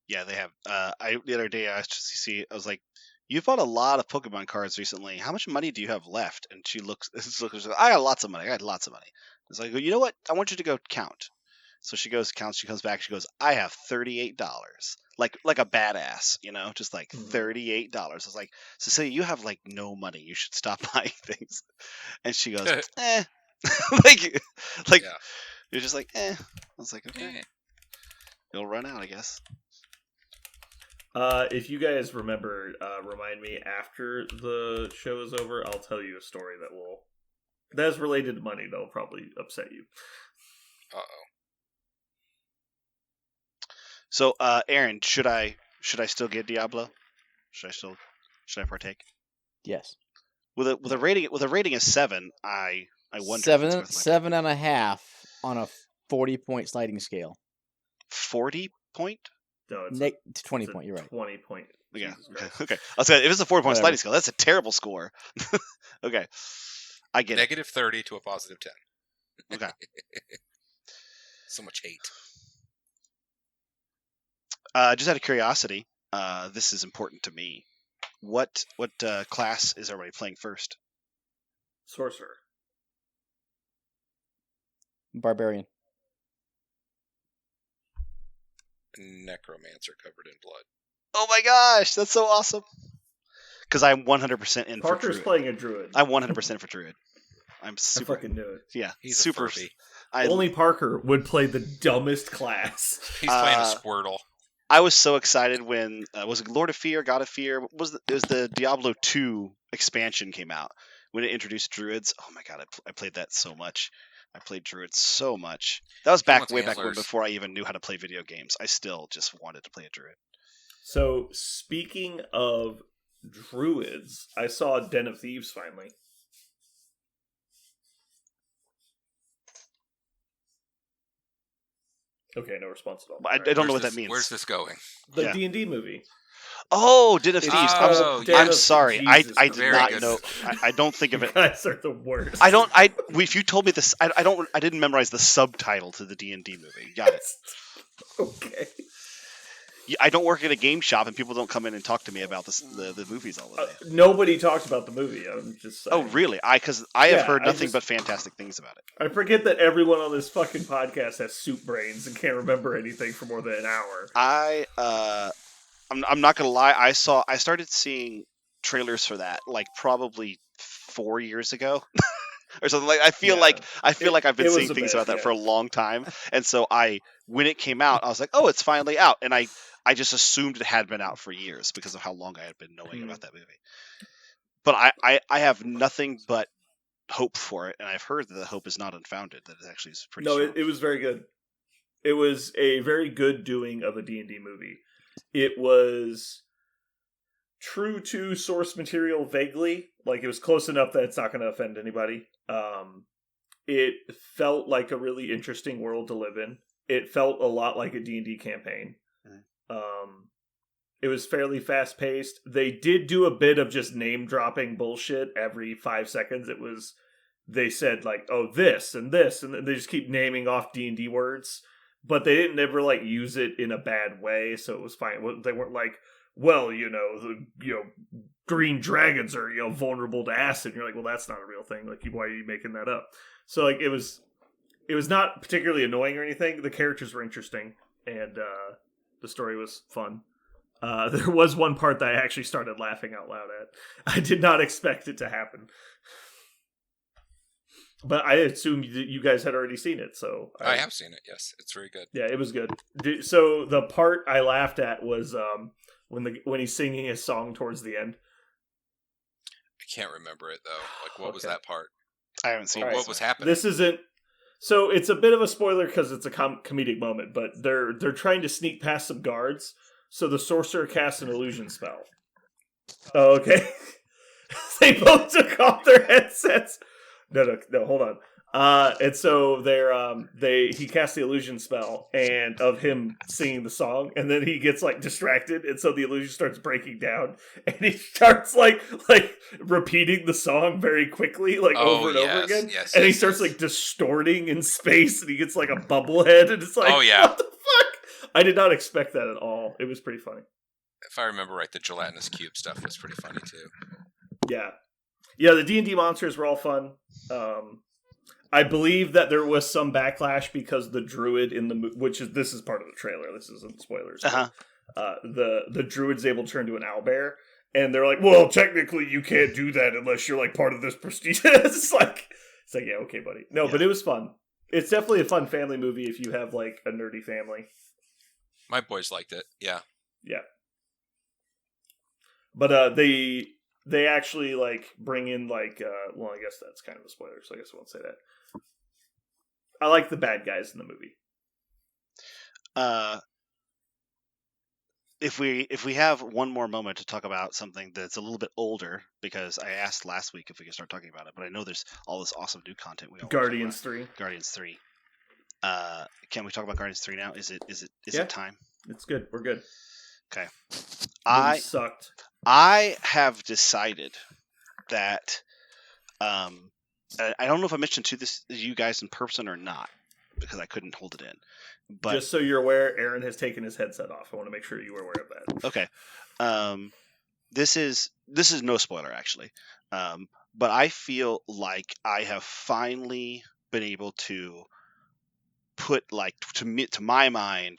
Yeah, they have. The other day I asked CC, I was like, you've bought a lot of Pokemon cards recently. How much money do you have left? And she looks, I got lots of money. I got lots of money. It's like, you know what? I want you to go count. So she goes, counts, she comes back, she goes, I have $38. Like a badass, just like $38. I was like, Cecilia, you have like no money. You should stop buying things. And she goes, like yeah. You're just like, I was like, okay. It'll run out, I guess. If you guys remember, remind me after the show is over. I'll tell you a story that's related to money. That'll probably upset you. Uh-oh. So, Aaron, should I still get Diablo? Should I partake? Yes. With a rating of 7, I wonder. 7.5 on a 40-point sliding scale. 40 point? No, it's 20 point. You're right. 20 point. Yeah. Okay. I was saying, if it's a 40-point sliding scale, that's a terrible score. Okay. I get it. -30 to a +10. Okay. So much hate. Just out of curiosity, this is important to me. What class is everybody playing first? Sorcerer. Barbarian. Necromancer covered in blood. Oh my gosh, that's so awesome! Because I'm 100% in Parker's for Druid. playing a Druid. I'm 100% for Druid. I'm I super. fucking knew it. Yeah, He's super. a Furby. Only Parker would play the dumbest class. He's playing a Uh, Squirtle. I was so excited when was it Lord of Fear, God of Fear? It was the Diablo 2 expansion came out when it introduced druids? Oh my god, I played that so much. I played druids so much. That was He back wants way back when, antlers. before I even knew how to play video games. I still just wanted to play a druid. So, speaking of druids, I saw Den of Thieves finally. Okay, no response at all. I Alright. don't know what that means. Where's this going? The Yeah. D&D movie. Oh, Den of It's Thieves. Oh, Den I'm of- sorry. Jesus I did Very not good. know. I don't think of You it. guys are the worst. If you told me this, I didn't memorize the subtitle to the D&D movie. Got it. Okay. I don't work at a game shop, and people don't come in and talk to me about the movies all the time. Nobody talks about the movie. I'm just saying. Oh, really? Because I have Yeah, heard I nothing just- but fantastic things about it. I forget that everyone on this fucking podcast has soup brains and can't remember anything for more than an hour. I'm not gonna lie. I started seeing trailers for that like probably 4 years ago. Or something like. I feel Yeah. like I've been It was seeing a things bit, about that yeah. for a long time, and so when it came out, I was like, oh, it's finally out, and I just assumed it had been out for years because of how long I had been knowing about that movie. But I have nothing but hope for it, and I've heard that the hope is not unfounded. That it actually is pretty. No, strong. it was very good. It was a very good doing of a D&D movie. It was true to source material vaguely. Like, it was close enough that it's not going to offend anybody. It felt like a really interesting world to live in. It felt a lot like a D&D campaign. It was fairly fast paced. They did do a bit of just name dropping bullshit every 5 seconds. They said like, oh, this, and they just keep naming off D&D words, but they didn't ever like use it in a bad way, so it was fine. They weren't like, well, green dragons are, vulnerable to acid. And you're like, well, that's not a real thing. Like, why are you making that up? So like, it was not particularly annoying or anything. The characters were interesting, and the story was fun. There was one part that I actually started laughing out loud at. I did not expect it to happen. But I assume you guys had already seen it, so... I have seen it, yes. It's very good. Yeah, it was good. So the part I laughed at was when he's singing his song towards the end. I can't remember it, though. Like, what was Okay. that part? I haven't seen All it. right. What was happening? This isn't... So it's a bit of a spoiler because it's a comedic moment, but they're trying to sneak past some guards, so the sorcerer casts an illusion spell. Oh, okay. They both took off their headsets. No, hold on. And so he casts the illusion spell and of him singing the song, and then he gets like distracted, and so the illusion starts breaking down, and he starts like repeating the song very quickly, like over and over again. And he starts like distorting in space, and he gets like a bubble head, and it's like, Oh, yeah. what the fuck? I did not expect that at all. It was pretty funny. If I remember right, the gelatinous cube stuff was pretty funny, too. Yeah, the D&D monsters were all fun. I believe that there was some backlash because the druid in the this is part of the trailer. This isn't spoilers. Uh-huh. The druid's able to turn to an owlbear, and they're like, "Well, technically, you can't do that unless you're like part of this prestige." It's like, yeah, okay, buddy. No, but it was fun. It's definitely a fun family movie if you have like a nerdy family. My boys liked it, yeah. Yeah. But they actually like bring in like well, I guess that's kind of a spoiler, so I guess I won't say that. I like the bad guys in the movie. If we have one more moment to talk about something that's a little bit older, because I asked last week if we could start talking about it, but I know there's all this awesome new content. Guardians 3. Guardians 3. Can we talk about Guardians 3 now? Is Yeah. it time? It's good. We're good. Okay. Movie sucked. I have decided that I don't know if I mentioned to you guys in person or not, because I couldn't hold it in. But Just so you're aware, Aaron has taken his headset off. I want to make sure you were aware of that. okay, this is no spoiler actually, but I feel like I have finally been able to put like to my mind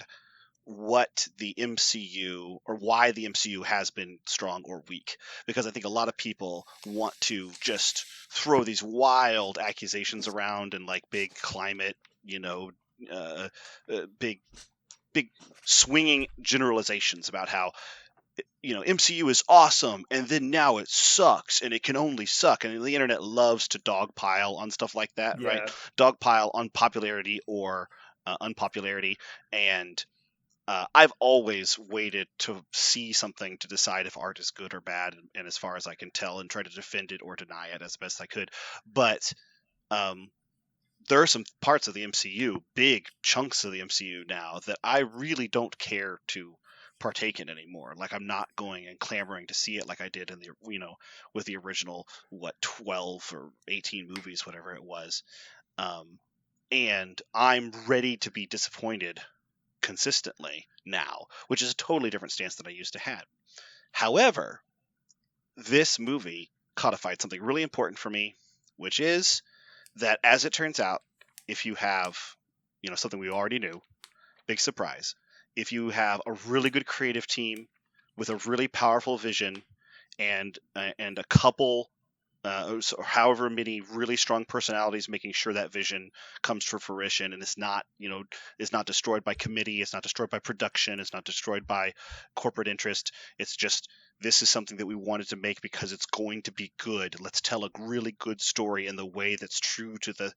what the MCU or why the MCU has been strong or weak, because I think a lot of people want to just throw these wild accusations around and like big climate, big swinging generalizations about how MCU is awesome and then now it sucks and it can only suck, and the internet loves to dogpile on stuff like that, right? Dogpile on popularity or unpopularity, and I've always waited to see something to decide if art is good or bad, and as far as I can tell, and try to defend it or deny it as best I could. But there are some parts of the MCU, big chunks of the MCU now, that I really don't care to partake in anymore. Like, I'm not going and clamoring to see it like I did in the with the original 12 or 18 movies, whatever it was. And I'm ready to be disappointed consistently now, which is a totally different stance than I used to have. However, this movie codified something really important for me, which is that, as it turns out, if you have, something we already knew, big surprise, if you have a really good creative team with a really powerful vision and a couple or however many really strong personalities making sure that vision comes to fruition, and it's not destroyed by committee, it's not destroyed by production, it's not destroyed by corporate interest, it's just, this is something that we wanted to make because it's going to be good. Let's tell a really good story in the way that's true to the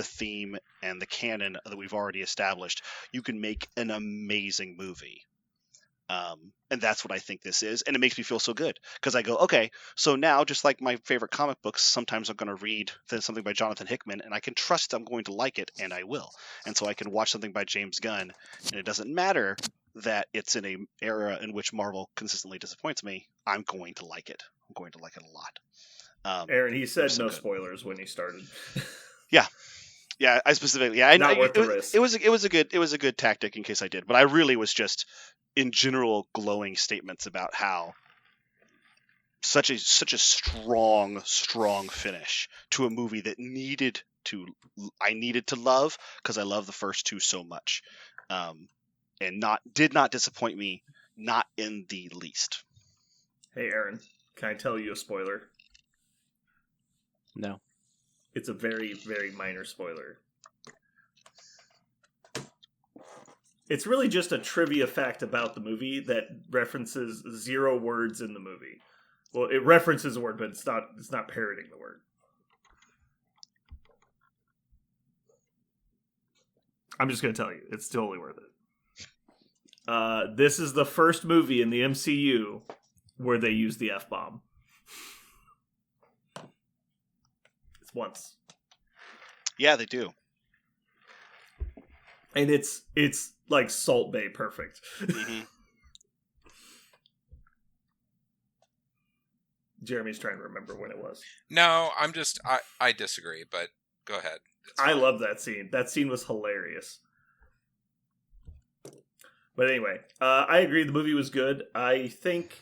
theme and the canon that we've already established. You can make an amazing movie. And that's what I think this is. And it makes me feel so good because I go, okay, so now, just like my favorite comic books, sometimes I'm going to read something by Jonathan Hickman and I can trust I'm going to like it, and I will. And so I can watch something by James Gunn, and it doesn't matter that it's in an era in which Marvel consistently disappoints me. I'm going to like it. I'm going to like it a lot. Aaron, he said no spoilers when he started. Yeah, I specifically. Yeah, not worth the risk. It was a good tactic in case I did, but I really was just, in general, glowing statements about how such a strong finish to a movie that I needed to love, because I love the first two so much, and did not disappoint me, not in the least. Hey, Aaron, can I tell you a spoiler? No. It's a very, very minor spoiler. It's really just a trivia fact about the movie that references 0 words in the movie. Well, it references a word, but it's not parroting the word. I'm just going to tell you, it's totally worth it. This is the first movie in the MCU where they use the F-bomb. It's once. Yeah, they do. And it's like Salt Bae perfect. Mm-hmm. Jeremy's trying to remember when it was. No, I disagree, but go ahead. I love that scene. That scene was hilarious. But anyway, I agree the movie was good. I think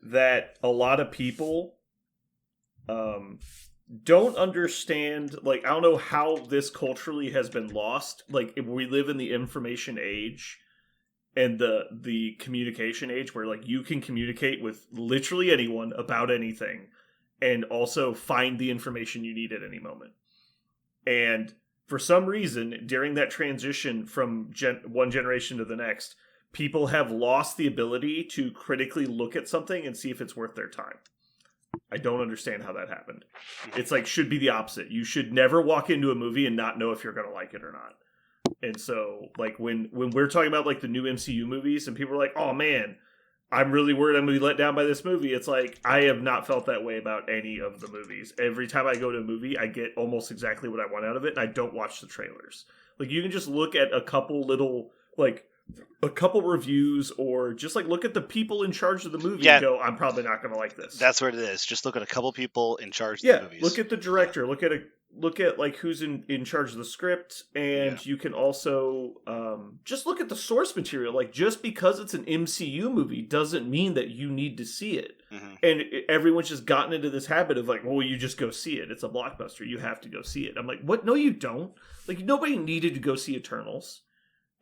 that a lot of people don't understand, like, I don't know how this culturally has been lost. Like, if we live in the information age and the communication age where, like, you can communicate with literally anyone about anything and also find the information you need at any moment. And for some reason, during that transition from one generation to the next, people have lost the ability to critically look at something and see if it's worth their time. I don't understand how that happened. It's like, should be the opposite. You should never walk into a movie and not know if you're going to like it or not. And so, like, when we're talking about, like, the new MCU movies and people are like, oh man, I'm really worried I'm going to be let down by this movie. It's like, I have not felt that way about any of the movies. Every time I go to a movie, I get almost exactly what I want out of it, and I don't watch the trailers. Like, you can just look at a couple little, like, a couple reviews, or just, like, look at the people in charge of the movie and go, I'm probably not going to like this. That's what it is. Just look at a couple people in charge of the movies. Look at the director. Look at like who's in charge of the script, and you can also just look at the source material. Like, just because it's an MCU movie doesn't mean that you need to see it. Mm-hmm. And everyone's just gotten into this habit of like, well, you just go see it. It's a blockbuster. You have to go see it. I'm like, what? No, you don't. Like, nobody needed to go see Eternals.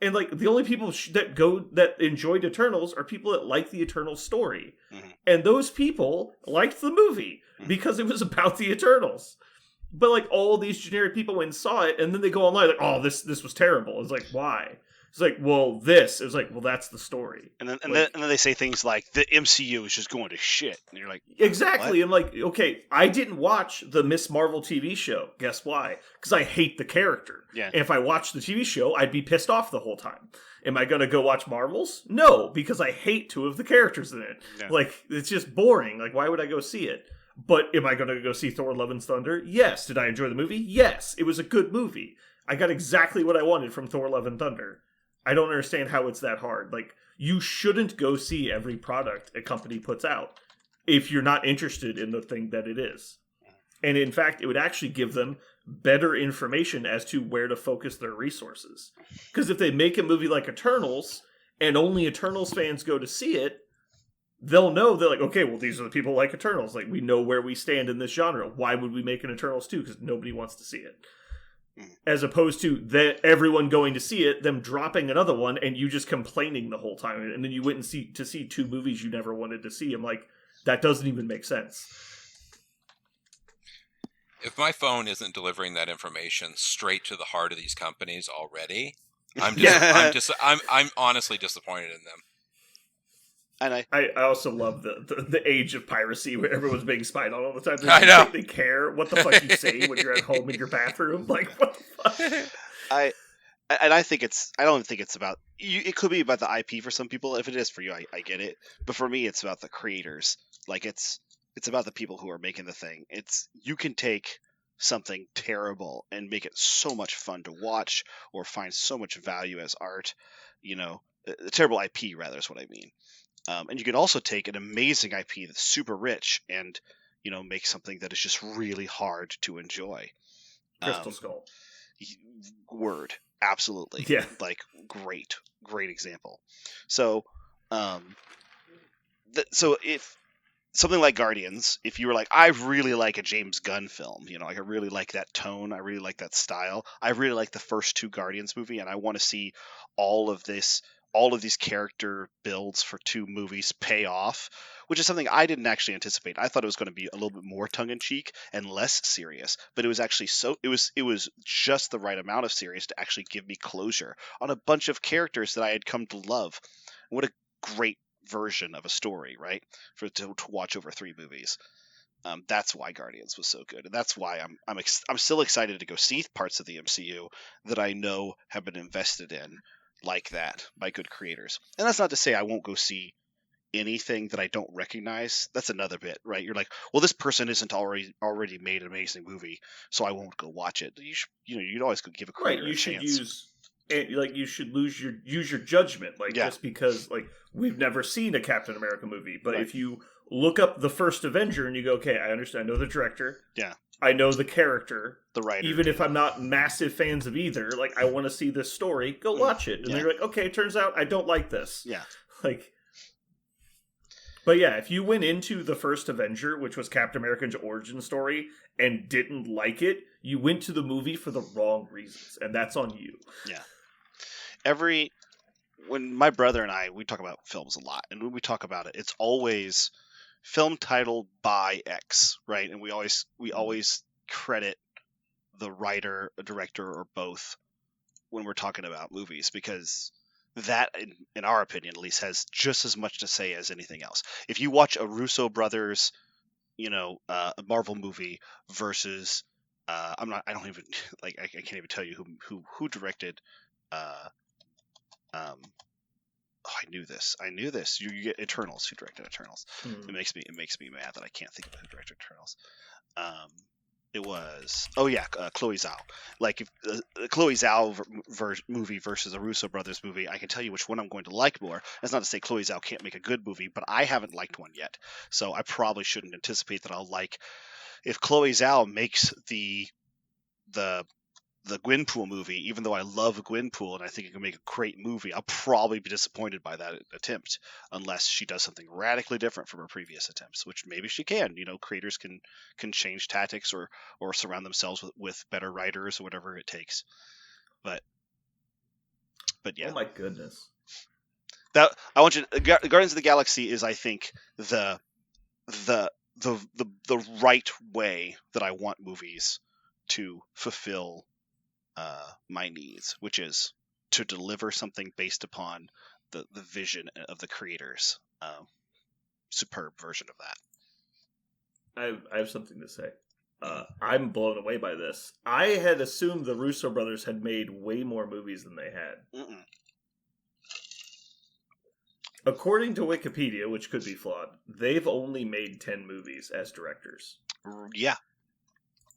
And like the only people that enjoyed Eternals are people that like the Eternals story, and those people liked the movie because it was about the Eternals. But like all these generic people went and saw it, and then they go online like, "Oh, this was terrible." It's like, why? It's like, well, this. It was like, well, that's the story. And then like, and then they say things like the MCU is just going to shit, and you're like, exactly. what? I'm like, okay, I didn't watch the Miss Marvel TV show. Guess why? Because I hate the character. Yeah. And if I watched the TV show, I'd be pissed off the whole time. Am I going to go watch Marvels? No, because I hate 2 of the characters in it. Yeah. Like, it's just boring. Like, why would I go see it? But am I going to go see Thor: Love and Thunder? Yes. Did I enjoy the movie? Yes. It was a good movie. I got exactly what I wanted from Thor: Love and Thunder. I don't understand how it's that hard. Like, you shouldn't go see every product a company puts out if you're not interested in the thing that it is. And in fact, it would actually give them better information as to where to focus their resources. Because if they make a movie like Eternals, and only Eternals fans go to see it, they'll know, they're like, okay, well, these are the people who like Eternals. Like, we know where we stand in this genre. Why would we make an Eternals 2? Because nobody wants to see it. As opposed to everyone going to see it, them dropping another one, and you just complaining the whole time. And then you went and see 2 movies you never wanted to see. I'm like, that doesn't even make sense. If my phone isn't delivering that information straight to the heart of these companies already, I'm honestly disappointed in them. And I also love the age of piracy where everyone's being spied on all the time. I know. They care what the fuck you say when you're at home in your bathroom. Like, what the fuck? I don't think it's about you. It could be about the IP for some people. If it is for you, I get it. But for me, it's about the creators. Like, it's about the people who are making the thing. You can take something terrible and make it so much fun to watch, or find so much value as art. A terrible IP rather is what I mean. And you can also take an amazing IP that's super rich and, make something that is just really hard to enjoy. Crystal Skull. Word. Absolutely. Yeah. Like, great example. So, so if something like Guardians, if you were like, I really like a James Gunn film, I really like that tone, I really like that style, I really like the first 2 Guardians movie, and I want to see all of these character builds for 2 movies pay off, which is something I didn't actually anticipate. I thought it was going to be a little bit more tongue-in-cheek and less serious, but it was actually it was just the right amount of serious to actually give me closure on a bunch of characters that I had come to love. What a great version of a story, right? To watch over 3 movies. That's why Guardians was so good, and that's why I'm still excited to go see parts of the MCU that I know have been invested in like that by good creators. And that's not to say I won't go see anything that I don't recognize. That's another bit, right? You're like, well, this person isn't already made an amazing movie, so I won't go watch it. You'd always go give a creator a chance. You should use your judgment, just because we've never seen a Captain America movie, but if you look up the first Avenger and you go, okay, I understand, I know the director, I know the character, the writer, even if I'm not massive fans of either, I want to see this story, go watch it, and they're like, okay, it turns out I don't like this, but yeah, if you went into the first Avenger, which was Captain America's origin story, and didn't like it, you went to the movie for the wrong reasons, and that's on you. Yeah. When my brother and we talk about films a lot, and when we talk about it, it's always film titled by X, right? And we always credit the writer, a director, or both when we're talking about movies, because that, in our opinion at least, has just as much to say as anything else. If you watch a Russo brothers, a Marvel movie versus, I can't even tell you who directed. I knew this. You get Eternals. Who directed Eternals? It makes me mad that I can't think of who directed Eternals. It was Chloe Zhao. Like, if Chloe Zhao movie versus a Russo brothers movie, I can tell you which one I'm going to like more. That's not to say Chloe Zhao can't make a good movie, but I haven't liked one yet, so I probably shouldn't anticipate that I'll like. If Chloe Zhao makes the Gwenpool movie, even though I love Gwenpool and I think it can make a great movie, I'll probably be disappointed by that attempt, unless she does something radically different from her previous attempts, which maybe she can. Creators can change tactics or surround themselves with better writers or whatever it takes. But But yeah, Oh my goodness. that I want you. Guardians of the Galaxy is, I think, the right way that I want movies to fulfill my needs, which is to deliver something based upon the vision of the creators. Superb version of that. I have something to say. I'm blown away by this. I had assumed the Russo brothers had made way more movies than they had. Mm-mm. According to Wikipedia, which could be flawed, they've only made 10 movies as directors. Yeah,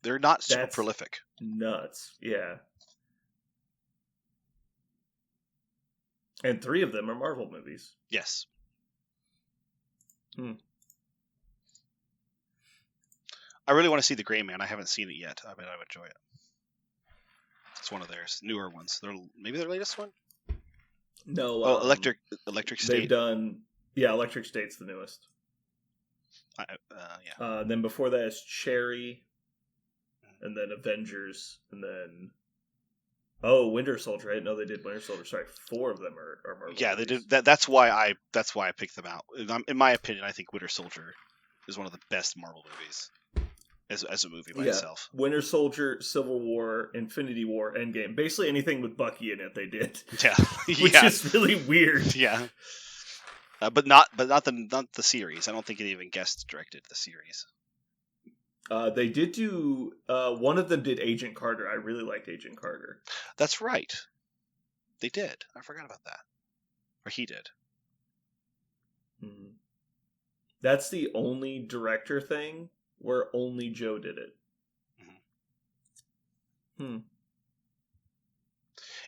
they're not super That's prolific. Nuts. Yeah. And 3 of them are Marvel movies. Yes. I really want to see The Gray Man. I haven't seen it yet. I bet I would enjoy it. It's one of their newer ones. Maybe their latest one? No. Electric State. They've done... Yeah, Electric State's the newest. Yeah. Then before that is Cherry, and then Avengers, and then... Oh, Winter Soldier. I didn't know they did Winter Soldier. Sorry, 4 of them are Marvel Yeah, movies. they did that. That's why I picked them out. In my opinion, I think Winter Soldier is one of the best Marvel movies as a movie by itself. Winter Soldier, Civil War, Infinity War, Endgame. Basically anything with Bucky in it, they did. Yeah, Which is really weird. Yeah, but not the series. I don't think it even guest directed the series. They did do. One of them did Agent Carter. I really liked Agent Carter. That's right. They did. I forgot about that. Or he did. That's the only director thing where only Joe did it. And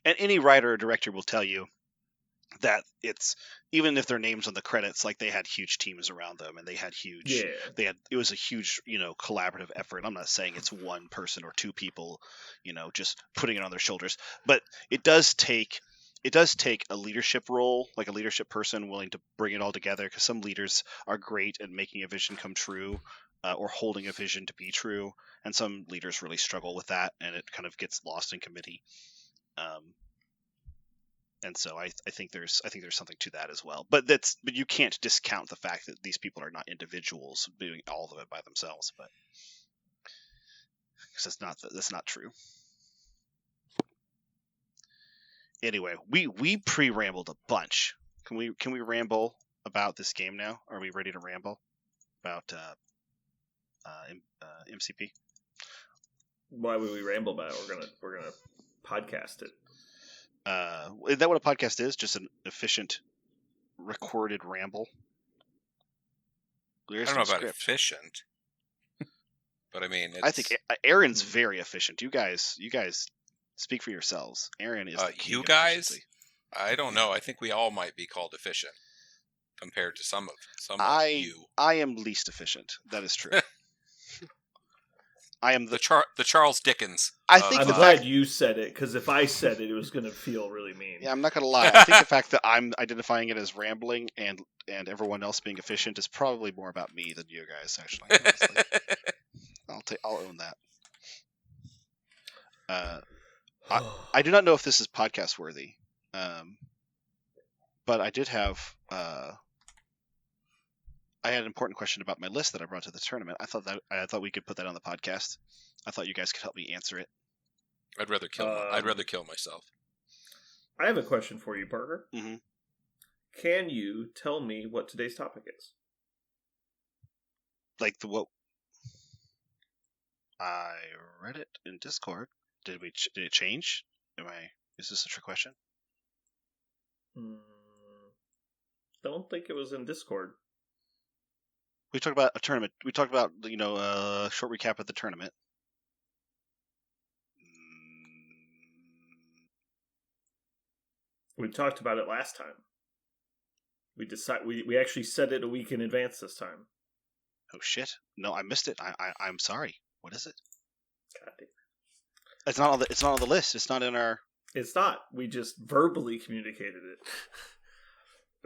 any writer or director will tell you that it's, even if their name's on the credits, like they had huge teams around them and they had huge, it was a huge, collaborative effort. I'm not saying it's one person or 2 people, just putting it on their shoulders, but it does take a leadership role, like a leadership person willing to bring it all together, because some leaders are great at making a vision come true, or holding a vision to be true, and some leaders really struggle with that, and it kind of gets lost in committee. And so I think there's something to that as well. But you can't discount the fact that these people are not individuals doing all of it by themselves. But because that's not true. Anyway, we pre-rambled a bunch. Can we ramble about this game now? Are we ready to ramble about MCP? Why would we ramble about it? We're gonna podcast it. Is that what a podcast is? Just an efficient recorded ramble? I don't know about efficient, but I mean, I think Aaron's very efficient. You guys speak for yourselves. Aaron is the king you of guys. efficiency. I don't know. I think we all might be called efficient compared to some of you. I am least efficient. That is true. I am the Charles Dickens. I think I'm glad you said it, because if I said it, it was going to feel really mean. Yeah, I'm not going to lie. I think the fact that I'm identifying it as rambling and everyone else being efficient is probably more about me than you guys. Actually, I'll own that. I do not know if this is podcast worthy, but I did have. I had an important question about my list that I brought to the tournament. I thought we could put that on the podcast. I thought you guys could help me answer it. I'd rather kill myself. I have a question for you, Parker. Mm-hmm. Can you tell me what today's topic is? Like what? I read it in Discord. Did it change? Is this a trick question? Don't think it was in Discord. We talked about a tournament. We talked about a short recap of the tournament. We talked about it last time. We actually said it a week in advance this time. Oh shit! No, I missed it. I'm sorry. What is it? God damn. It's not on the list. It's not in our. It's not. We just verbally communicated it,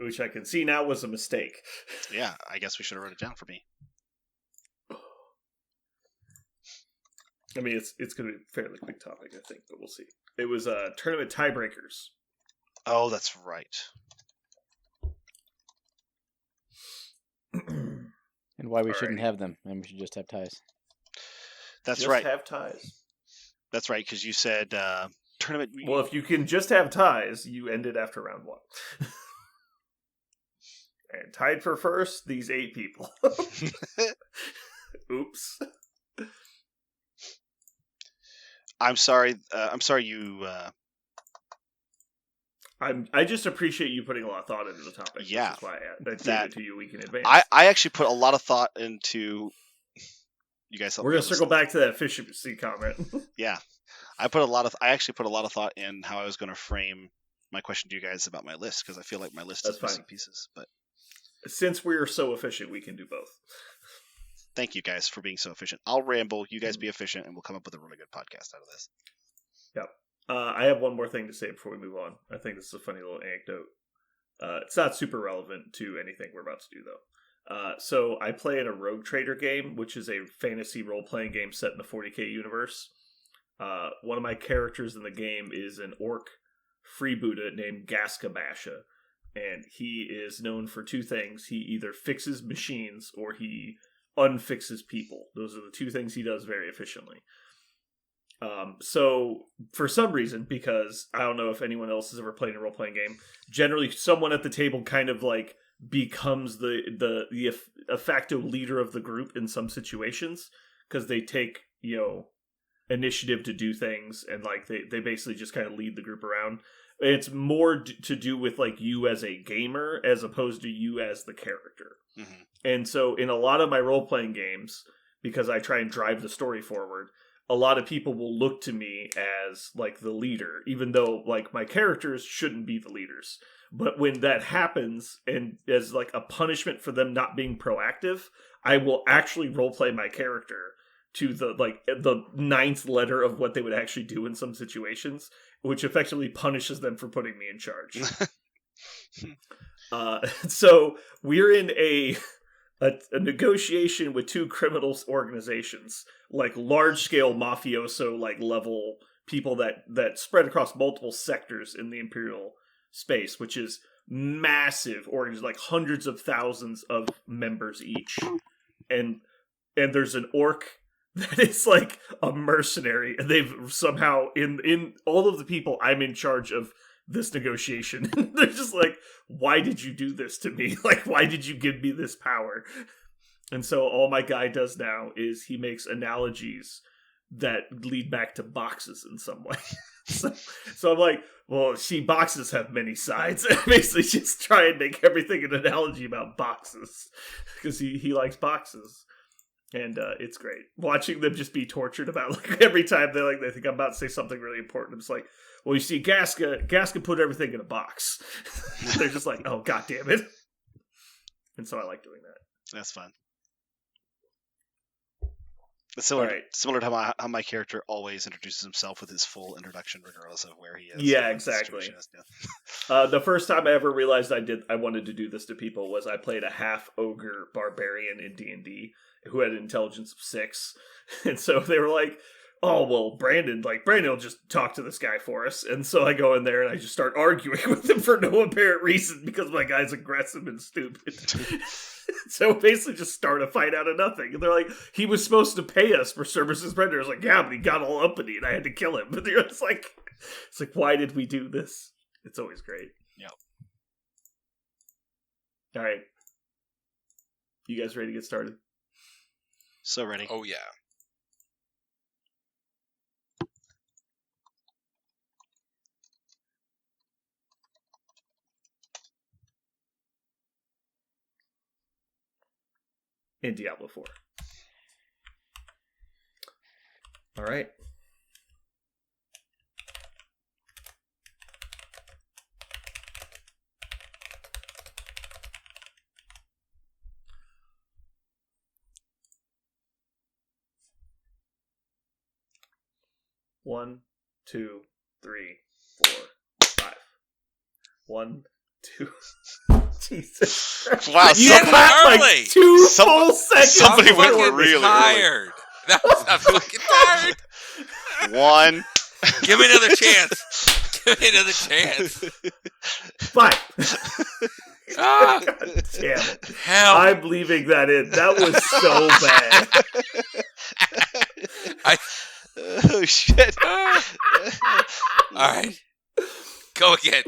which I can see now was a mistake. Yeah, I guess we should have wrote it down for me. I mean, it's going to be a fairly quick topic, I think, but we'll see. It was tournament tiebreakers. Oh, that's right. And why we shouldn't Alrighty. have them, and we should just have ties. That's Just right. have ties. That's right, because you said tournament. Well, if you can just have ties, you end it after round 1. And tied for first, these 8 people. Oops. I'm sorry. I'm sorry you. I just appreciate you putting a lot of thought into the topic. Yeah, Which is why I gave that- it to you a week in advance. I actually put a lot of thought into. You guys. We're gonna circle back to that efficiency comment. Yeah, I actually put a lot of thought in how I was going to frame my question to you guys about my list, because I feel like my list That's is missing fine. pieces. But Since we're so efficient, we can do both. thank you guys for being so efficient. I'll ramble. You guys be efficient, and we'll come up with a really good podcast out of this. Yep. I have one more thing to say before we move on. I think this is a funny little anecdote. It's not super relevant to anything we're about to do, though. So I play in a Rogue Trader game, which is a fantasy role-playing game set in the 40k universe. One of my characters in the game is an orc freebooter named Gaska Basha, and he is known for 2 things. He either fixes machines or he unfixes people. Those are the 2 things he does very efficiently. So for some reason, because I don't know if anyone else has ever played a role-playing game, generally someone at the table kind of like becomes the de facto leader of the group in some situations, because they take, initiative to do things, and like they basically just kind of lead the group around. It's more to do with like you as a gamer as opposed to you as the character. Mm-hmm. And so in a lot of my role-playing games, because I try and drive the story forward, a lot of people will look to me as like the leader, even though like my characters shouldn't be the leaders. But when that happens, and as like a punishment for them not being proactive, I will actually roleplay my character to the 9th letter of what they would actually do in some situations, which effectively punishes them for putting me in charge. So we're in a negotiation with 2 criminal organizations, like large-scale mafioso like level people that spread across multiple sectors in the Imperial space, which is massive, or like hundreds of thousands of members each. And there's an orc that is like a mercenary, and they've somehow in all of the people I'm in charge of this negotiation. They're just like, why did you do this to me? Like, why did you give me this power? And so all my guy does now is he makes analogies that lead back to boxes in some way. So I'm like, well, see, boxes have many sides. And basically just try and make everything an analogy about boxes, because he likes boxes. And it's great watching them just be tortured about like every time they think I'm about to say something really important. It's like, well, you see, Gaska put everything in a box. They're just like, oh, god damn it. And so I like doing that. That's fun. It's similar, All right. similar to how my character always introduces himself with his full introduction, regardless of where he is. Yeah, what the exactly. situation is. Yeah. The first time I ever realized I wanted to do this to people was I played a half ogre barbarian in D&D who had an intelligence of 6, and so they were like, oh, well, Brandon will just talk to this guy for us. And so I go in there and I just start arguing with him for no apparent reason, because my guy's aggressive and stupid. So basically just start a fight out of nothing. And they're like, he was supposed to pay us for services rendered. I was like, yeah, but he got all uppity and I had to kill him. But it's like, why did we do this? It's always great. Yep. All right. You guys ready to get started? So ready. Oh yeah. In Diablo 4. All right. One, 2, 3, 4, 5. 1, 2. Jesus Christ. Wow, You so clapped like early. 2 Some- full seconds. somebody I'm went fucking really early. tired. I'm fucking tired. 1. Give me another chance. Give me another chance. Five. Ah, God damn it. help. I'm leaving that in. That was so bad. Oh shit! Ah. All right. Go again.